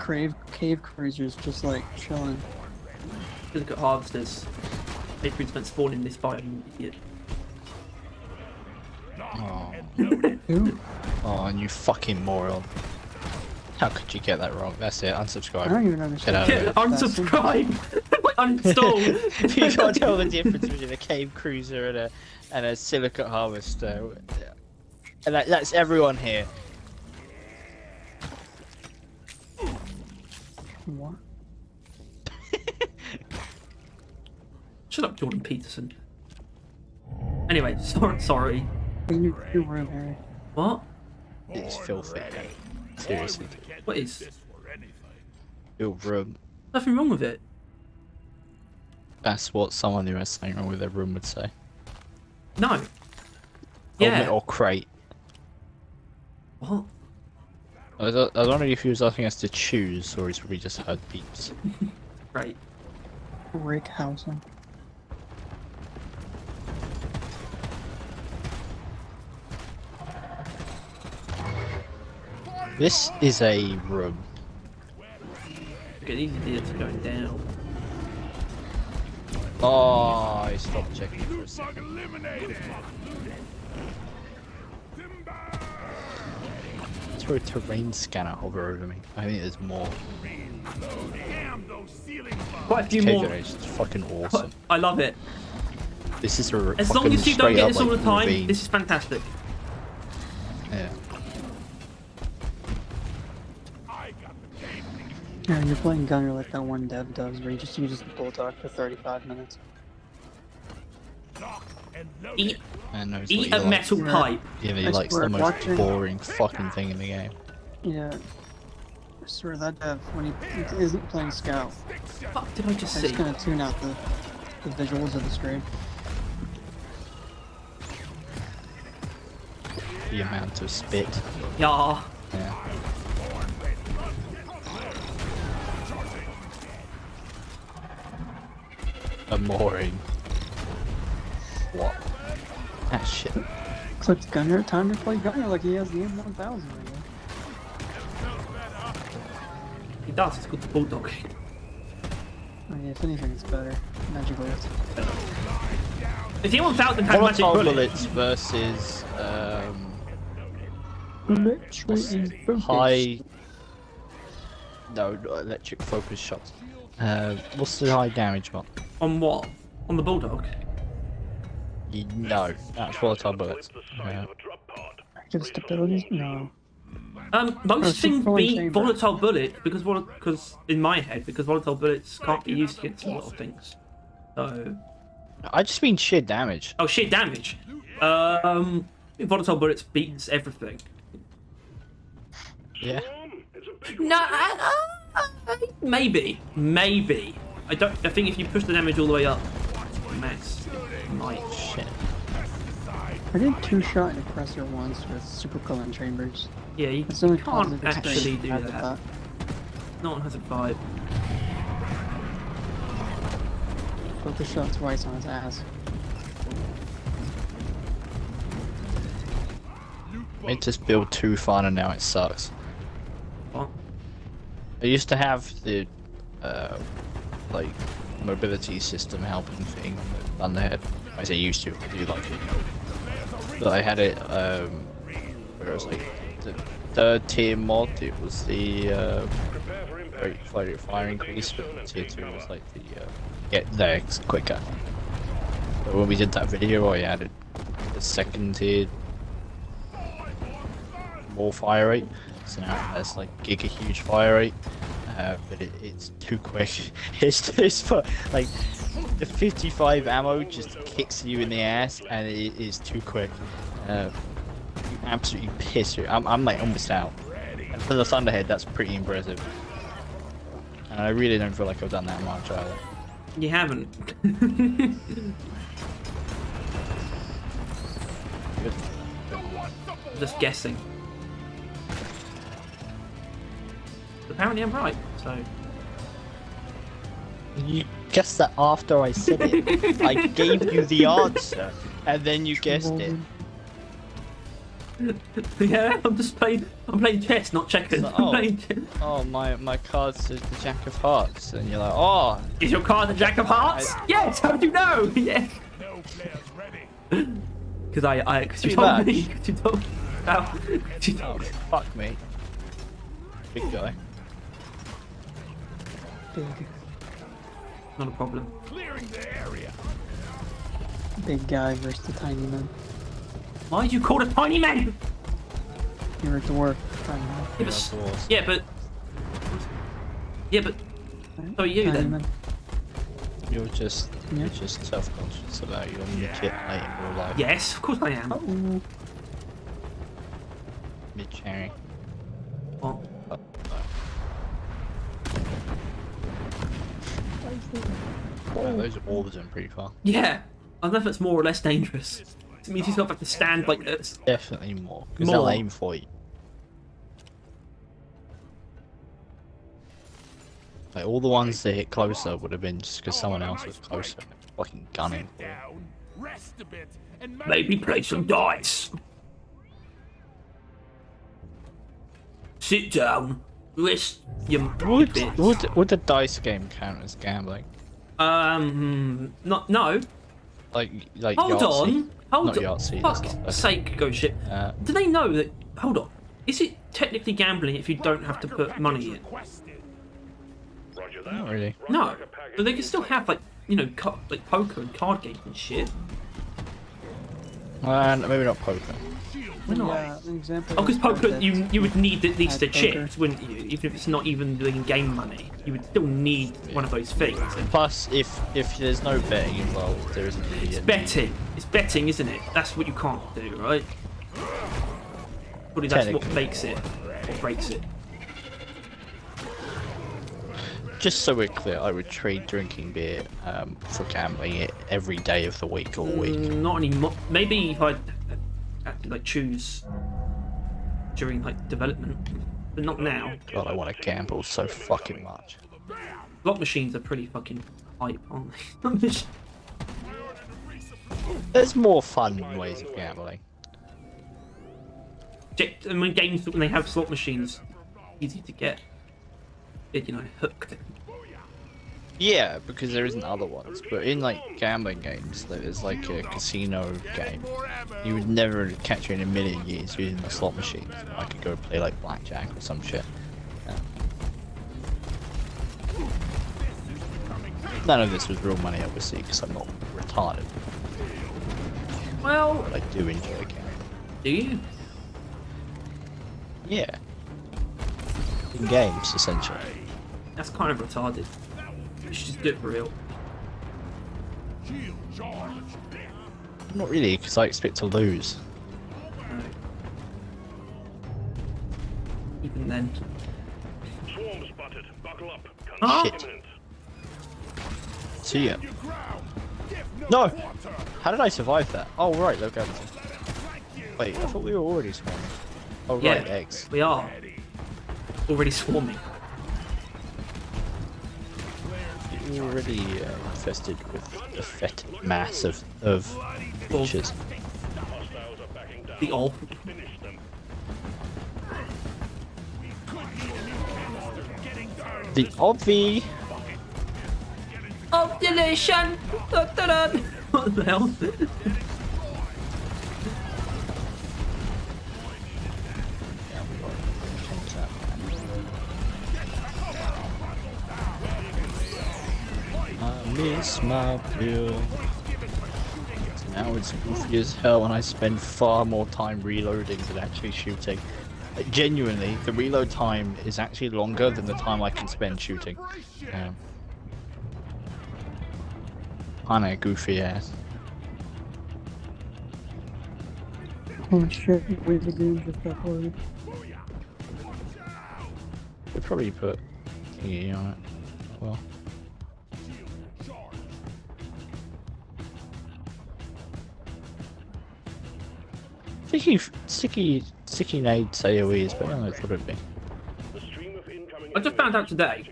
cave cruisers just like chilling. Look at harvesters. They've been spawning this biome, you idiot. Oh, Who? oh, and you fucking moron. How could you get that wrong? That's it, I don't unsubscribe. even understand. Get out of it. Unsubscribe! Like, uninstall! You can't tell the difference between a cave cruiser and a silicate harvester. And that's everyone here. What? Shut up, Jordan Peterson. Anyway, sorry. In your room, Harry. What? It's filthy. Seriously. What is? Your room. Nothing wrong with it. That's what someone who has something wrong with their room would say. No. Helmet Yeah. or crate. What? I don't know if he was asking us to choose or he's probably just heard beeps. Right. Rickhausen. This is a room. Look at these idiots going down. Oh, I stopped checking for a second. Eliminated. Throw a terrain scanner hover over me. I think there's more. Damn those ceiling bugs. Quite a few Cave more. generation is fucking awesome. I love it. This is a As long fucking as you don't straight get up, this all the like, time, ravine. this is fantastic. Yeah. Yeah, you're playing Gunner like that one dev does, where you just use the bulldog for 35 minutes. Eat, And knows what eat he a likes. metal Yeah. pipe. Yeah, he I likes swear, the most watching- boring fucking thing in the game. Yeah. I swear that dev, when he isn't playing Scout, Fuck did I just I'm see? just gonna tune out the visuals of the stream. The amount of spit. Yeah. Yeah. A mooring. What? Ah shit. Clicked Gunner, time to play Gunner like he has the M1000 right now. He does, it's called the Bulldog. Oh yeah, if anything, it's better. Magic bullets. If the 1000 had magic Volatile bullet, bullets versus Electric focus. high. No, not electric focus shots. What's the high damage one? on what? On the Bulldog? No, that's volatile bullets. The size of a drop pod. Active stability? No. Most things controlling beat chamber. volatile bullet because in my head, because volatile bullets can't be used against a lot of things. So, I just mean sheer damage. oh shit, damage. Volatile bullets beats everything. Yeah. It's a big No, maybe. I think if you push the damage all the way up, max, it might. Shit. I did 2-shot and oppressor once with super coolant chambers. Yeah, you It's the only can't positive actually experience do I had with that. No one has a vibe. Focus shot twice on his ass. made this build too fun and now it sucks. What? I used to have the like mobility system helping thing on the head. I say used to, I do like it. But I had it where it was like the third tier mod, it was the fire increase, but tier 2 was like the get there quicker. But when we did that video I added the second tier more fire rate, so now it has like giga huge fire rate. But it's too quick. It's for like the 55 ammo just kicks you in the ass, and it is too quick. You absolutely piss you. I'm like almost out. And for the Thunderhead, that's pretty impressive. And I really don't feel like I've done that much either. You haven't. Good. Just guessing. Apparently I'm right, so... You guessed that after I said it. I gave you the answer, and then you guessed it. Yeah, I'm playing chess, not checkers. So, I'm playing chess. Oh, my card's the Jack of Hearts, and you're like, oh! Is your card the Jack of Hearts? Yes, how did you know? Yes. No players ready. Because you Too told much. me. Because you told Oh, fuck me. Big guy. Big, Not a problem. Clearing the area. big guy versus the tiny man. Why did you call it tiny man? You're a dwarf, tiny man. Yeah, but... Yeah, but... Yeah, but... Right? So are you Tiny then? man. You're just Yeah. self-conscious about your midget late in real life. Yes, of course I am. Uh-oh. Mid-cherry. What? Oh, no. Those orbs are pretty far. Yeah. I don't know if it's more or less dangerous. It means you still have to stand like this. Definitely more. Because they'll More. aim for you. Like, all the ones that hit closer would have been just because someone else was closer. Fucking gunning. Sit down, rest a bit, and Maybe play some dice. Sit down. Rest your bits. Would the dice game count as gambling? Not, no. Like Hold Yahtzee. on. Hold Not on. Yahtzee, that's Fuck's not- sake, go shit. Do they know that... Hold on. Is it technically gambling if you don't have to put money in? requested. Roger that. Not really. No. But they can still have, like, you know, like poker and card games and shit. Maybe not poker. Why not? Yeah, an example. Oh, because is poker, that you would need at least the At poker. chips, wouldn't you? Even if it's not even the in-game money, you would still need one of those things. Plus, if there's no betting involved, there isn't really. It's betting. It's betting, isn't it? That's what you can't do, right? Probably that's what Technically. makes it, what breaks it. Just so we're clear, I would trade drinking beer for gambling it every day of the week all week. Not anymore. Maybe if I like choose during like development, but not now. God, I want to gamble so fucking much. Slot machines are pretty fucking hype, aren't they? There's more fun ways of gambling. And when games, when they have slot machines, easy to get, you know, hooked. Yeah, because there isn't other ones. But in like gambling games, there's like a casino game. You would never catch you in a million years using the slot machines. I could go play like blackjack or some shit. None of this was real money, obviously, because I'm not retarded. Well, But I do enjoy gambling. do you? Yeah. In games, essentially. That's kind of retarded. You should just do it for real. Shield charge. Not really, because I expect to lose. No. Even then. Swarm spotted. Buckle up. Huh? Shit. Imminent. See ya. You ground. Give No! water. How did I survive that? Oh, right, look at it. Wait, I thought we were already spawning. Oh, right, Yeah, eggs. we are already swarming. You're already infested with a pathetic mass of Well, creatures. Hostiles are backing down. the all. Finish them. The obvi. Ovulation! Da-da-da. What the hell? I miss my pill. Now it's goofy as hell, and I spend far more time reloading than actually shooting. Genuinely, the reload time is actually longer than the time I can spend shooting. Kinda goofy ass. Oh shit, wait, the game just uploaded. They probably put thingy on it. Well. Sticky nades AoE is better than I thought it'd be. I just found out today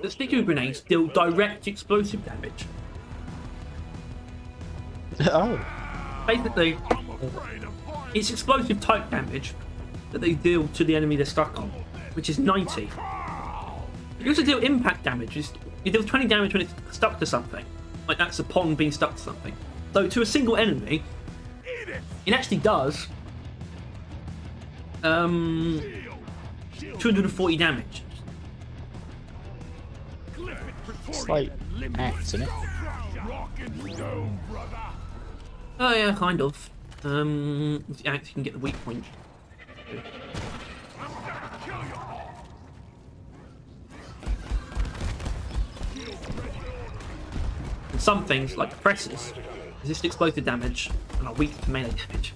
that sticky grenades deal direct explosive damage. Oh. Basically, it's explosive type damage that they deal to the enemy they're stuck on, which is 90. You also deal impact damage. You deal 20 damage when it's stuck to something. Like that's upon being stuck to something. So to a single enemy, it actually does 240 damage. It's like axe, isn't it? Oh yeah, kind of. With the axe you can get the weak point. And some things, like compressors, resist explosive damage and are weak to melee damage.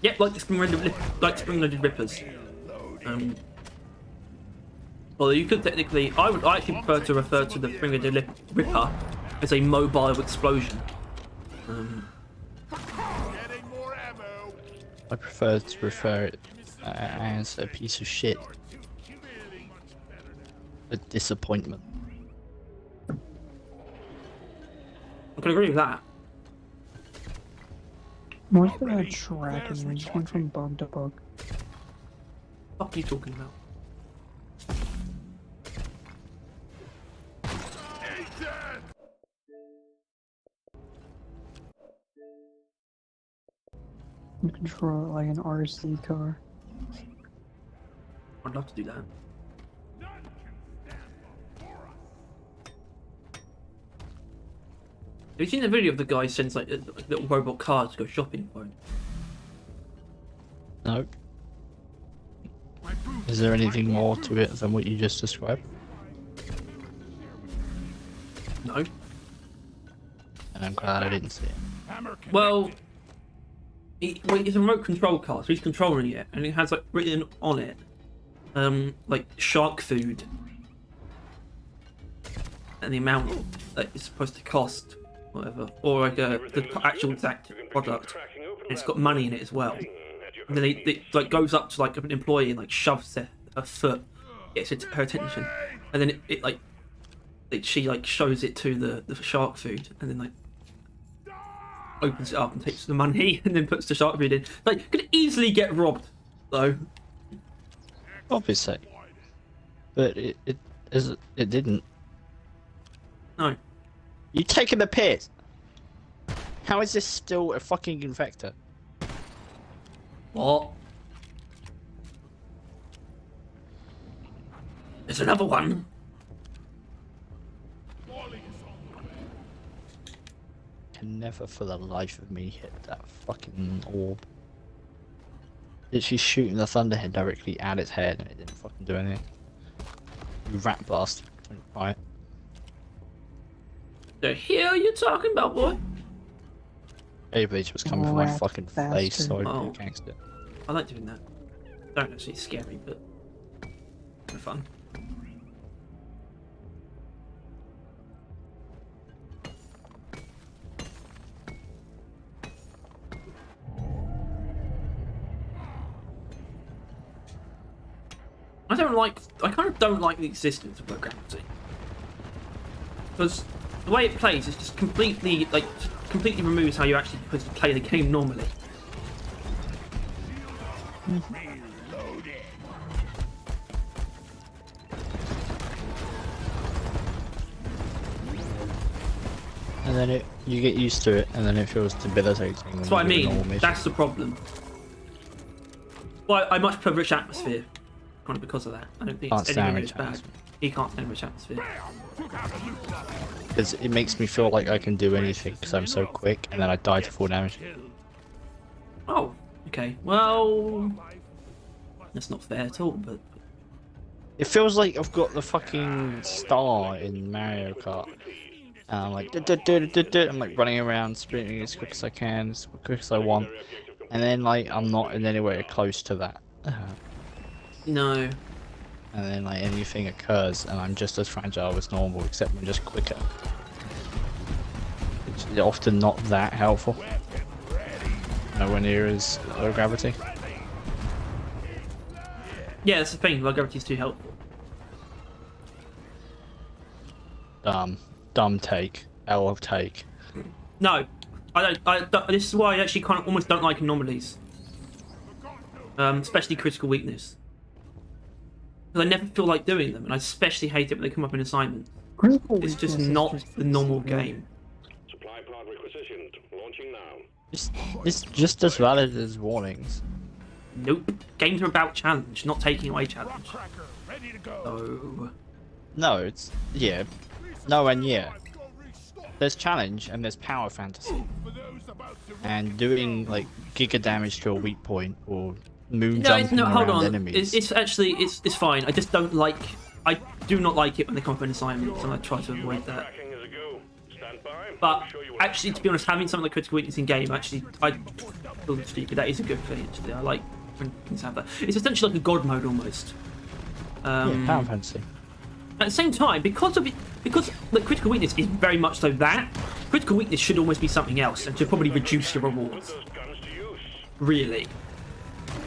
Yep, like the spring-loaded rippers. Although you could technically, I actually prefer to refer to the spring-loaded ripper as a mobile explosion. I prefer to refer it as a piece of shit. A disappointment. I can agree with that. What's that tracking? I just went from bug to bug. What are you talking about? You control it like an RC car. I'd love to do that. Have you seen the video of the guy sends like a little robot car to go shopping for him? No. Is there anything more to it than what you just described? No. And I'm glad I didn't see it. Well, it's a remote control car, so he's controlling it, and it has like written on it, like shark food, and the amount that it's supposed to cost, whatever, or like the actual exact product. And it's got money in it as well. And then it like goes up to like an employee and like shoves her foot, gets her attention, and then she like shows it to the shark food, and then like opens it up and takes the money and then puts the shark food in. Like, could easily get robbed though. Obviously. But it didn't. No. You taking the piss? How is this still a fucking infector? What? There's another one. Can never for the life of me hit that fucking orb. Literally shooting the thunderhead directly at its head and it didn't fucking do anything. You rat bastard. Right. The hell you talking about, boy? Hey, bitch was coming for my Rat fucking face, bastard. so I Oh. did gangster. I like doing that. Don't actually scare me, but kind of fun. I kind of don't like the existence of low gravity. Because the way it plays is just completely removes how you're actually supposed to play the game normally. Reloaded. And then you get used to it, and then it feels debilitating. That's what I mean. That's the problem. Well, I much prefer rich atmosphere, kind of because of that. I don't think it's anything that's bad. He can't stand rich atmosphere. Because it makes me feel like I can do anything because I'm so quick, and then I die to full damage. Oh, okay. Well, that's not fair at all, but... It feels like I've got the fucking star in Mario Kart. And I'm like, I'm like running around, sprinting as quick as I can, as quick as I want. And then, like, I'm not in anywhere close to that. No. And then, like, anything occurs, and I'm just as fragile as normal, except I'm just quicker. It's often not that helpful. Nowhere near as low gravity. Yeah, that's the thing. Low gravity is too helpful. Dumb take. L of take. No, I don't. This is why I actually kind of almost don't like anomalies. Especially critical weakness. Because I never feel like doing them, and I especially hate it when they come up in assignments. It's just not the normal game. Supply pod requisitioned. Launching now. It's just as valid as warnings. Nope. Games are about challenge, not taking away challenge. Cracker, ready to go. So... No, it's... yeah. No and yeah. There's challenge and there's power fantasy. And doing, like, giga damage to a weak point or moon jumping hold around on. enemies. It's actually... It's fine. I just don't like... I do not like it when they come up in assignments, and I try to avoid that. Tracking as a go. Stand by. But actually, to be honest, having something like critical weakness in game, actually, I feel stupid. That is a good thing. Actually, I like when things have that. It's essentially like a god mode almost. Yeah, power fantasy. At the same time, because the critical weakness is very much so that, critical weakness should almost be something else and should probably reduce your rewards. Those guns to use. Really.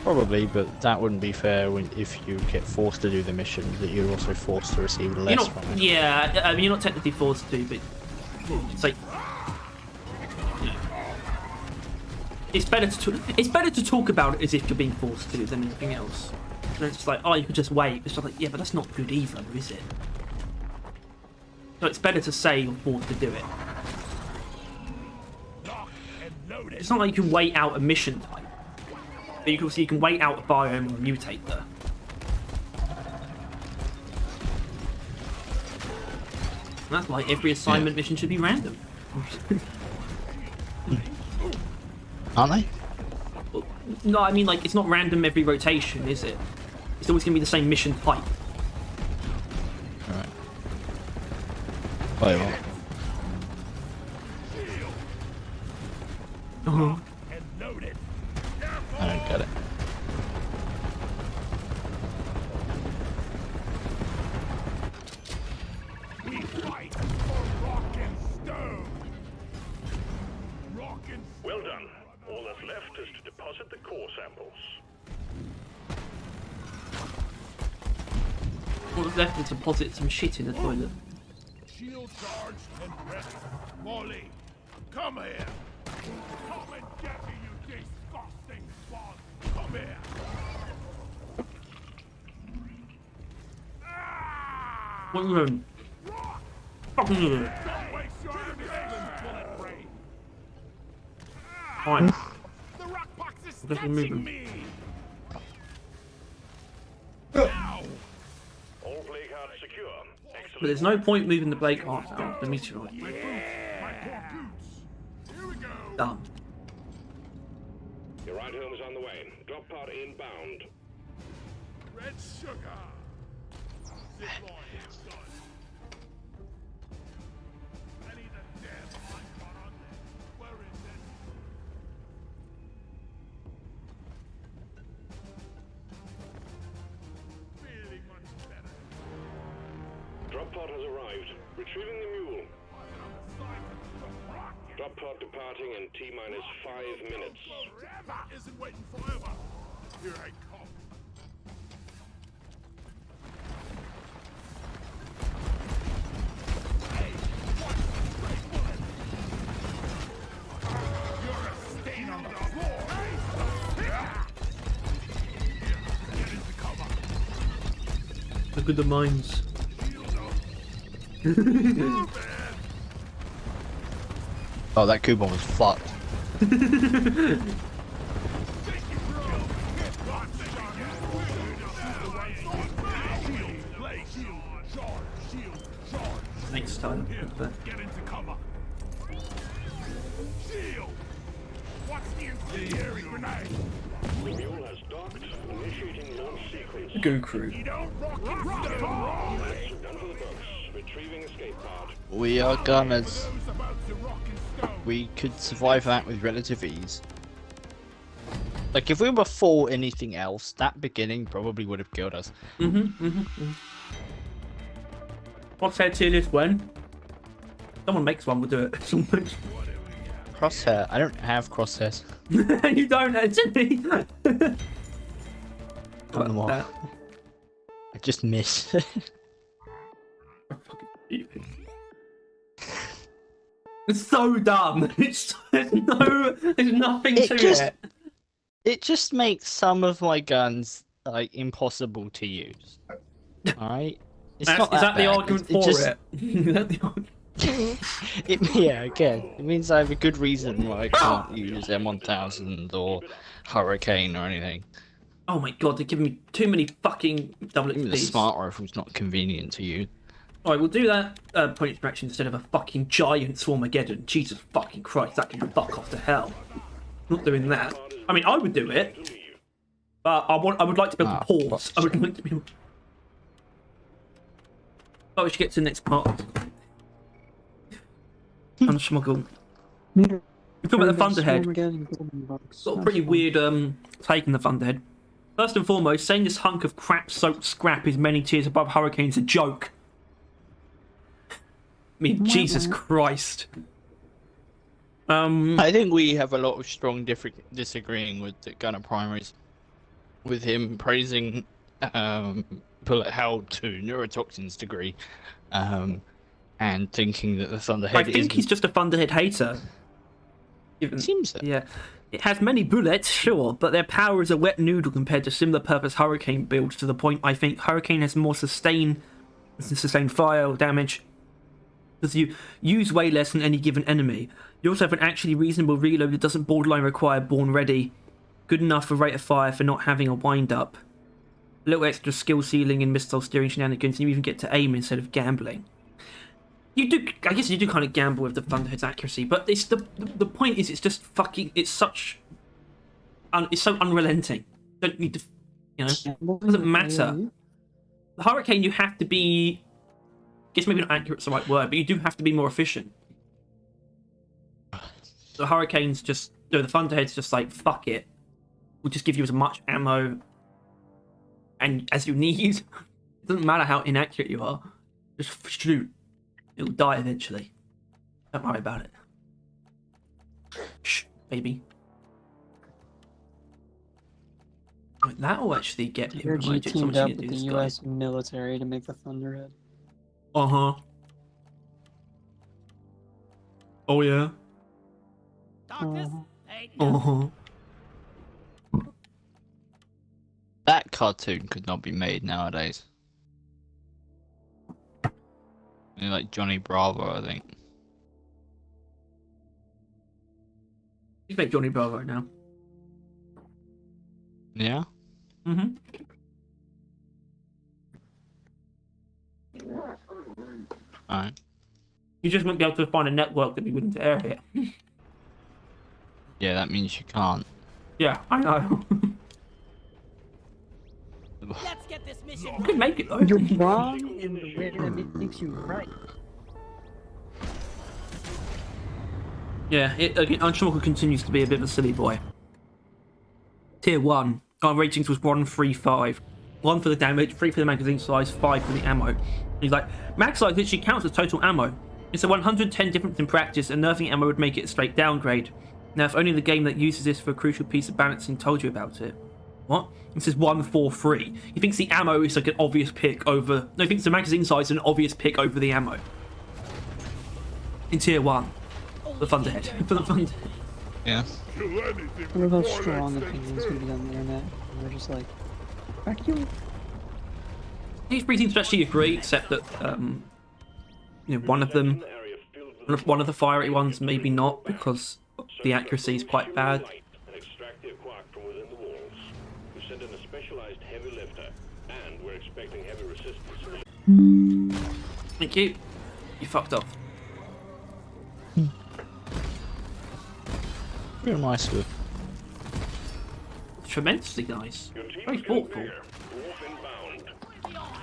Probably, but that wouldn't be fair if you get forced to do the mission, that you're also forced to receive less from it. Yeah, I mean, you're not technically forced to, but it's like... you know, it's better to talk about it as if you're being forced to than anything else. And it's just like, oh, you could just wait. It's just like, yeah, but that's not good either, is it? So it's better to say you're forced to do it. It's not like you can wait out a mission type. But you can wait out a biome or a mutate there. And that's why every assignment mission should be random. Aren't they? Well, no, I mean, like, it's not random every rotation, is it? It's always going to be the same mission type. Alright. Wait, what? I don't get it. We fight for rock and stone. Rock and Well done. All that's left is to deposit the core samples. What's left is to deposit some shit in the toilet. shield charged and ready. Molly, come here. Come and get me, you disgusting bug. Come here. What are you doing? Fucking you. Don't waste your ammunition, bullet brain. Fine. The rock box is Just remove touching him. me. All play cards secure. Excellent. But there's no point moving the Blake art out the meteorite. My boots. Here we go. Done. Your ride home is on the way. Drop pod inbound. Red sugar. Zip line is done. I need a damn icon on this. Where is it? Feeling much better. Drop pod has arrived. Retrieving the mule. I'm assigned to rocket. Drop pod departing in T-minus 5 minutes. That isn't waiting forever. Here I come. You're a stain on the floor. good at mines. Oh, that coupon was fucked. Next time. Get into cover. Shield. What's the incendiary grenade? The mule has docked, initiating launch sequence. Go crew. You don't rock it, stone. Done for the books. Retrieving escape pod. We are gunners. Those about to rock and stone. We could survive that with relative ease. Like, if we were full anything else, that beginning probably would have killed us. Crosshair tier list when? Someone makes one, we'll do it. Crosshair. I don't have crosshairs. You don't actually. Don't know what. That. I just miss. It's so dumb. There's nothing to it. It just makes some of my guns like impossible to use. Alright? It's not Is that the bad. argument for just- it? Is that the argument? Yeah, again, it means I have a good reason why I can't use M1000 or Hurricane or anything. Oh my god, they're giving me too many fucking double Even the XPs. smart rifle's not convenient to use. Alright, we'll do that point extraction instead of a fucking giant Swarmageddon. Jesus fucking Christ, that can fuck off to hell. Not doing that. I mean, I would do it, but I would like to be able to pause. I would like to be able... Oh, we should get to the next part. Unsmuggle. We talk about the Thunderhead. Got a pretty weird take on the Thunderhead. First and foremost, saying this hunk of crap-soaked scrap is many tiers above Hurricane's a joke. I mean, Jesus Christ. I think we have a lot of strong disagreeing with the Gunner primaries. With him praising bullet hell to neurotoxins degree, and thinking that the Thunderhead I think he's just a Thunderhead hater. Seems so. Yeah. It has many bullets, sure, but their power is a wet noodle compared to similar purpose Hurricane builds, to the point I think Hurricane has more sustained fire damage because you use way less than any given enemy. You also have an actually reasonable reload that doesn't borderline require born ready. Good enough for rate of fire for not having a wind up. A little extra skill ceiling and missile steering shenanigans, and you even get to aim instead of gambling. You do, I guess you do kind of gamble with the Thunderhead's accuracy, but it's the point is it's just fucking, it's so unrelenting. Don't need to, you know, it doesn't matter. The Hurricane, you have to be, I guess maybe not accurate's the right word, but you do have to be more efficient. The Hurricane's just, the Thunderhead's just like, fuck it. We'll just give you as much ammo and as you need. It doesn't matter how inaccurate you are. Just shoot. It'll die eventually. Don't worry about it. Shh, baby. That will actually get him Your G right. teamed up with the US military to make the Thunderhead. Uh-huh. Oh yeah. Darkness ain't nothing. Uh-huh. That cartoon could not be made nowadays. Like Johnny Bravo, I think. You make Johnny Bravo now. Yeah? Mm-hmm. Alright. You just won't be able to find a network that'd be willing to air it. Yeah, that means you can't. Yeah, I know. Let's get this mission. You could make it though. You're wrong in the way that makes you right. Yeah, Unsmoggle continues to be a bit of a silly boy. Tier 1. Our ratings was 135. 1 for the damage, 3 for the magazine size, 5 for the ammo. And he's like, mag size literally counts as total ammo. It's a 110 difference in practice, and nerfing ammo would make it a straight downgrade. Now, if only the game that uses this for a crucial piece of balancing told you about it. What? This is 143. He thinks the ammo is like an obvious pick over... No, he thinks the magazine size is an obvious pick over the ammo. In Tier 1. The Thunderhead. For the Thunderhead. Yeah. Kill anything What about before strong they opinions can be on the internet? And they're just like, fuck you. These three seem to actually agree, except that you know, one of them, one of the fiery ones, maybe not because the accuracy is quite bad. And extract the quark from within the walls. We've sent in a specialized heavy lifter, and we're expecting heavy resistance. Thank you. You fucked off. Real nice with. Tremendously nice. Your team Very is thoughtful. clear. Dwarf inbound.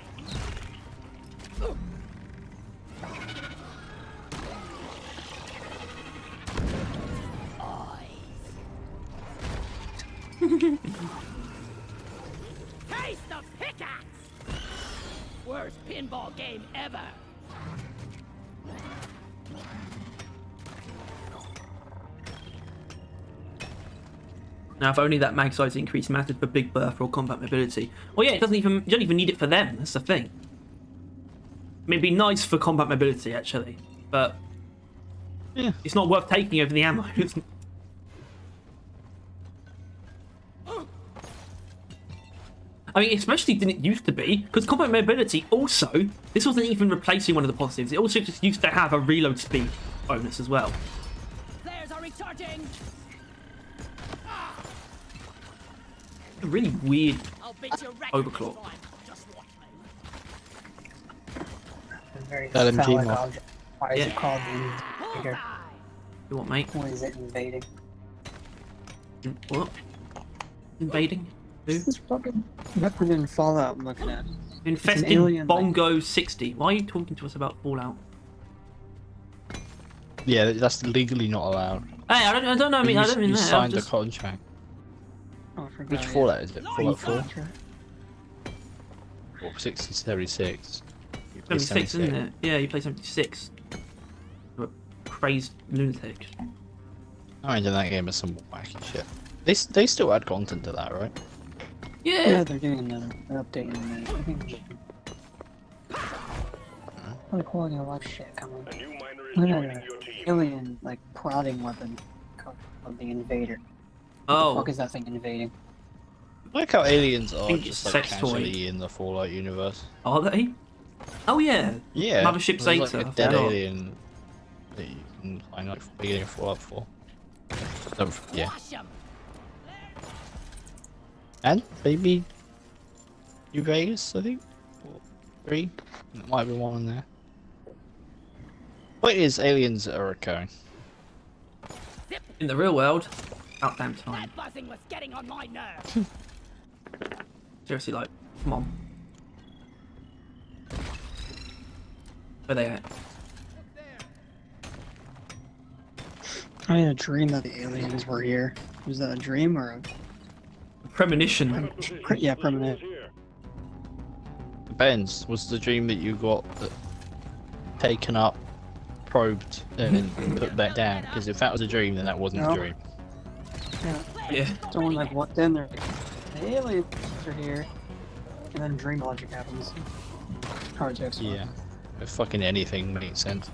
Taste the pickaxe! Worst pinball game ever. Now, if only that mag size increase mattered for Big Bertha or combat mobility. Well, yeah, it doesn't even. You don't even need it for them. That's the thing. I mean, it'd be nice for combat mobility actually, but Yeah. it's not worth taking over the ammo. I mean, especially didn't used to be, because combat mobility also, this wasn't even replacing one of the positives. It also just used to have a reload speed bonus as well. Flares are recharging. A really weird. I'll beat your record this Overclock. time. Just watch me. A very LMG phallic mod. object. Why is Yeah. it called invader? Bullseye. You want, mate? What is it invading? What? Invading? Who? This is fucking weapon in Fallout I'm looking at. Infested alien, like- Bongo 60. Why are you talking to us about Fallout? Yeah, that's legally not allowed. Hey, I don't know. I mean, I don't mean you that. signed Just... a contract. Oh, I forgot. Which Fallout is it? Fallout 4? That's right. Or 60, 76? 76, isn't it? Yeah, you play 76. You're a crazed lunatic. I mean, that game is some wacky shit. They still add content to that, right? Yeah. Yeah, they're doing another. They're updating it. I think. They're calling a lot of shit coming. A new miner is Look joining at your team. alien like prodding weapon called the invader. What the Oh, fuck is that thing invading? I like how aliens are think just it's like sex toy. casually in the Fallout universe. are they? Oh yeah. Yeah. Mothership there's like Zeta, a I dead forgot. alien that you can find like beginning of Fallout 4. Yeah. Wash 'em. And maybe New Vegas, I think? Or 3? There might be one in there. Point is, aliens are occurring. In the real world, about damn time. That buzzing was getting on my nerves. Seriously, like, come on. Where they at? I had a dream that the aliens were here. Was that a dream or Premonition. yeah, permanent? Here. Depends. Was the dream that you got taken up, probed, and then put back down? Because if that was a dream, then that wasn't No. a dream. Yeah. Someone like walked in there, like, the aliens are here, and then dream logic happens. Hard to explain. Yeah. If fucking anything makes sense.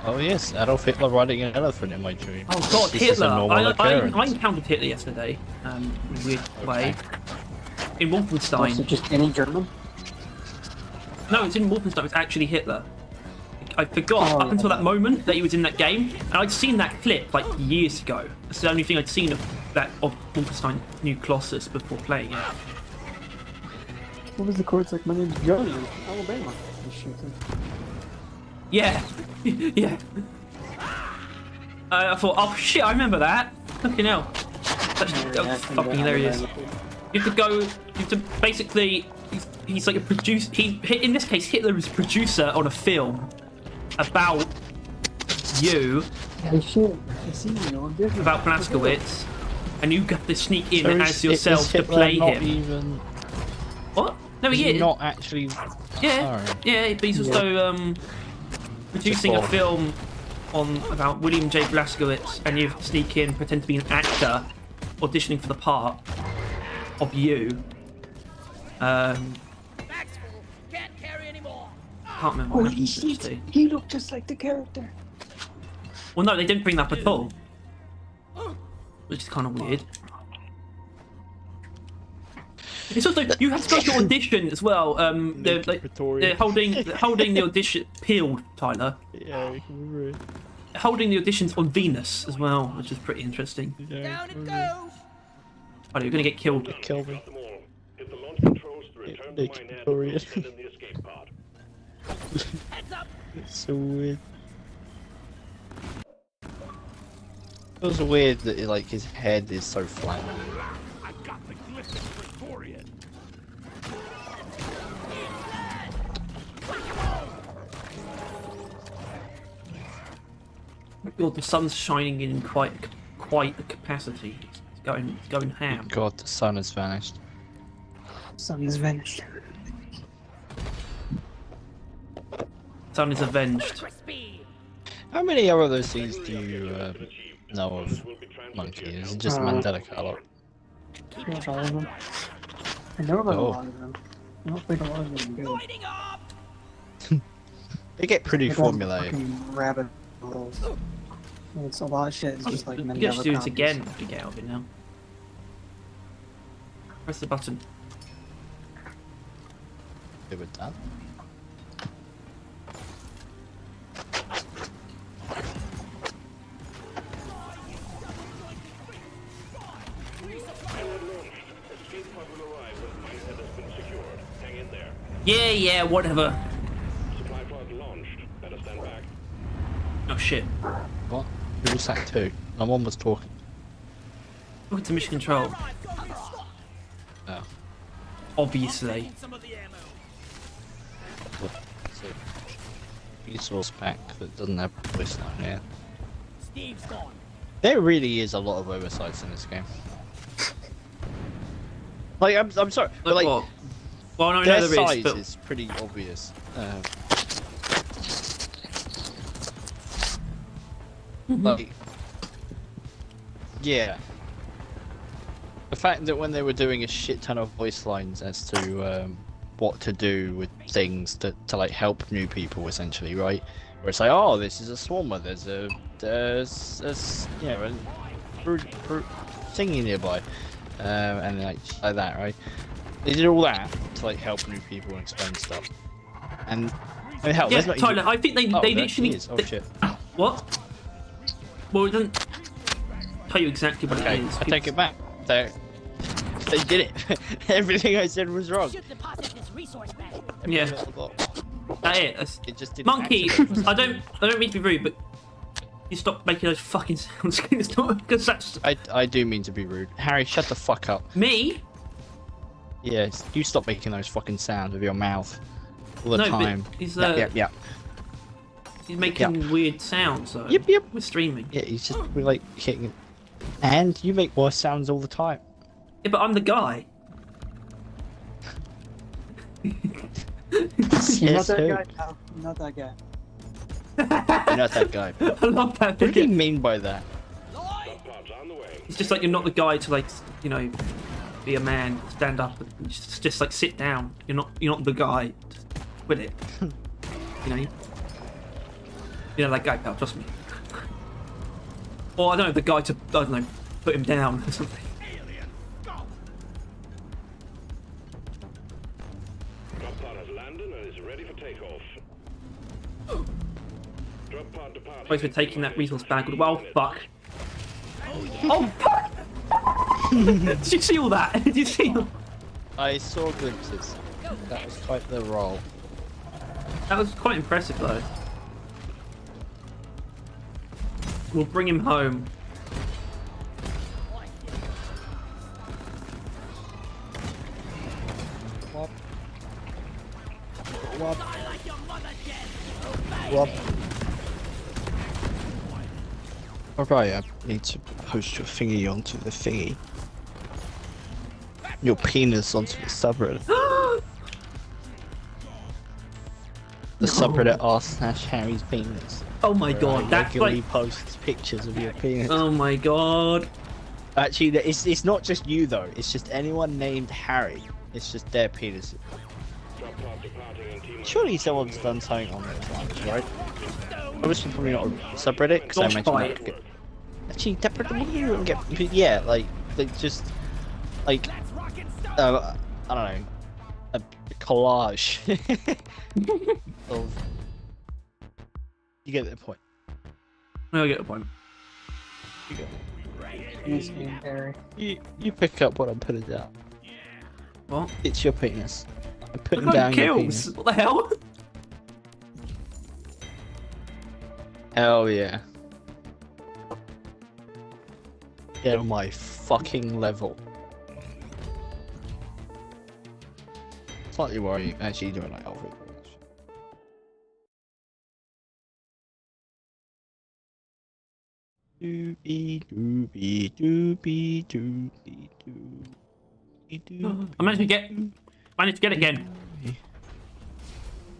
Oh yes, Adolf Hitler riding an elephant in my dream. Oh god, This is a Hitler! normal occurrence. I encountered Hitler yesterday, in a weird way. In Wolfenstein. Also, just any German? No, it's in Wolfenstein. It's actually Hitler. I forgot Oh, up until yeah. that moment that he was in that game, and I'd seen that clip like years ago. That's the only thing I'd seen of Wolfenstein New Colossus before playing it. What was the chords like? My name's Johnny. I'm from Alabama. And shoots him. Yeah, yeah. I thought, oh shit, I remember that. Fucking hell. That's fucking hilarious. You have to go. You have to basically. He's like a producer. In this case, Hitler is a producer on a film about you, Hey, shit. I see you know, different. about Blazkowicz, and you have to sneak in So as is yourself to Hitler play not him. Even, What? No, is he he is. not actually. Yeah, Alright. yeah, but he's also producing a Before. film about William J. Blazkowicz, and you have to sneak in, pretend to be an actor, auditioning for the part of you. Bag's full. Can't carry anymore. Can't remember what Holy happened to shit. it. He looked just like the character. Well, no, they didn't bring that up at all, which is kind of weird. It's also you have to go to audition as well. They're holding the audition peeled, Tyler. Yeah, I can remember it. Holding the auditions on Venus as well, which is pretty interesting. Down it goes! Oh, you're gonna get killed. Kill me. Got them all. Hit the launch controls to return the Naked mine head Victoria. and send in the escape pod. Heads up! It's so weird. It was weird that like his head is so flat. I got the glisten Victorian. God, the sun's shining in quite a capacity. It's going ham. God, the sun has vanished. Sun is vanished. Sun is avenged. Crispy! How many other of those things do you know of, Monkey? Is it just Mandela Color? Pretty much all of them. I know about a Oh. lot of them. I don't think a lot of them are good. Lighting up! They get pretty They got formulaic. fucking rabbit holes. It's a lot of shit. It's just like You Mandela can just do it copies. again to get out of it now. Press the button. They were done. Escape pod will arrive when the mine head has been secured. Hang in there. Yeah, whatever. Supply pod launched. Better stand back. Oh shit. What? Who was that too? My mom was talking. Look to mission control. Oh. Obviously. Some of the ammo. So, resource pack that doesn't have voice line, yeah. Steve's gone. There really is a lot of oversights in this game. Like, I'm sorry, but like, what? Well, no, their there size is, but is pretty obvious. Like, yeah. The fact that when they were doing a shit ton of voice lines as to what to do with things to like help new people, essentially, right? Where it's like, oh, this is a swarmer. There's a you know, a thingy nearby, and like that, right? They did all that to like help new people and explain stuff. And I mean, hell, yeah, there's not Tyler, even... I think they Oh, there literally. she is. Oh shit. What? Well, it doesn't tell you exactly what Okay, it is. I take it back. They did it. Everything I said was wrong. Should deposit this resource back. Yeah, It that's it. That's... just didn't Monkey, activate. I don't mean to be rude, but you stop making those fucking sounds. It's not because that's I do mean to be rude. Harry, shut the fuck up. me. Yes, you stop making those fucking sounds with your mouth all the No, but time. he's, Yep. He's making weird sounds. So Yep. We're streaming. Yeah, he's just we're like hitting it. And you make worse sounds all the time. Yeah, but I'm the guy. You're not Yes, that who? guy, pal. You're not that guy. You're not that guy. I love that. What do you mean by that? Pod's on the way. It's just like you're not the guy to like, you know, be a man, stand up, and just like sit down. You're not the guy. Just quit it. You know. You know that guy, pal. Trust me. Or I don't know, the guy to put him down or something. Drop pod has landed and is ready for takeoff. Drop pod departing. Thanks for taking that resource bag. Well, fuck. Oh, fuck! Did you see all that? Did you see? I saw glimpses. That was quite the roll. That was quite impressive, though. We'll bring him home. Wop. Wop. Die like your mother did. Wop. Alright, I need to post your thingy onto the thingy. Your penis onto the subreddit. The subreddit r/Harry's penis. Oh my Where god, I that's regularly like. posts pictures of your penis. Oh my god. Actually, it's not just you though. It's just anyone named Harry. It's just their penis. Drop pod departing in T-minus. Surely someone's done something on those lines, right? Obviously, probably not a subreddit because I Gosh, mentioned bite. that. Actually, that you don't get. Yeah, like just like I don't know, a collage of. You get the point. I get the point. You get Penis game, Barry. you pick up what I'm putting down. What? It's your penis. I'm putting Look down at your kills. penis. What the hell? Hell yeah. Get on my fucking level. Slightly worrying. Actually, doing like Alfred. Doobie doobie doobie doobie doobie. I managed to get it again.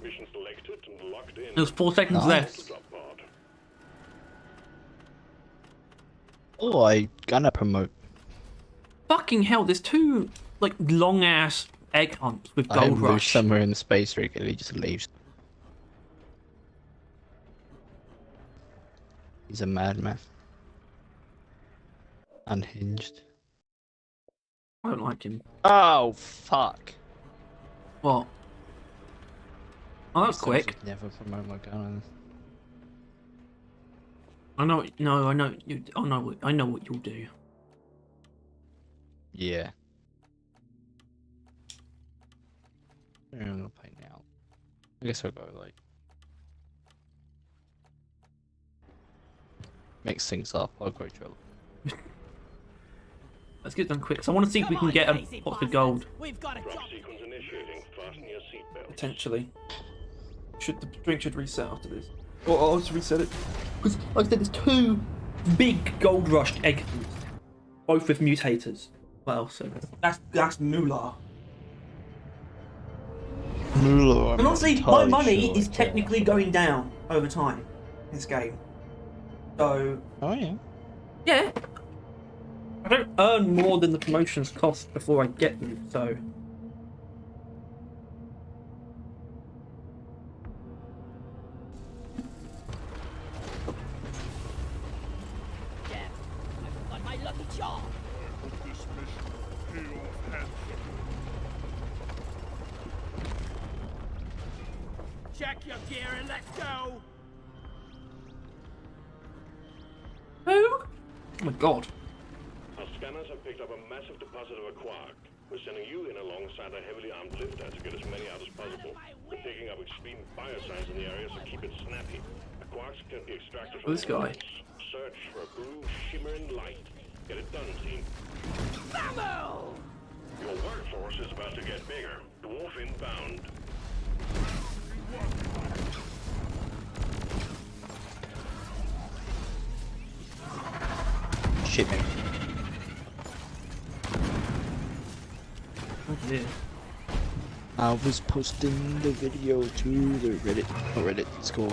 Mission selected and locked in. There's 4 seconds Nice. left. Drop pod. Oh, I gonna promote. Fucking hell, there's 2 like long ass egg hunts with I Gold move Rush. somewhere in the space regularly, just leaves. He's a madman. Unhinged. I don't like him. Oh fuck! What? Oh, that's These quick. things never promote my gun. I know. No, I know. You. I know what you'll do. Yeah. I'm gonna play now. I guess I'll go like mix things up. I'll go drill. Let's get done quick. So I want to see if we can get a pot of gold. We've got a Drop job. sequence initiating. Fasten your seatbelt. Potentially. The drink should reset after this. Or I'll just reset it. Because, like I said, there's 2 big gold rushed egg hunts, both with mutators. Well, so that's moolah. And honestly, my money is technically going down over time in this game. So Oh yeah. yeah, I don't earn more than the promotions cost before I get them. So Yeah, I've got my lucky charm. This mission will pay off handsomely. Check your gear and let's go. who? Oh my god! Our scanners have picked up a massive deposit of a quark. We're sending you in alongside a heavily armed lifter to get as many out as possible. We're picking up extreme bioscience in the area, so keep it snappy. The quarks can be extracted from This guy. the search for a blue shimmering light. Get it done, team. Bravo! Your workforce is about to get bigger. Dwarf inbound. Shit, man. Oh dear. I was posting the video to the Reddit Discord,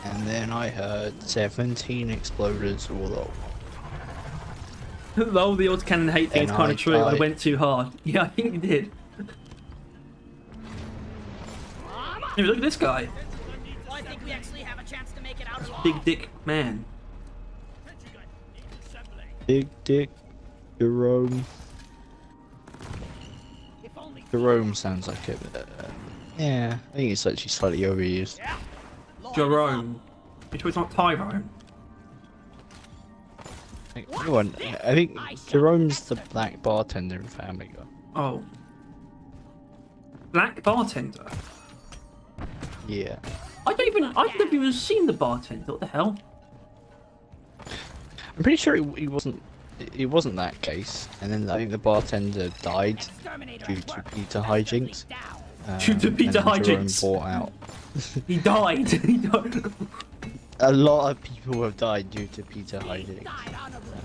and then I heard 17 exploders all over. Though the odd cannon hate thing is And kind I of true. I tried. went too hard. Yeah, I think you did. Hey, look at this guy, Well, I think we actually have a chance to make it out alive. big dick man. Big Dick Jerome. If only Jerome sounds like it. Yeah, I think it's actually slightly overused. Jerome. Which was not Tyrone. I think Jerome's the black bartender in Family Guy. Oh. Black bartender. Yeah. I've never even seen the bartender. What the hell? I'm pretty sure he wasn't. It wasn't that case, and then I think the bartender died exterminator due at to work. Peter hijinks. Due to Peter and then Jerome hijinks. bought out. He died. He died. A lot of people have died due to Peter hijinks. Died honorably.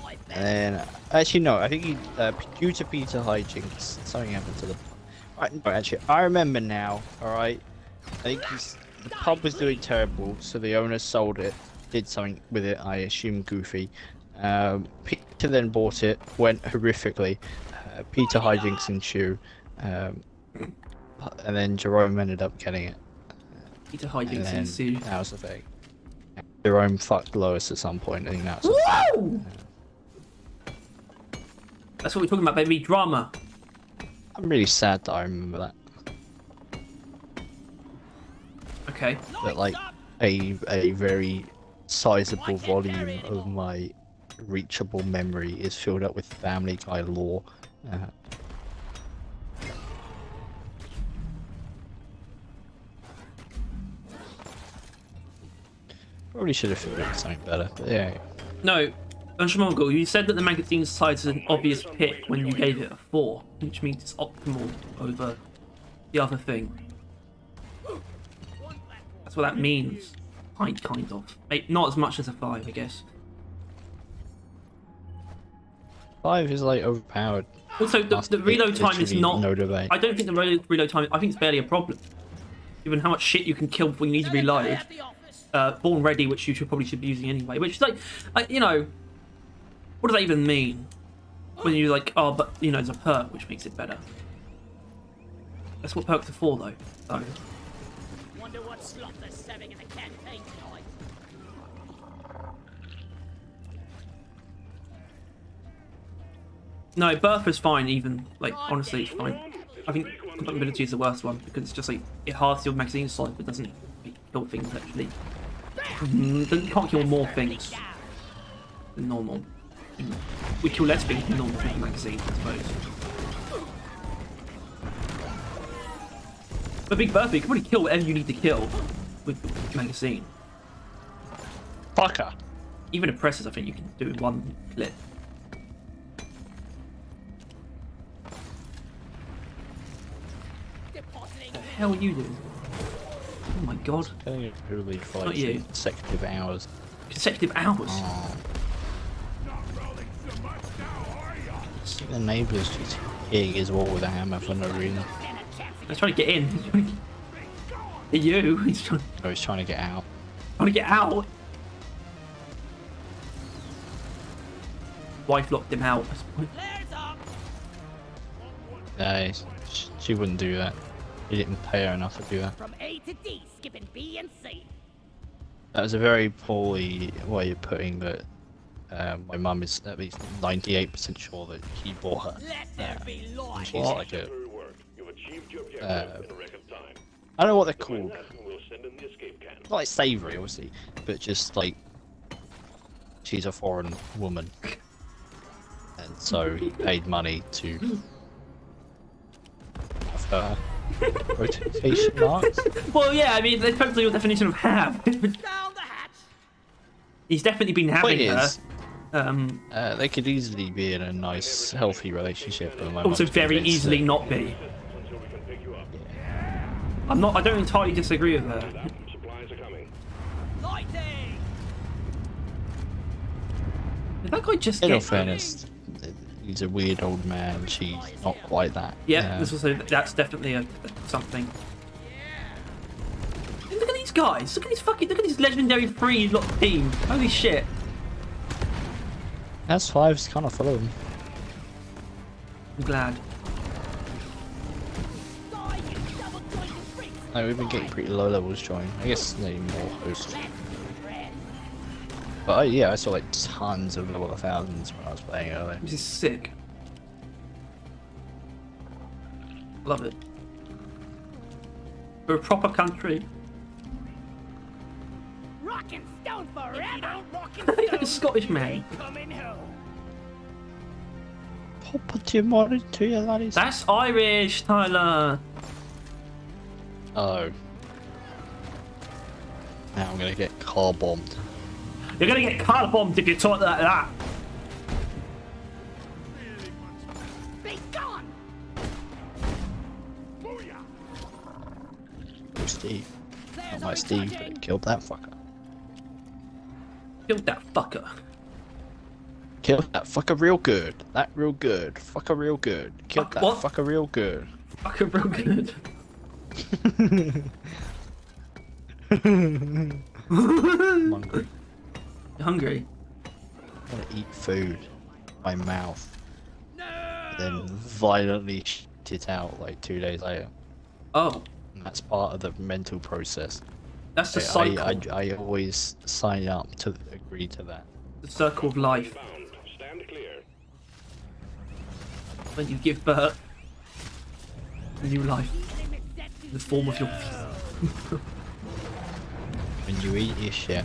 Boy, bet. And then, actually no, I think due to Peter hijinks, something happened to the. Right, no, actually, I remember now. All right, I think the pub was doing terrible, so the owner sold it, did something with it. I assume goofy. Peter then bought it, went horrifically. Peter hijinks ensue, and then Jerome ended up getting it. Peter And hijinks then ensued. that was the thing. Jerome fucked Lois at some point. I think that's. Whoa! That's what we're talking about, baby. Drama. I'm really sad that I remember that. Okay. That like a very sizable volume of my reachable memory is filled up with Family Guy lore. Probably should have filled it with something better, but yeah. No, Unshamogul, you said that the magazine size is an obvious pick when you gave it a 4, which means it's optimal over the other thing. That's what that means. Kind of. Not as much as a 5, I guess. 5 is like overpowered. Also, the reload time is not... No debate. I don't think the reload time... I think it's barely a problem. Given how much shit you can kill before you need to reload. Born ready, which you probably should be using anyway. Which is like, you know... What does that even mean? When you're like, oh, but, you know, there's a perk, which makes it better. That's what perks are for, though. So... Wonder what slot they're serving in the campaign tonight. No, Bertha's fine even. Like, honestly, it's fine. I think compatibility is the worst one because it's just like, it halves your magazine size but doesn't kill things actually. You can't kill more things than normal. We kill less things than normal with the magazine, I suppose. But Big Bertha, you can probably kill whatever you need to kill with the magazine. Fucker! Even oppressors, I think you can do in one clip. What the hell are you doing? Oh my god. Killing it really for Not like you. consecutive hours. Consecutive hours? Oh. Not rolling so much now, are ya? The neighbours just hitting his wall with a hammer for no reason. He's trying to get in. He's trying to get... You? He's trying Oh, he's trying to get out. to get out. Wife locked him out. Flares up. She wouldn't do that. He didn't pay her enough to do that. From A to D, skipping B and C. That was a very poorly way of putting that. My mum is at least 98% sure that he bought her. Let there be light. She's like a... Very work. You've achieved your objective in a record time. I don't know what they're called. We'll send in the escape can. Not like savoury, obviously, but just like... She's a foreign woman. And so he paid money to... have her... Rotation marks? Well, yeah, I mean, that's totally your definition of have. Down the hatch. He's definitely been having Point her. is, they could easily be in a nice, healthy relationship. But my Also mum's very convinced easily that- not be. Until we can pick you up. I don't entirely disagree with her. Supplies are coming. Lighting. Did that guy just In all get... fairness, he's a weird old man. She's not quite that. Yeah, that's definitely something. Look at these guys. Look at this legendary free lot team. Holy shit. S5's kind of full of them. I'm glad. Die, you double-jointed freaks. No, we've been getting pretty low levels join. I guess they more hosts. Red. But yeah, I saw like tons of level 1000s when I was playing earlier. This is sick. Love it. We're a proper country. Rock and stone forever. If you don't rock and Like a stone, Scottish man. coming home. Put your money to your laddies. That's Irish, Tyler. Oh. Now I'm gonna get car bombed. You're gonna get car bombed if you talk like that. Be gone. Booyah! Oh, Steve. Not my Steve, but it killed that fucker. Killed that fucker. Killed that fucker real good. That real good. Fucker real good. Killed Fuck that what? fucker real good. Fucker real good. I'm hungry. You're hungry? I want to eat food. My mouth. And then violently shit it out like 2 days later. Oh, And that's part of the mental process. that's the cycle. I always sign up to agree to that. The circle of life. Bound. Stand clear. When you give birth. new life in the form of your feet. When you eat your shit,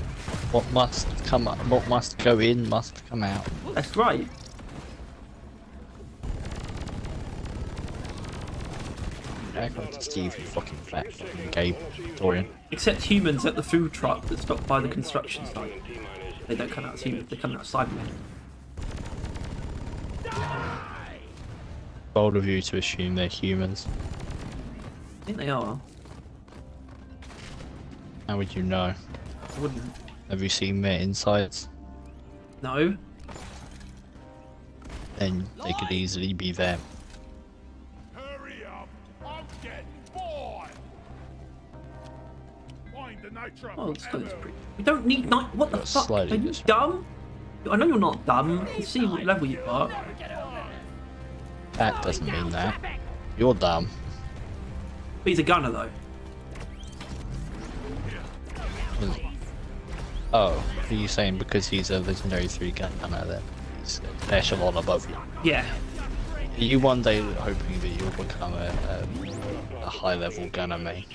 what must go in must come out. That's right. Back on to Steve, you fucking fat fucking gay Dorian. Except humans at the food truck that stopped by the construction site. They don't come out as humans, they come out as Cybermen. Bold of you to assume they're humans. I think they are. How would you know? I wouldn't. Have you seen their insides? No. Then they could easily be them. Hurry up! I'm getting bored! Find the nitro Oh, it's ammo. pretty. We don't need night. What the Got fuck? Are slightly you different. dumb? I know you're not dumb. I can see what level you are. That doesn't mean that. You're dumb. But he's a gunner though. Oh, are you saying because he's a legendary 3 gun gunner that he's an echelon above you? Yeah. Are you one day hoping that you'll become a high level gunner, mate?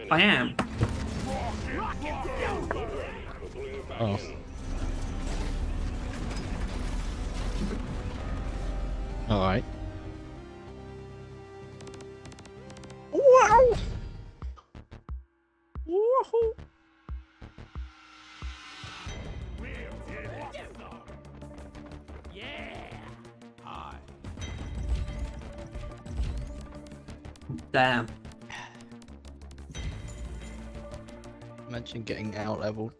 I am. Oh. Alright. Wow! Woohoo! Damn. Imagine getting out leveled.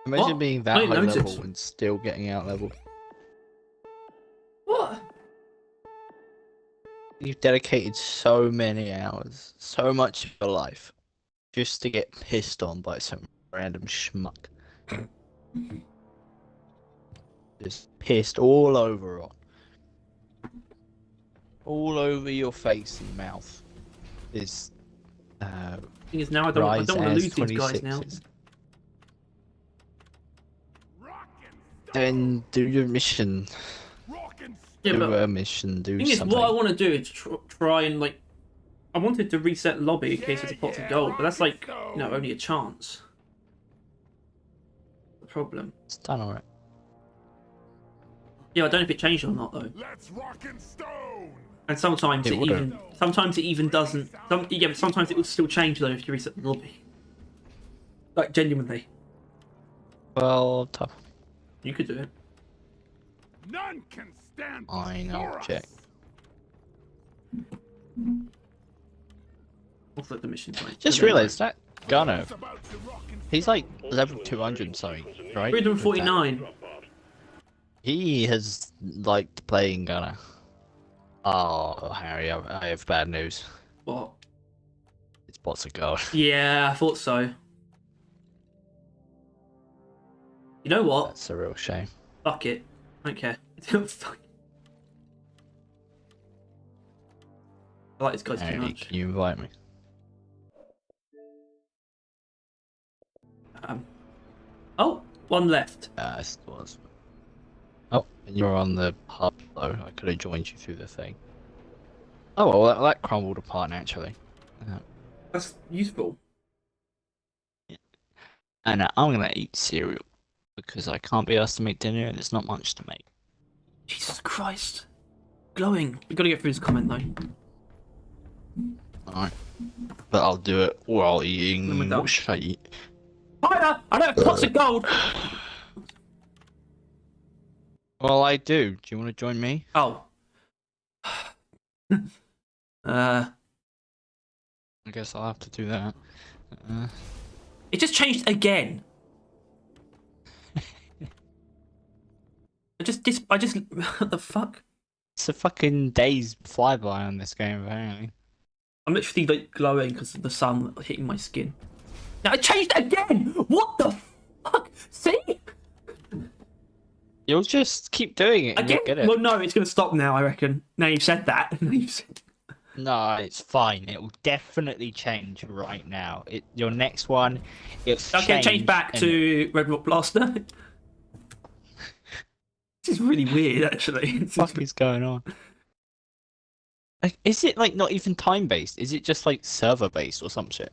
Imagine What? being I that high didn't notice. level and still getting out leveled. What? You've dedicated so many hours, so much of your life, just to get pissed on by some random schmuck. Just pissed all over on. All over your face and mouth. Is Thing is, now I don't want to lose these guys now. Then do your mission. Yeah, Do but a mission, do thing is, something. what I want to do is try and like, I wanted to reset lobby in case there's a pot of gold, but that's like, you know, only a chance. The problem. It's done alright. Yeah, I don't know if it changed or not though. Let's rock and stone! And sometimes It it would've. even doesn't. Yeah, but sometimes it will still change though if you reset the lobby. Like genuinely, Well, tough. you could do it. None can stand Fine, before I'll us. check. Also, the mission's like. Just realised that Gunner, It's about to rock and he's like level 200 something, right? 349. He has liked playing Gunner. Oh, Harry, I have bad news. What? It's bots of gold. Yeah, I thought so. You know what? That's a real shame. Fuck it. I don't care. Fuck. I like this guy too Harry, much. can you invite me? Oh, one left. It was. Oh, and you're on the hub though. I could have joined you through the thing. Oh well, that crumbled apart naturally. That's useful. And I'm gonna eat cereal because I can't be asked to make dinner and there's not much to make. Jesus Christ. Glowing. We gotta get through this comment though. Alright. But I'll do it while When we're eating. done. What should I eat? Hiya! I don't have pots of gold! Well, I do. Do you want to join me? Oh. I guess I'll have to do that. It just changed again. I just, what the fuck? It's a fucking days flyby on this game, apparently. I'm literally like glowing because of the sun hitting my skin. Now it changed again! What the fuck? See? You'll just keep doing it and Again? you'll get it. Well, no, it's gonna stop now, I reckon. Now you've said that. Now you've said... No, it's fine. It will definitely change right now. Your next one, it's Okay, change back to Red Rock Blaster. This is really weird, actually. What the fuck is going on? Like, is it like not even time based? Is it just like server based or some shit,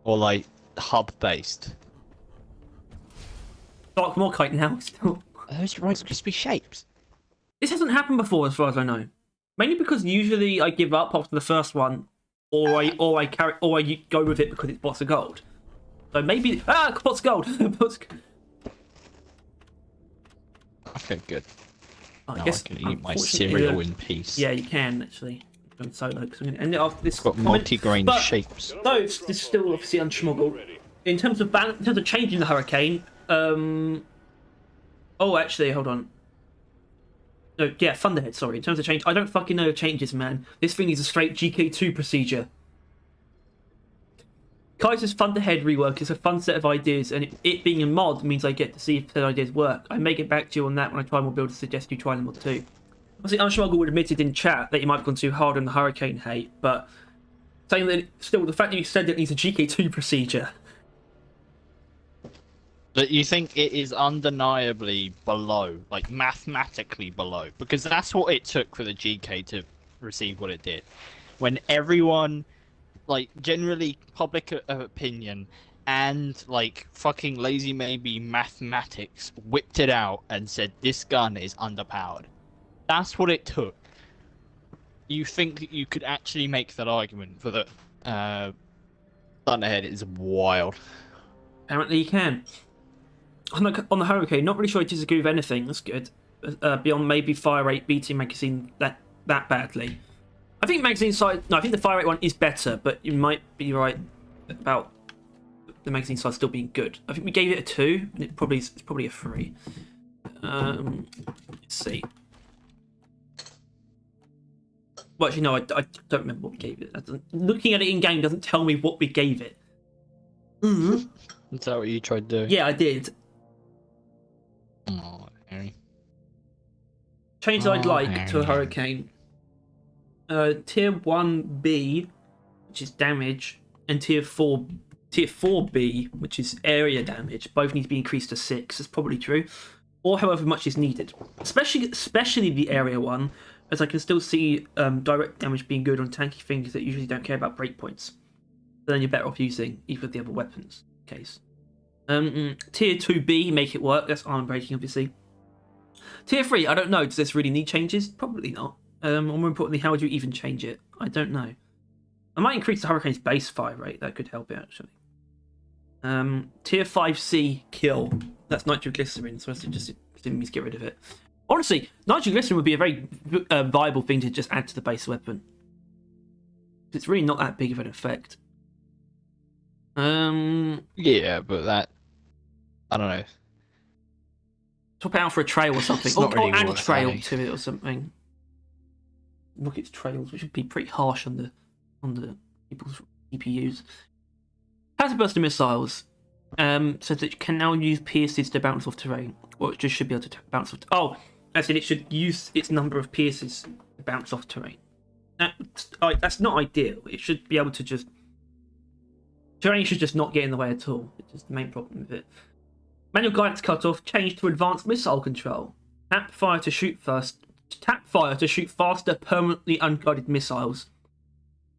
or like hub based? Dark Morkite now still. Are those Rice Krispie shapes? This hasn't happened before, as far as I know. Mainly because usually I give up after the first one, or I go with it because it's pots of gold. So maybe pots of gold. Okay, good. I Now guess I can eat my unfortunately, cereal in peace. Yeah, you can actually. I'm solo because I'm going to end it after this. It's got multi-grain But shapes. though this is still obviously unschmuggled. In terms of changing the hurricane, oh, actually, hold on. No, yeah, Thunderhead. Sorry. In terms of change, I don't fucking know changes, man. This thing is a straight GK2 procedure. Kaiser's Thunderhead rework is a fun set of ideas, and it being a mod means I get to see if the ideas work. I may get back to you on that when I try more builds. Suggest you try them all too. Obviously, Unschmuggled would admit it in chat that you might have gone too hard on the hurricane hate, but saying that still, the fact that you said it needs a GK2 procedure. But you think it is undeniably below, like mathematically below, because that's what it took for the GK to receive what it did. When everyone, like generally public opinion and like fucking lazy maybe mathematics whipped it out and said this gun is underpowered. That's what it took. You think that you could actually make that argument for the Thunderhead is wild. Apparently, you can. On the Hurricane, not really sure I disagree with anything. That's good. Beyond maybe fire rate beating magazine that badly. I think magazine size. No, I think the fire rate one is better, but you might be right about the magazine size still being good. I think we gave it a 2. And it's probably a 3. Let's see. Well, actually, no, I don't remember what we gave it. Looking at it in game doesn't tell me what we gave it. Is that what you tried to do? Yeah, I did. Oh, Harry. Changes I'd like to a Hurricane. Tier 1B, which is damage, and Tier 4B, which is area damage, both need to be increased to 6. That's probably true. Or however much is needed. Especially the area one, as I can still see direct damage being good on tanky things that usually don't care about breakpoints. So then you're better off using either of the other weapons in case. Tier 2B, make it work. That's armor breaking, obviously. Tier 3, I don't know. Does this really need changes? Probably not. Or more importantly, how would you even change it? I don't know. I might increase the Hurricane's base fire rate. That could help it, actually. Tier 5C, kill. That's nitroglycerin, so I just means get rid of it. Honestly, nitroglycerin would be a very viable thing to just add to the base weapon. It's really not that big of an effect. Yeah, but that... I don't know. Swap it out for a trail or something. It's not really or add a worth trail adding. to it or something. Rocket's trails, which would be pretty harsh on the people's CPUs. Counterburster missiles. So that it can now use pierces to bounce off terrain. Or it just should be able to bounce off... Oh! As in it should use its number of pierces to bounce off terrain. That's not ideal. It should be able to just... Terrain should just not get in the way at all. It's just the main problem with it. Manual guidance cutoff changed to advanced missile control. Tap fire to shoot faster, permanently unguided missiles.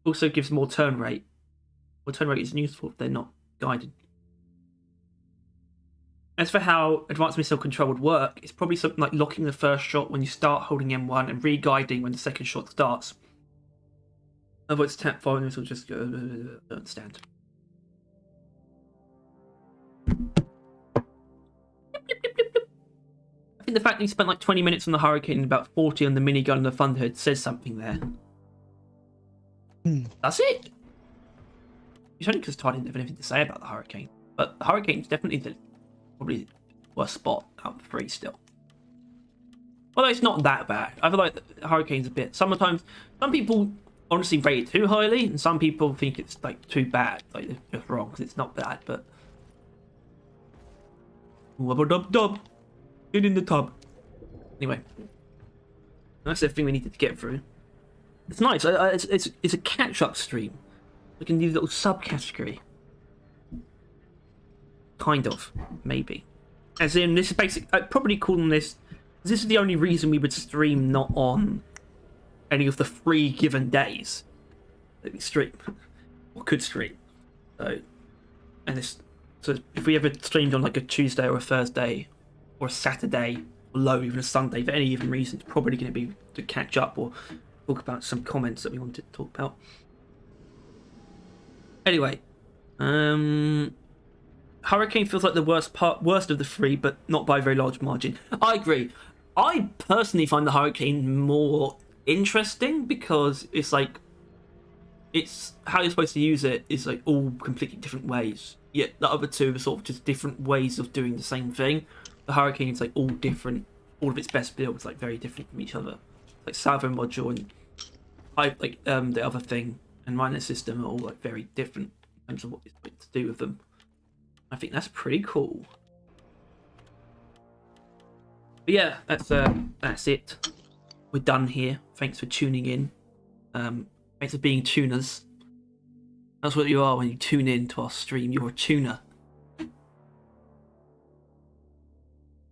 Also gives more turn rate. Well, turn rate isn't useful if they're not guided. As for how advanced missile control would work, it's probably something like locking the first shot when you start holding M1 and re-guiding when the second shot starts. Otherwise, tap fire and this will just go. Understand. I think the fact that you spent like 20 minutes on the Hurricane and about 40 on the minigun and the Thunderhead says something there. That's it. It's only because Todd didn't have anything to say about the Hurricane. But the Hurricane's definitely probably the worst spot out of the 3 still. Although it's not that bad. I feel like the Hurricane's a bit... Sometimes, some people honestly rate it too highly, and some people think it's like too bad. Like, they're just wrong, because it's not bad, but... Wubba-dub-dub. Get in the tub. Anyway. That's everything we needed to get through. It's nice. It's a catch-up stream. We can do a little subcategory. Kind of. Maybe. As in, this is basic... I'd probably call them this... This is the only reason we would stream not on any of the 3 given days that we stream or could stream. So, so if we ever streamed on like a Tuesday or a Thursday or a Saturday, or low even a Sunday for any given reason, it's probably going to be to catch up or talk about some comments that we wanted to talk about. Anyway, Hurricane feels like the worst of the 3, but not by a very large margin. I agree. I personally find the Hurricane more interesting because it's like, it's how you're supposed to use it is like all completely different ways. Yet the other 2 are sort of just different ways of doing the same thing. The Hurricane is like all different. All of its best builds like very different from each other. Like Salvo module and the other thing and Minor system are all like very different in terms of what it's like to do with them. I think that's pretty cool. But yeah, that's it. We're done here. Thanks for tuning in. Thanks for being tuners. That's what you are when you tune in to our stream. You're a tuner.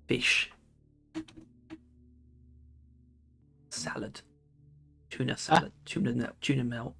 Fish. Salad. Tuna salad. Tuna melt.